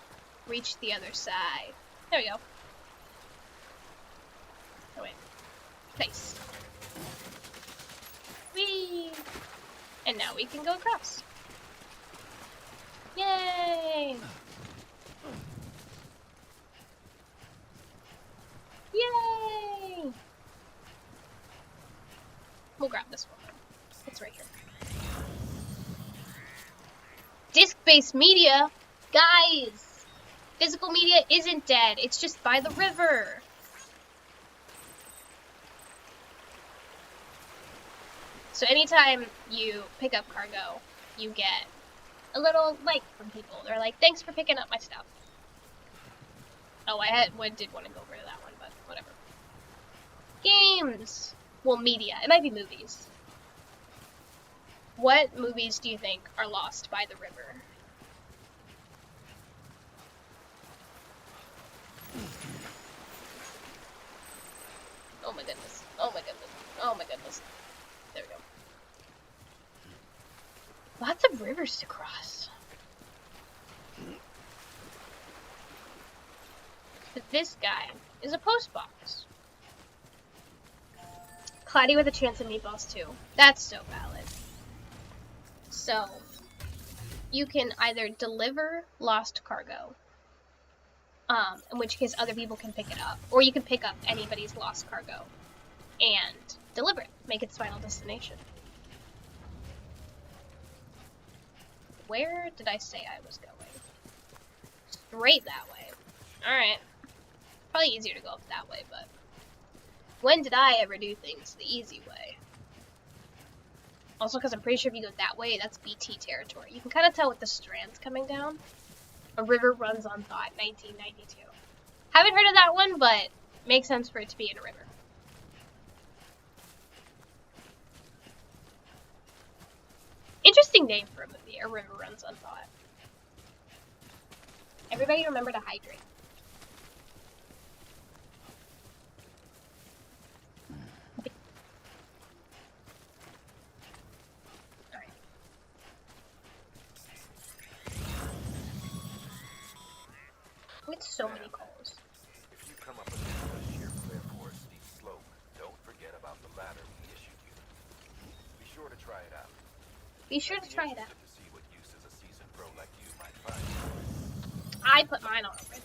reach the other side. There we go. Oh wait. Place. Whee! And now we can go across. Yay! Yay! We'll grab this one. It's right here. Disc-based media? Guys! Physical media isn't dead. It's just by the river. So anytime you pick up cargo, you get a little like from people. They're like, thanks for picking up my stuff. Oh, I did want to go over to that one, but whatever. Games! Well, media. It might be movies. What movies do you think are lost by the river? Oh my goodness. Oh my goodness. Oh my goodness. There we go. Lots of rivers to cross. But this guy is a post box. Cloudy with a chance of meatballs too. That's so valid. So, you can either deliver lost cargo, in which case other people can pick it up, or you can pick up anybody's lost cargo and deliver it, make its final destination. Where did I say I was going? Straight that way. Alright. Probably easier to go up that way, but when did I ever do things the easy way? Also, because I'm pretty sure if you go that way, that's BT territory. You can kind of tell with the strands coming down. A river runs on thought, 1992. Haven't heard of that one, but makes sense for it to be in a river. Interesting name for a movie, A River Runs on Thought. Everybody remember to hydrate. Alright. With so many calls. If you come up against a sheer cliff or a steep slope, don't forget about the ladder we issued you. Be sure to try it out. Be sure to try it out. To see what uses a seasoned pro like you might find. I put mine on a river.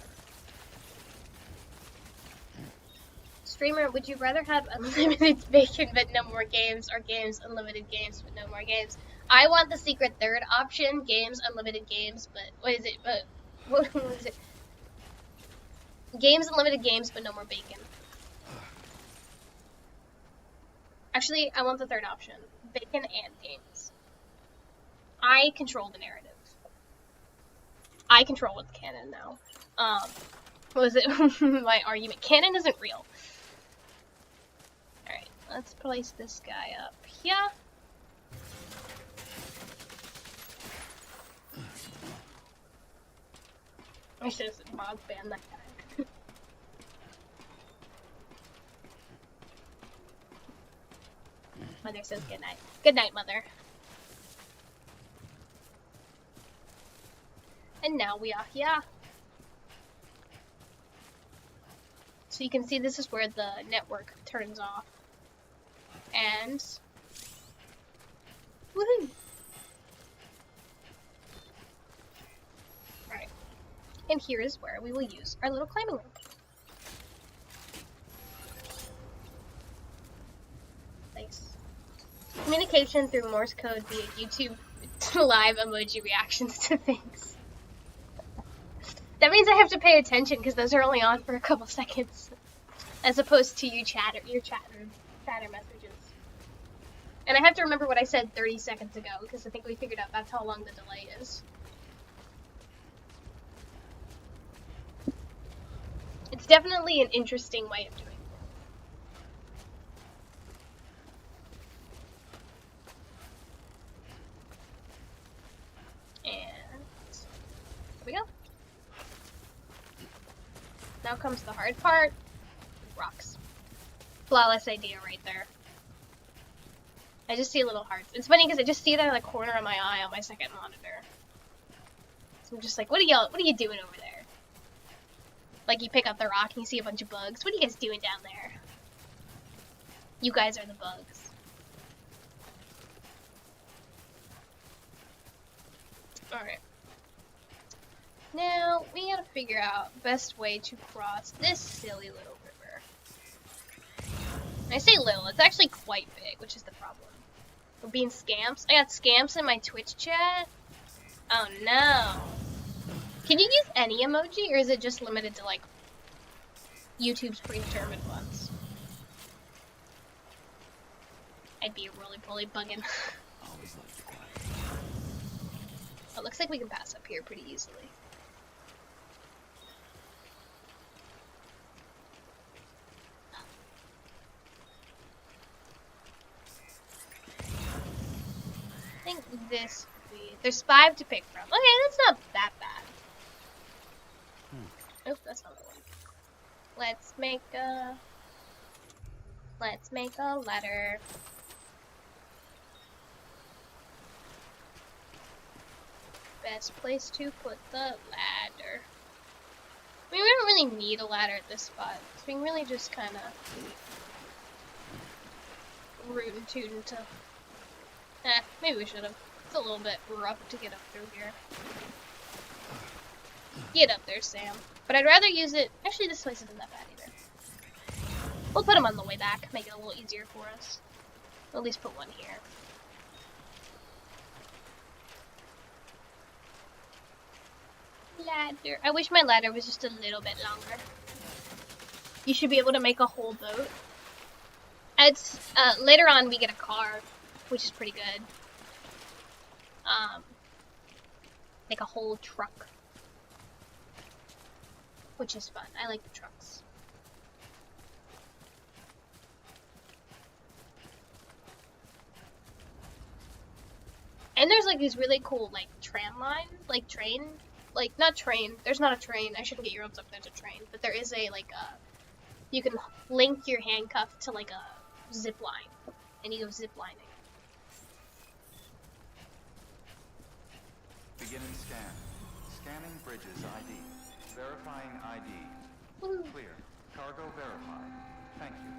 Streamer, would you rather have unlimited bacon but no more games, or games unlimited games but no more games? I want the secret third option, games, unlimited games, but what is it? But what was it? Games, unlimited games, but no more bacon. Actually, I want the third option, bacon and games. I control the narrative. I control what's canon now. What was it? My argument. Canon isn't real. Alright, let's place this guy up here. I should have said Bob ban that guy. Mother says good night. Good night, Mother. And now we are here. So you can see this is where the network turns off. And woohoo! Alright. And here is where we will use our little climbing rope. Nice. Communication through Morse code via YouTube live emoji reactions to things. That means I have to pay attention because those are only on for a couple seconds, as opposed to your chatter messages. And I have to remember what I said 30 seconds ago because I think we figured out that's how long the delay is. It's definitely an interesting way of doing it. And here we go. Now comes the hard part. Rocks. Flawless idea right there. I just see little hearts. It's funny because I just see that in the corner of my eye on my second monitor. So I'm just like, what are you doing over there? Like you pick up the rock and you see a bunch of bugs. What are you guys doing down there? You guys are the bugs. Alright. Now, we gotta figure out best way to cross this silly little river. When I say little, it's actually quite big, which is the problem. We're being scamps. I got scamps in my Twitch chat. Oh no. Can you use any emoji, or is it just limited to, like, YouTube's predetermined ones? I'd be a roly-poly buggin'. It looks like we can pass up here pretty easily. I think this would be... There's 5 to pick from. Okay, that's not that bad. Oh, that's not the one. Let's make a ladder. Best place to put the ladder. I mean, we don't really need a ladder at this spot. So we can really just kind of root and toot into... maybe we should have. It's a little bit rough to get up through here. Get up there, Sam. But I'd rather use it... Actually, this place isn't that bad either. We'll put them on the way back, make it a little easier for us. We'll at least put one here. Ladder. I wish my ladder was just a little bit longer. You should be able to make a whole boat. It's later on we get a car, which is pretty good. Make a whole truck, which is fun. I like the trucks. And there's like these really cool like tram lines, like train. Like, not train. There's not a train. I shouldn't get your hopes up there's a train. But there is a, like, you can link your handcuff to, like, a zip line. And you go zip lining. Begin and scan. Scanning bridges ID. Verifying ID. Woo. Clear. Cargo verified. Thank you.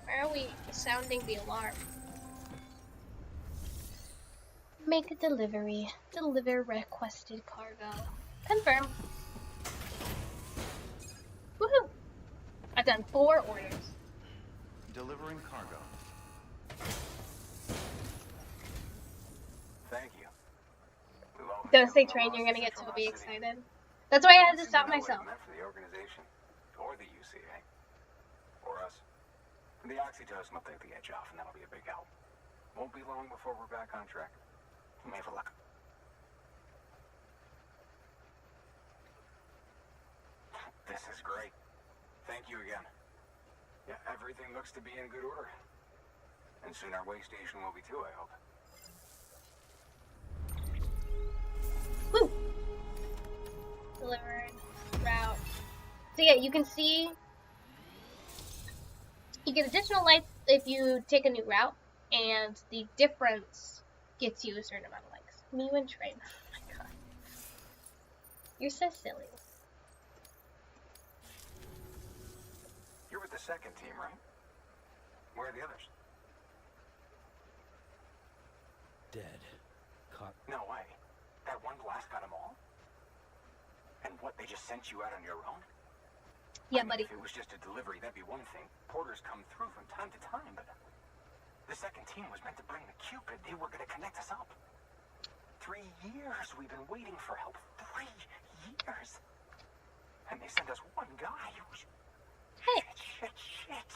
Why are we sounding the alarm? Make a delivery. Deliver requested cargo. Confirm. Woohoo! I've done 4 orders. Delivering cargo. Thank you. Don't say train, you're gonna get Toby excited. That's why I had to stop myself. For the organization, or the UCA, or us. The oxytocin will take the edge off, and that'll be a big help. Won't be long before we're back on track. You may have luck. This is great. Thank you again. Yeah, everything looks to be in good order. And soon our way station will be too, I hope. Woo! Delivered route. So yeah, you can see you get additional lights if you take a new route, and the difference gets you a certain amount of likes. Me and train. Oh my god. You're so silly. You're with the second team, right? Where are the others? Dead. Caught. No way. That one blast got them all? And what, they just sent you out on your own? Yeah, I mean, buddy. If it was just a delivery, that'd be one thing. Porters come through from time to time, but the second team was meant to bring the Cupid. They were gonna connect us up. 3 years we've been waiting for help. 3 years. And they sent us one guy who was... Hey. Shit.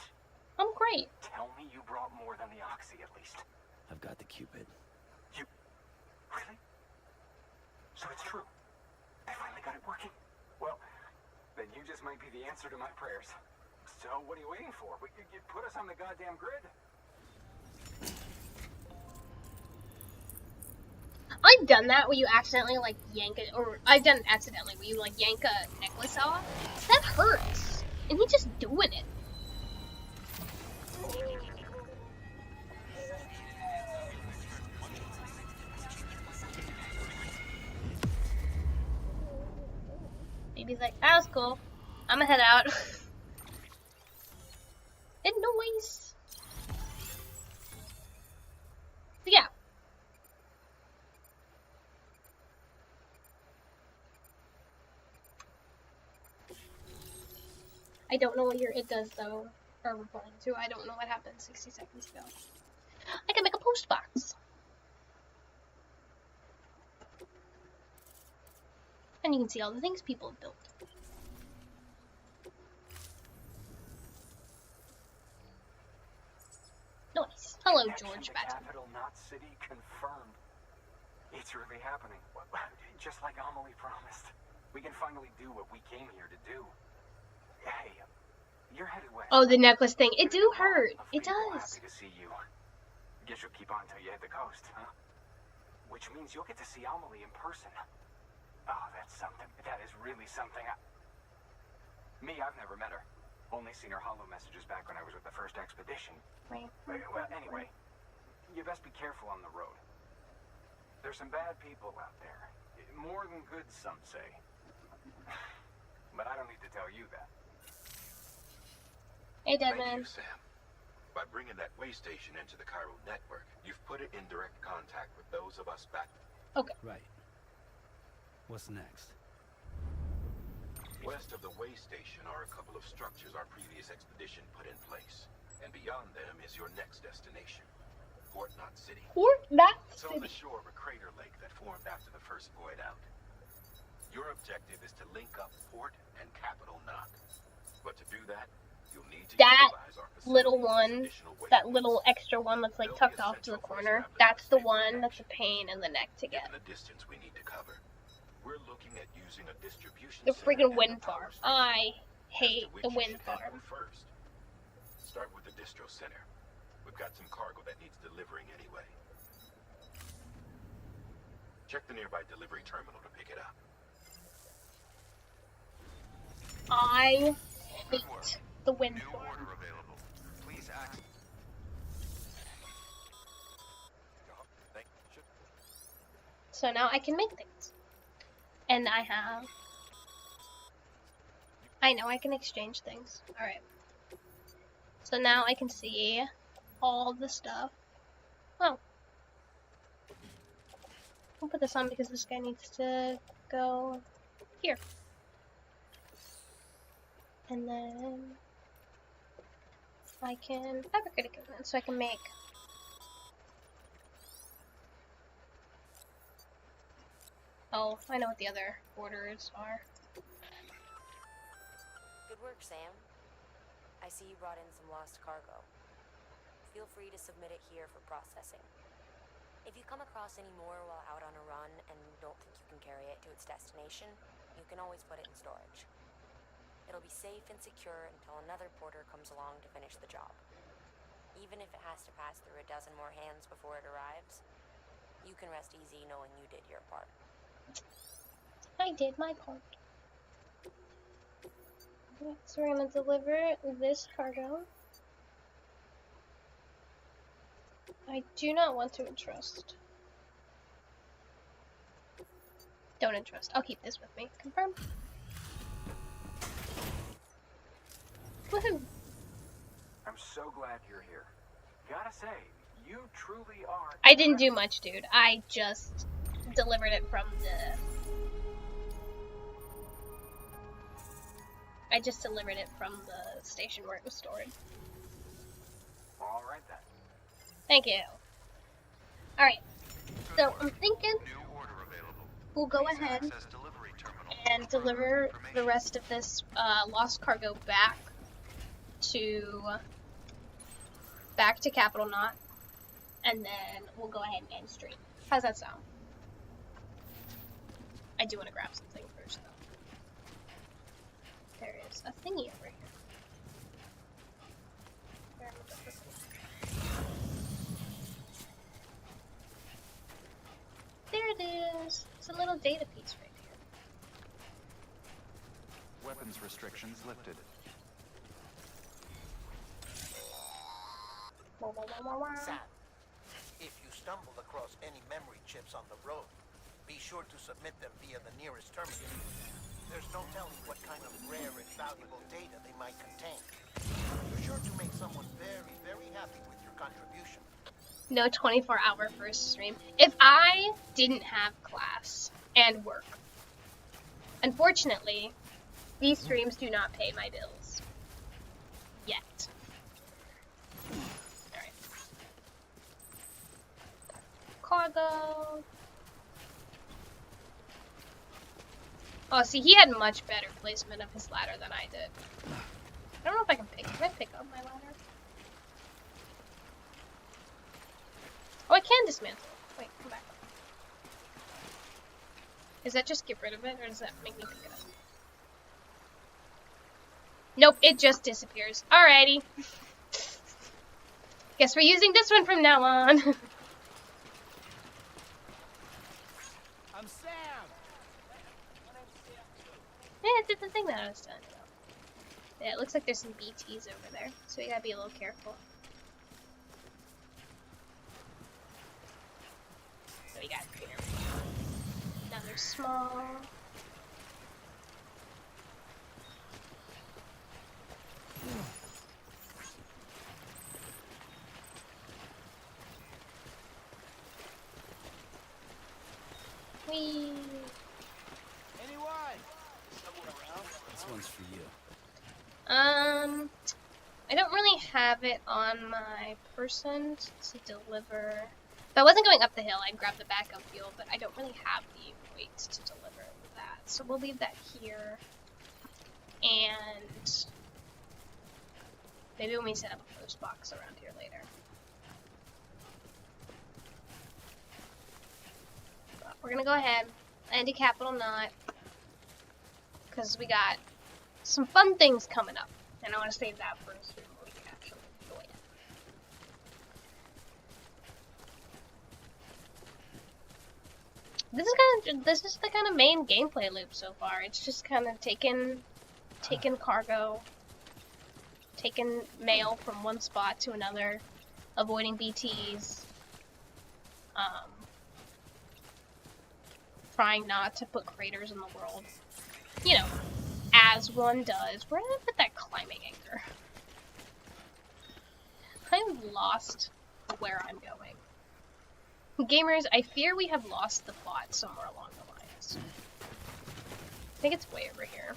I'm great. Tell me you brought more than the Oxy, at least. I've got the Cupid. You... Really? So it's true. They finally got it working. Well, then you just might be the answer to my prayers. So what are you waiting for? You put us on the goddamn grid. I've done that where you accidentally like yank it, or I've done it accidentally where you like yank a necklace off. That hurts. And he's just doing it. Baby's like, that was cool. I'ma head out. And noise. So yeah. I don't know what it does though, or replying to. I don't know what happened 60 seconds ago. I can make a post box. And you can see all the things people have built. Nice. Hello, George Batten. Capital, not city, confirmed. It's really happening. Just like Amelie promised. We can finally do what we came here to do. Hey, you're headed west. Oh, the necklace thing. It do hurt. It does. Happy to see you. Guess you'll keep on till you hit the coast, huh? Which means you'll get to see Amelie in person. Oh, that's something. That is really something. I've never met her. Only seen her holo messages back when I was with the first expedition. Right. Well, anyway, you best be careful on the road. There's some bad people out there. More than good, some say. But I don't need to tell you that. Hey, Thank Deadman. you, Sam. By bringing that way station into the Cairo network, you've put it in direct contact with those of us back. Okay. Right. What's next? West of the way station are a couple of structures our previous expedition put in place. And beyond them is your next destination, Port Knot City. Port Knot It's on the City. shore of a crater lake that formed after the first void out. Your objective is to link up Port and Capital Knot. But to do that, you'll need to That utilize our little facilities as one, additional way that points. little extra one that's like tucked off to the corner, that's the one that's a pain in the neck to get. Given the distance we need to cover, we're looking at using a distribution The center freaking and wind a power farm. station. I hate Which the you wind should head farm. for first. Start with the distro center. We've got some cargo that needs delivering anyway. Check the nearby delivery terminal to pick it up. I hate the wind New farm. order available. Please access. So now I can make things. And I know I can exchange things. Alright. So now I can see all the stuff. Oh. I'll put this on because this guy needs to go here. And then I can fabricate equipment so I can make Oh, I know what the other orders are. Good work, Sam. I see you brought in some lost cargo. Feel free to submit it here for processing. If you come across any more while out on a run and don't think you can carry it to its destination, you can always put it in storage. It'll be safe and secure until another porter comes along to finish the job. Even if it has to pass through a dozen more hands before it arrives, you can rest easy knowing you did your part. I did my part. So we're gonna deliver this cargo. I do not want to entrust. Don't entrust. I'll keep this with me. Confirm. Woohoo! I'm so glad you're here. Gotta say, you truly are. I didn't do much, dude. I just delivered it from the... I just delivered it from the station where it was stored. All right then. Thank you. Alright, so I'm thinking we'll go ahead and deliver the rest of this lost cargo back to Capital Knot, and then we'll go ahead and end stream. How's that sound? I do want to grab something first, though. There is a thingy over here. There it is. It's a little data piece right here. Weapons restrictions lifted. Sam, if you stumble across any memory chips on the road, be sure to submit them via the nearest terminal. There's no telling what kind of rare and valuable data they might contain. You're sure to make someone very, very happy with your contribution. No 24-hour first stream. If I didn't have class and work, unfortunately, these streams do not pay my bills. Yet. Alright. Cargo. Oh, see, he had much better placement of his ladder than I did. I don't know if I can pick. Can I pick up my ladder? Oh, I can dismantle. Wait, come back. Does that just get rid of it, or does that make me pick it up? Nope, it just disappears. Alrighty. Guess we're using this one from now on. I'm Sam. Yeah, it did the thing that I was telling you about. Yeah, it looks like there's some BTs over there, so we gotta be a little careful. So we got here. Another small. Whee! Anyone? This one's for you. I don't really have it on my person to deliver. If I wasn't going up the hill, I'd grab the backup fuel, but I don't really have the weights to deliver that. So we'll leave that here. And maybe when we set up a post box around here later. But we're gonna go ahead and do Capital Knot, because we got some fun things coming up, and I want to save that for a stream where we can actually enjoy it. This is the kind of main gameplay loop so far. It's just kind of taking cargo, taking mail from one spot to another, avoiding BTs, trying not to put craters in the world. You know, as one does. Where did I put that climbing anchor? I've lost where I'm going. Gamers, I fear we have lost the plot somewhere along the lines. I think it's way over here.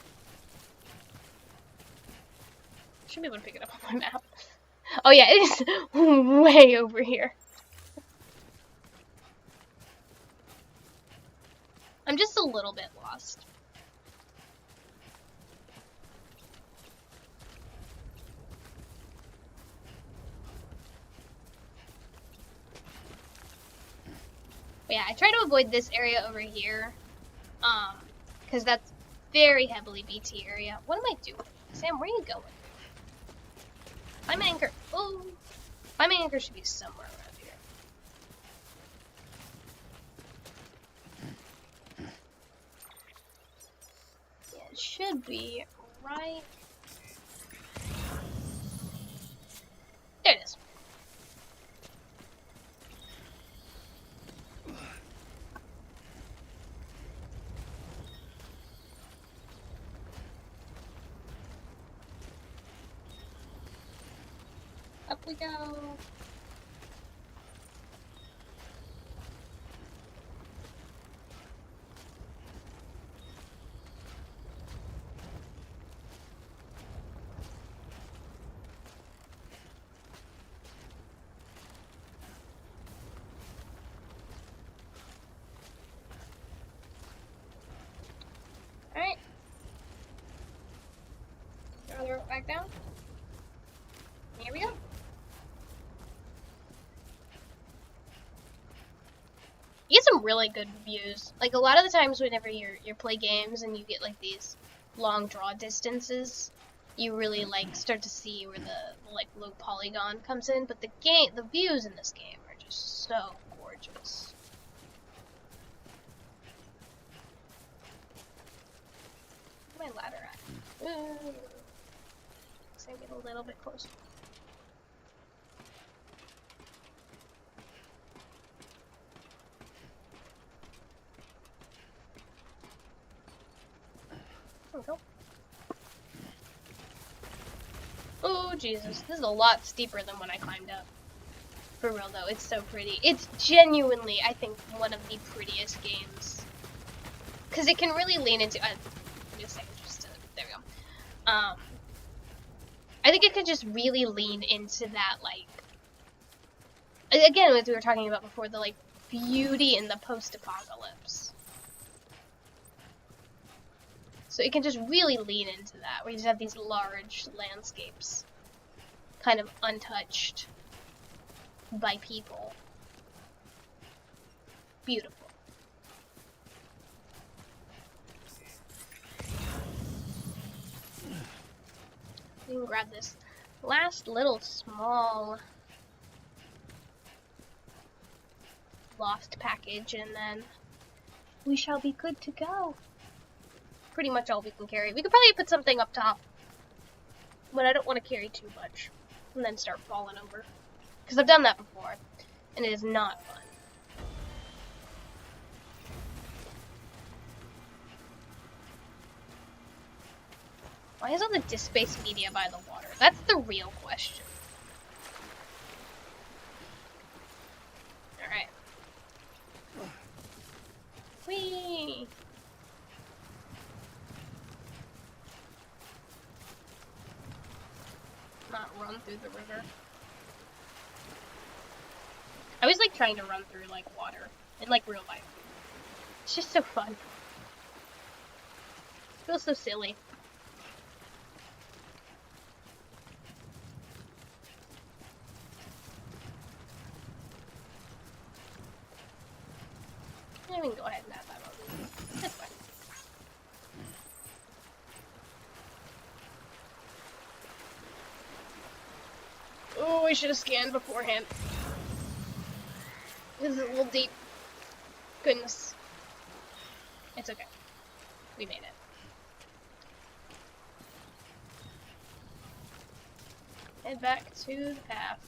Should be able to pick it up on my map. Oh yeah, it is way over here. I'm just a little bit lost. But yeah, I try to avoid this area over here, because that's very heavily BT area. What am I doing? Sam, where are you going? Find my anchor. Oh, find my anchor should be somewhere around here. Yeah, it should be right. There it is. Up we go. Alright. Throw the rope back down. Here we go. You get some really good views. Like a lot of the times whenever you play games and you get like these long draw distances, you really like start to see where the like low polygon comes in, but the views in this game are just so gorgeous. Where's my ladder at? Ooh. So I get a little bit closer. There we go. Oh Jesus, this is a lot steeper than when I climbed up. For real though, it's so pretty. It's genuinely, I think, one of the prettiest games. Because it can really lean into, there we go. I think it could just really lean into that, like, again, as we were talking about before, the, like, beauty in the post-apocalypse. So it can just really lean into that, where you just have these large landscapes, kind of untouched by people. Beautiful. We can grab this last little small lost package and then we shall be good to go. Pretty much all we can carry. We could probably put something up top, but I don't want to carry too much and then start falling over. Because I've done that before, and it is not fun. Why is all the disk-based media by the water? That's the real question. Alright. Whee! Not run through the river. I always like trying to run through like water in like real life. It's just so fun. It feels so silly. Yeah, we can go ahead and have that one. That's fine. Oh, we should have scanned beforehand. This is a little deep. Goodness. It's okay. We made it. Head back to the path.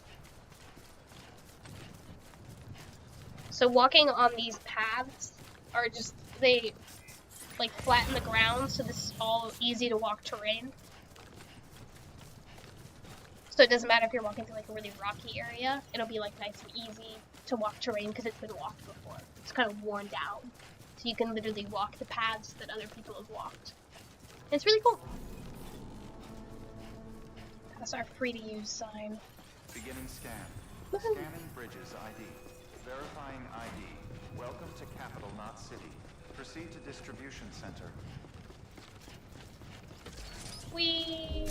So walking on these paths are just, they like flatten the ground, so this is all easy to walk terrain. So it doesn't matter if you're walking through like a really rocky area, it'll be like nice and easy to walk terrain because it's been walked before. It's kind of worn down. So you can literally walk the paths that other people have walked. And it's really cool. That's our free to use sign. Beginning scan. Scanning bridges ID. Verifying ID. Welcome to Capital Knot City. Proceed to distribution center. Whee!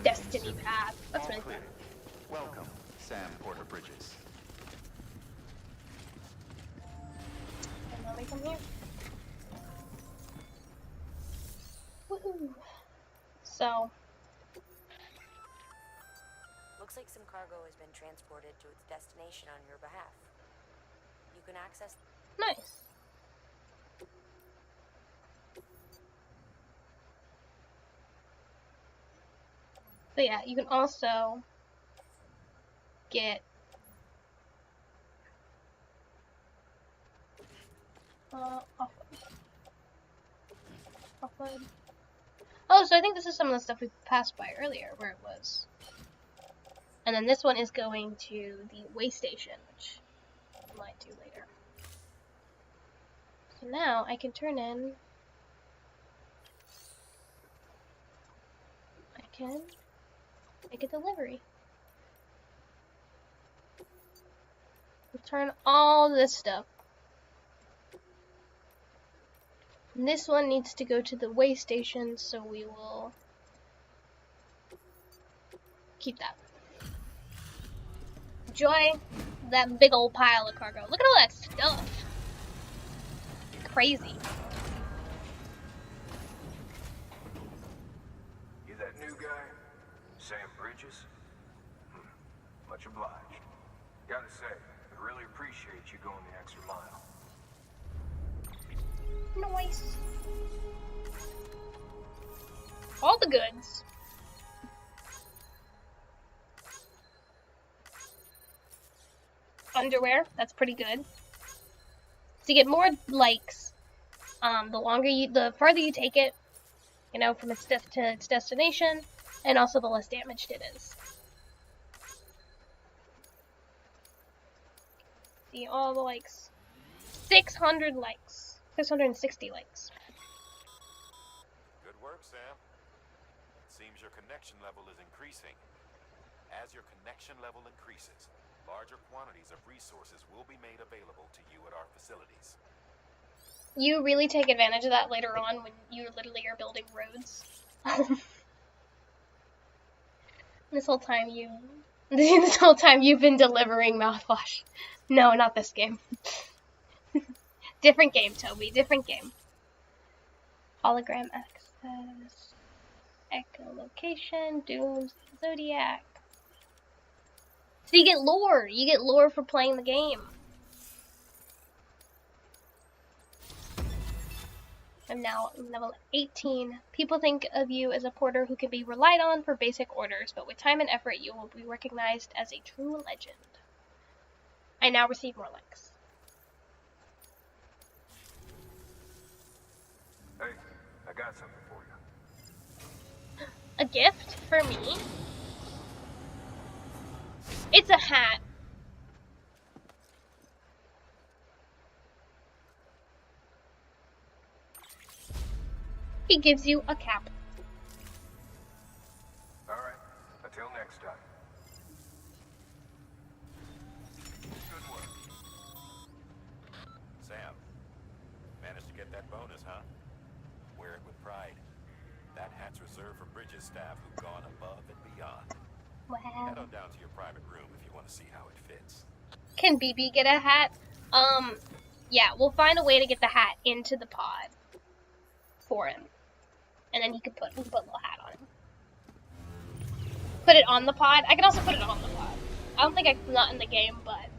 Destiny path. That's really cool. Welcome, Sam Porter Bridges. And then we come here. Woohoo! So. Looks like some cargo has been transported to its destination on your behalf. You can access. Nice. But yeah, you can also get offload. Oh, so I think this is some of the stuff we passed by earlier, where it was. And then this one is going to the way station, which I might do later. So now I can turn in. I can make a delivery. Return all this stuff. And this one needs to go to the way station, so we will keep that. Enjoy that big old pile of cargo. Look at all that stuff. Crazy. You that new guy? Sam Bridges? Much obliged. Gotta say, I really appreciate you going the extra mile. Nice. All the goods. Underwear, that's pretty good. So you get more likes. The farther you take it, you know, from its to its destination, and also the less damaged it is. See all the likes. 600 likes. 660 likes. Good work, Sam. It seems your connection level is increasing. As your connection level increases, larger quantities of resources will be made available to you at our facilities. You really take advantage of that later on when you literally are building roads. This whole time you've been delivering mouthwash. No, not this game. Different game, Toby. Different game. Hologram access. Echolocation. Dooms. Zodiac. So you get lore. You get lore for playing the game. I'm now level 18. People think of you as a porter who can be relied on for basic orders, but with time and effort you will be recognized as a true legend. I now receive more likes. Hey, I got something for you. A gift for me? It's a hat. He gives you a cap. Alright, until next time. Good work. Sam, managed to get that bonus, huh? Wear it with pride. That hat's reserved for Bridges staff who've gone above and beyond. Wow. Head on down to your private room if you want to see how it fits. Can BB get a hat? Yeah, we'll find a way to get the hat into the pod for him. And then we can put a little hat on him. Put it on the pod. I can also put it on the pod. I don't think it's not in the game, but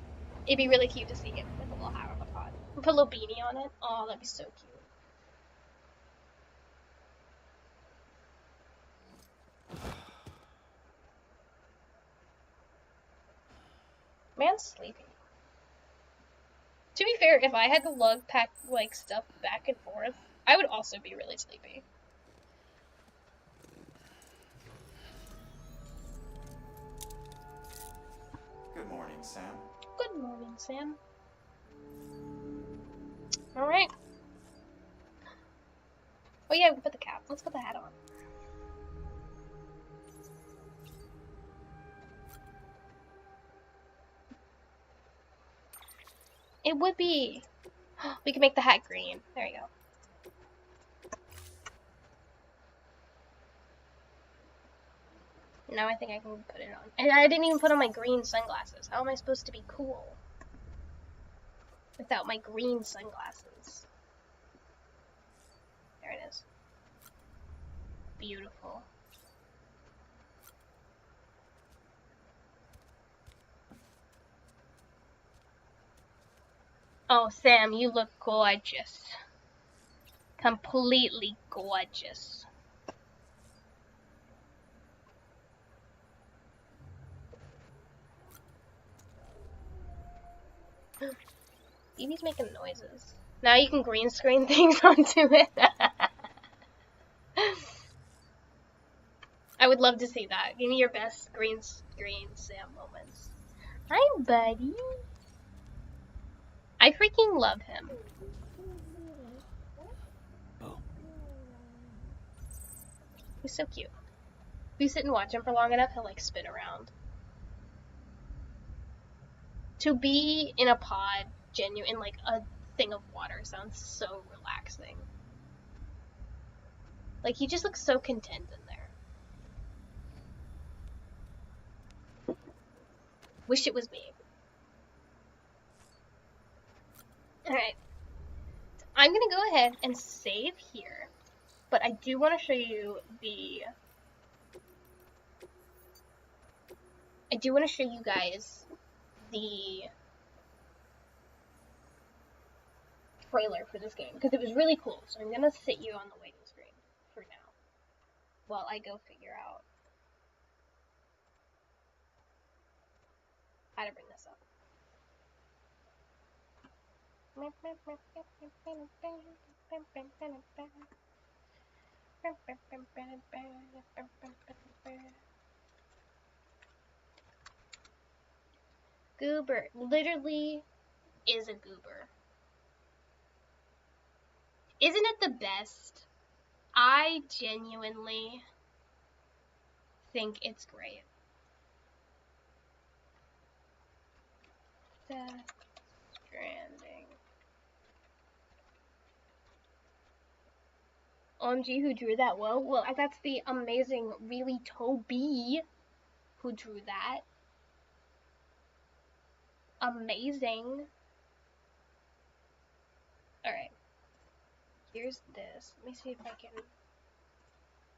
it'd be really cute to see him with a little hat on the pod. We'll put a little beanie on it. Oh, that'd be so cute. Man's sleeping. To be fair, if I had to lug pack like stuff back and forth, I would also be really sleepy. Good morning, Sam. Good morning, Sam. Alright. Oh yeah, we put the cap. Let's put the hat on. It would be. We can make the hat green. There you go. Now I think I can put it on. And I didn't even put on my green sunglasses. How am I supposed to be cool without my green sunglasses? There it is. Beautiful. Oh, Sam, you look gorgeous. Completely gorgeous. Evie's making noises. Now you can green screen things onto it. I would love to see that. Give me your best green screen Sam moments. Hi, buddy. I freaking love him. Boom. He's so cute. If you sit and watch him for long enough, he'll like spin around. To be in a pod, in like a thing of water, sounds so relaxing. Like he just looks so content in there. Wish it was me. Alright. I'm gonna go ahead and save here. But I do want to show you I do want to show you guys the trailer for this game because it was really cool. So I'm gonna sit you on the waiting screen for now while I go figure out how to bring this up. Goober literally is a goober. Isn't it the best? I genuinely think it's great. Death Stranding. OMG, who drew that? Well, that's the amazing, really Toby who drew that. Amazing. Alright. Here's this. Let me see if I can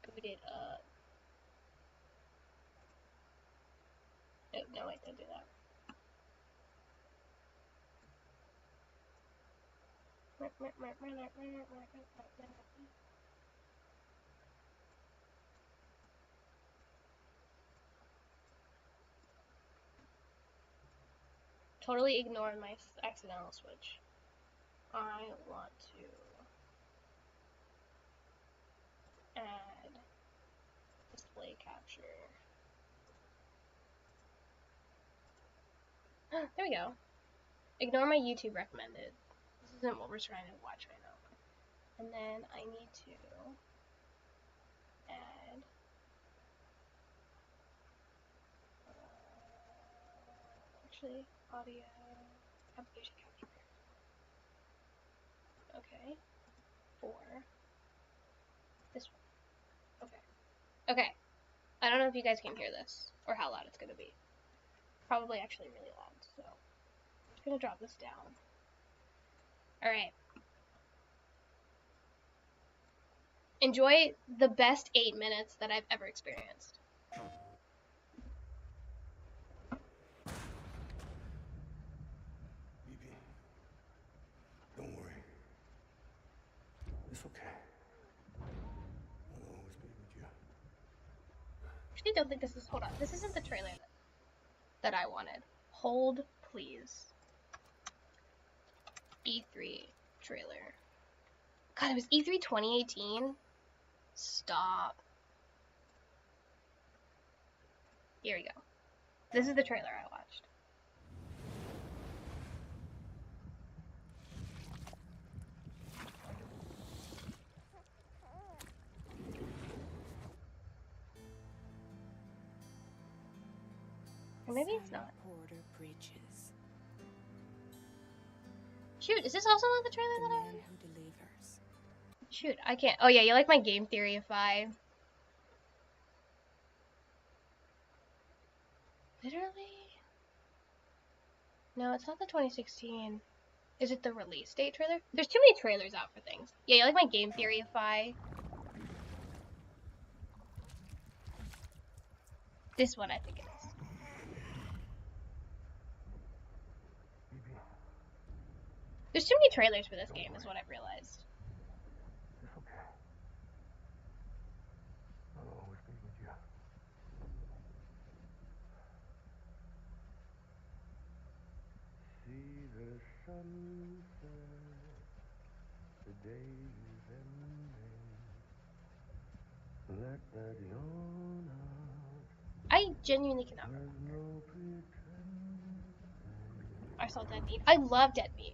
boot it up. Oh, no, I didn't do that. Totally ignore my accidental switch. I want to add display capture. There we go. Ignore my YouTube recommended. This isn't what we're trying to watch right now. And then I need to add actually audio application capture. Okay. For this one. Okay. Okay. I don't know if you guys can hear this or how loud it's gonna be. Probably actually really loud, so I'm just gonna drop this down. Alright. Enjoy the best 8 minutes that I've ever experienced. Don't worry. It's okay. I'll always be with you. Actually, don't think this is. Hold on. This isn't the trailer that I wanted. Hold, please. E3 trailer. God, it was E3 2018? Stop. Here we go. This is the trailer I watched. Or maybe it's not. Porter Bridges. Shoot, is this also the trailer The that I man want? who delivers. Shoot, I can't. Oh yeah, you like my game theory if I... Literally? No, it's not the 2016. Is it the release date trailer? There's too many trailers out for things. Yeah, you like my game theory if I... This one I think it is. There's too many trailers for this game is what I've realized. It's okay. I'll always be with you. See the sunset, the day is ending. Let that yawn out. I genuinely cannot There's remember. no pretending. I saw Dead Meat. I love Dead Meat.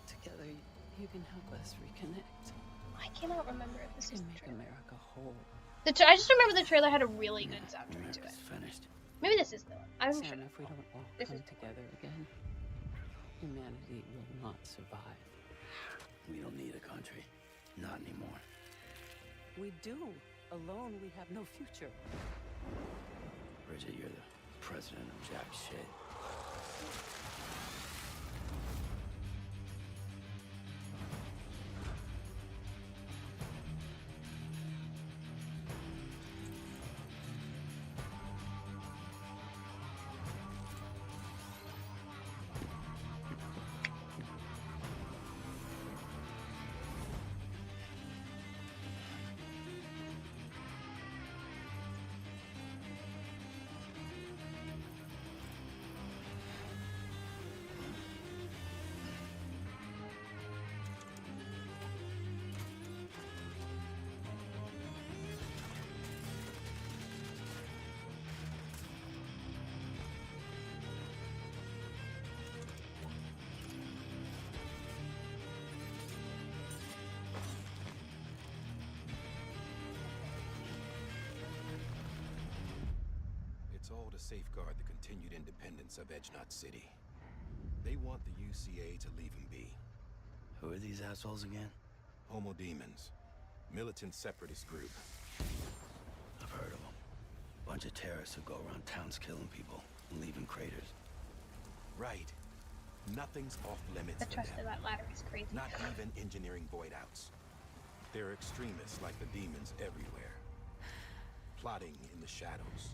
Together, you can help us reconnect. I cannot remember if this is the Make trailer. America whole. I just remember the trailer had a really good soundtrack to it. Finished. Maybe this is the one. I'm Sam, sure. if we don't all come together again, humanity will not survive. We don't need a country. Not anymore. We do. Alone, we have no future. Bridget, you're the president of jack shit. It's all to safeguard the continued independence of Edgenot City. They want the UCA to leave them be. Who are these assholes again? Homo Demons. Militant separatist group. I've heard of them. Bunch of terrorists who go around towns killing people and leaving craters. Right. Nothing's off limits The for trust them. of that ladder is crazy. Not even engineering void outs. They're extremists like the demons everywhere. Plotting in the shadows.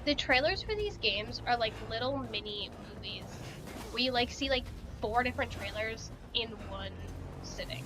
The trailers for these games are like little mini movies where you like see like 4 different trailers in one sitting.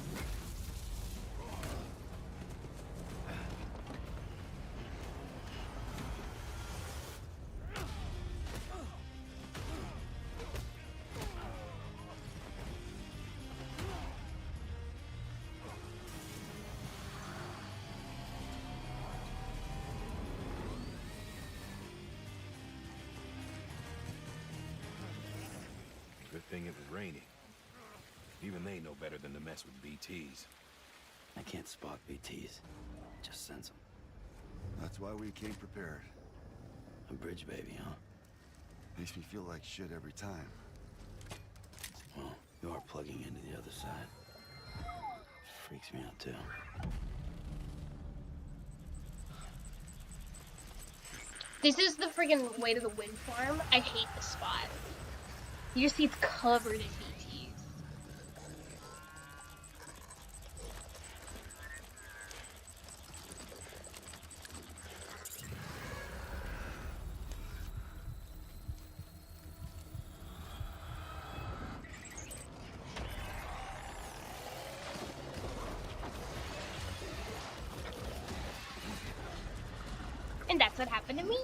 Good thing it was raining. Even they know better than to mess with BTs. I can't spot BTs. Just sense them. That's why we came prepared. A bridge baby, huh? Makes me feel like shit every time. Well, you are plugging into the other side. Freaks me out too. This is the friggin' way to the wind farm. I hate this spot. You just see it's covered in BTs. And that's what happened to me.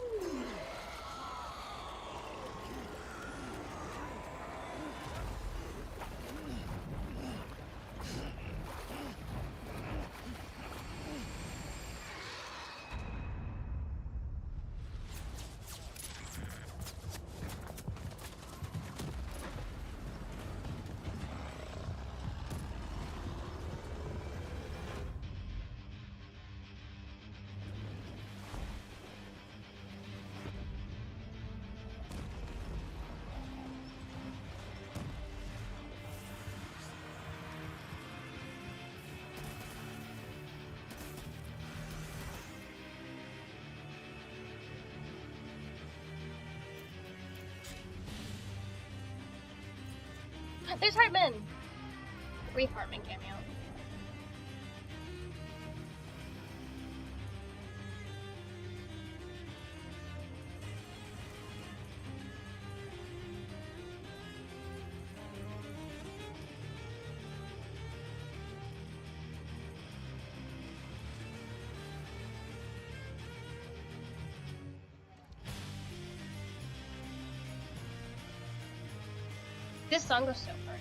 There's Hartman. Brief Hartman cameo. This song goes so hard.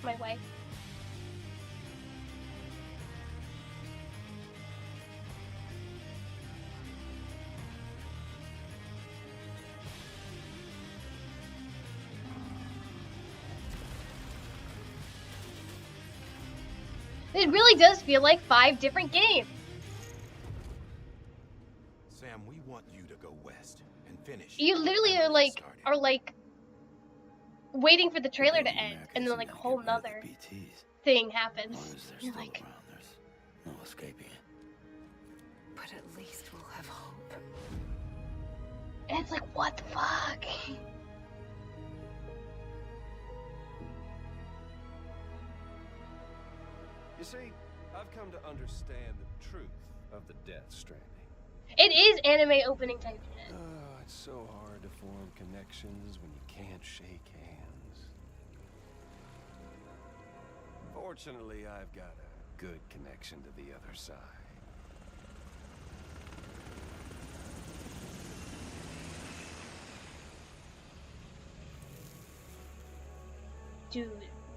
My wife. It really does feel like 5 different games. Sam, we want you to go west and finish. You literally are like waiting for the trailer to end, and then like a whole nother thing happens. You're like, there's no escaping it. But at least we'll have hope. And it's like, what the fuck? You see, I've come to understand the truth of the Death Stranding. It is anime opening type shit. Oh, it's so hard to form connections when you can't shake hands. Fortunately, I've got a good connection to the other side. Dude,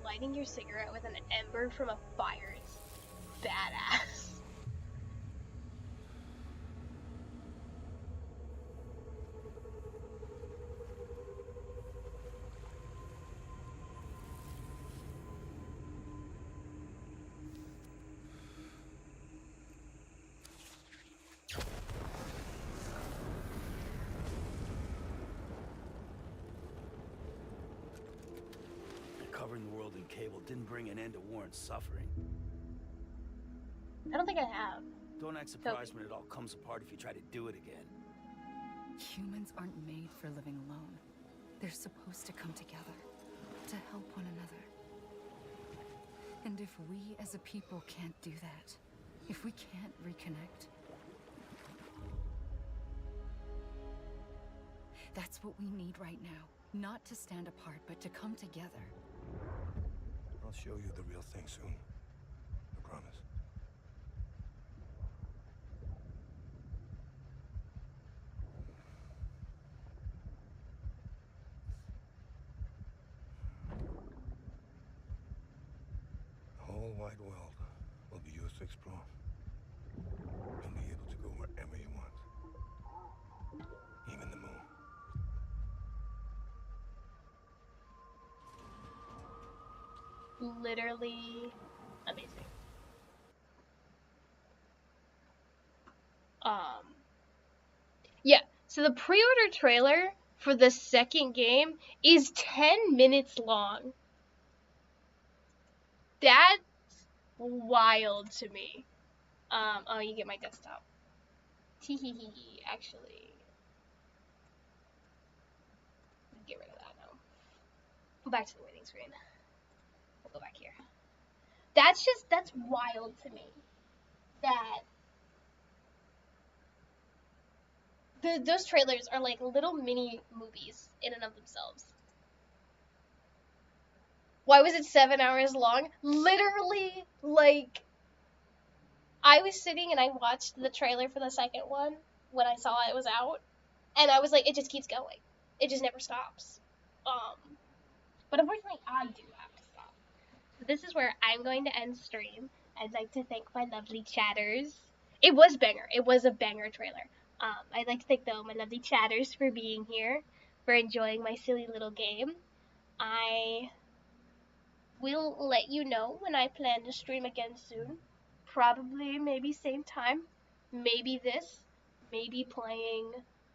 lighting your cigarette with an ember from a fire is badass. Covering the world in cable didn't bring an end to Warren's suffering. I don't think I have. Don't act surprised when it all comes apart if you try to do it again. Humans aren't made for living alone. They're supposed to come together, to help one another. And if we as a people can't do that, if we can't reconnect, that's what we need right now. Not to stand apart, but to come together. I'll show you the real thing soon. I promise. The whole wide world will be yours to explore. You'll be able to go wherever you want. Even the moon. Literally amazing. Yeah, so the pre-order trailer for the second game is 10 minutes long. That's wild to me. Oh, you get my desktop. Teehee, actually. Get rid of that now. Go back to the waiting screen. We'll go back here. That's wild to me. That those trailers are like little mini movies in and of themselves. Why was it 7 hours long? Literally, like, I was sitting and I watched the trailer for the second one when I saw it was out, and I was like, it just keeps going. It just never stops. But unfortunately, I do have to stop. So this is where I'm going to end stream. I'd like to thank my lovely chatters. It was banger. It was a banger trailer. I'd like to thank, though, my lovely chatters for being here, for enjoying my silly little game. I will let you know when I plan to stream again soon. Probably, maybe same time. Maybe this. Maybe playing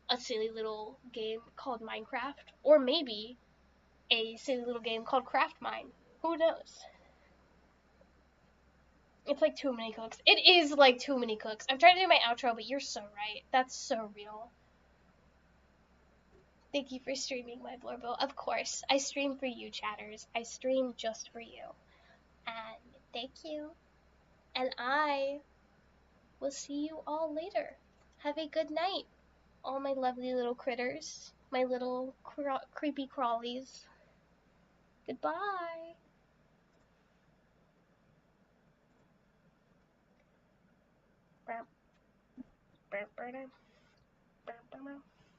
a silly little game called Minecraft. Or maybe a silly little game called Craft Mine. Who knows? It's like too many cooks. It is like too many cooks. I'm trying to do my outro, but you're so right. That's so real. Thank you for streaming my Blorbo. Of course, I stream for you, chatters. I stream just for you. And thank you. And I will see you all later. Have a good night, all my lovely little critters, my little creepy crawlies. Goodbye. Bam. Bam, bam, bam, bam.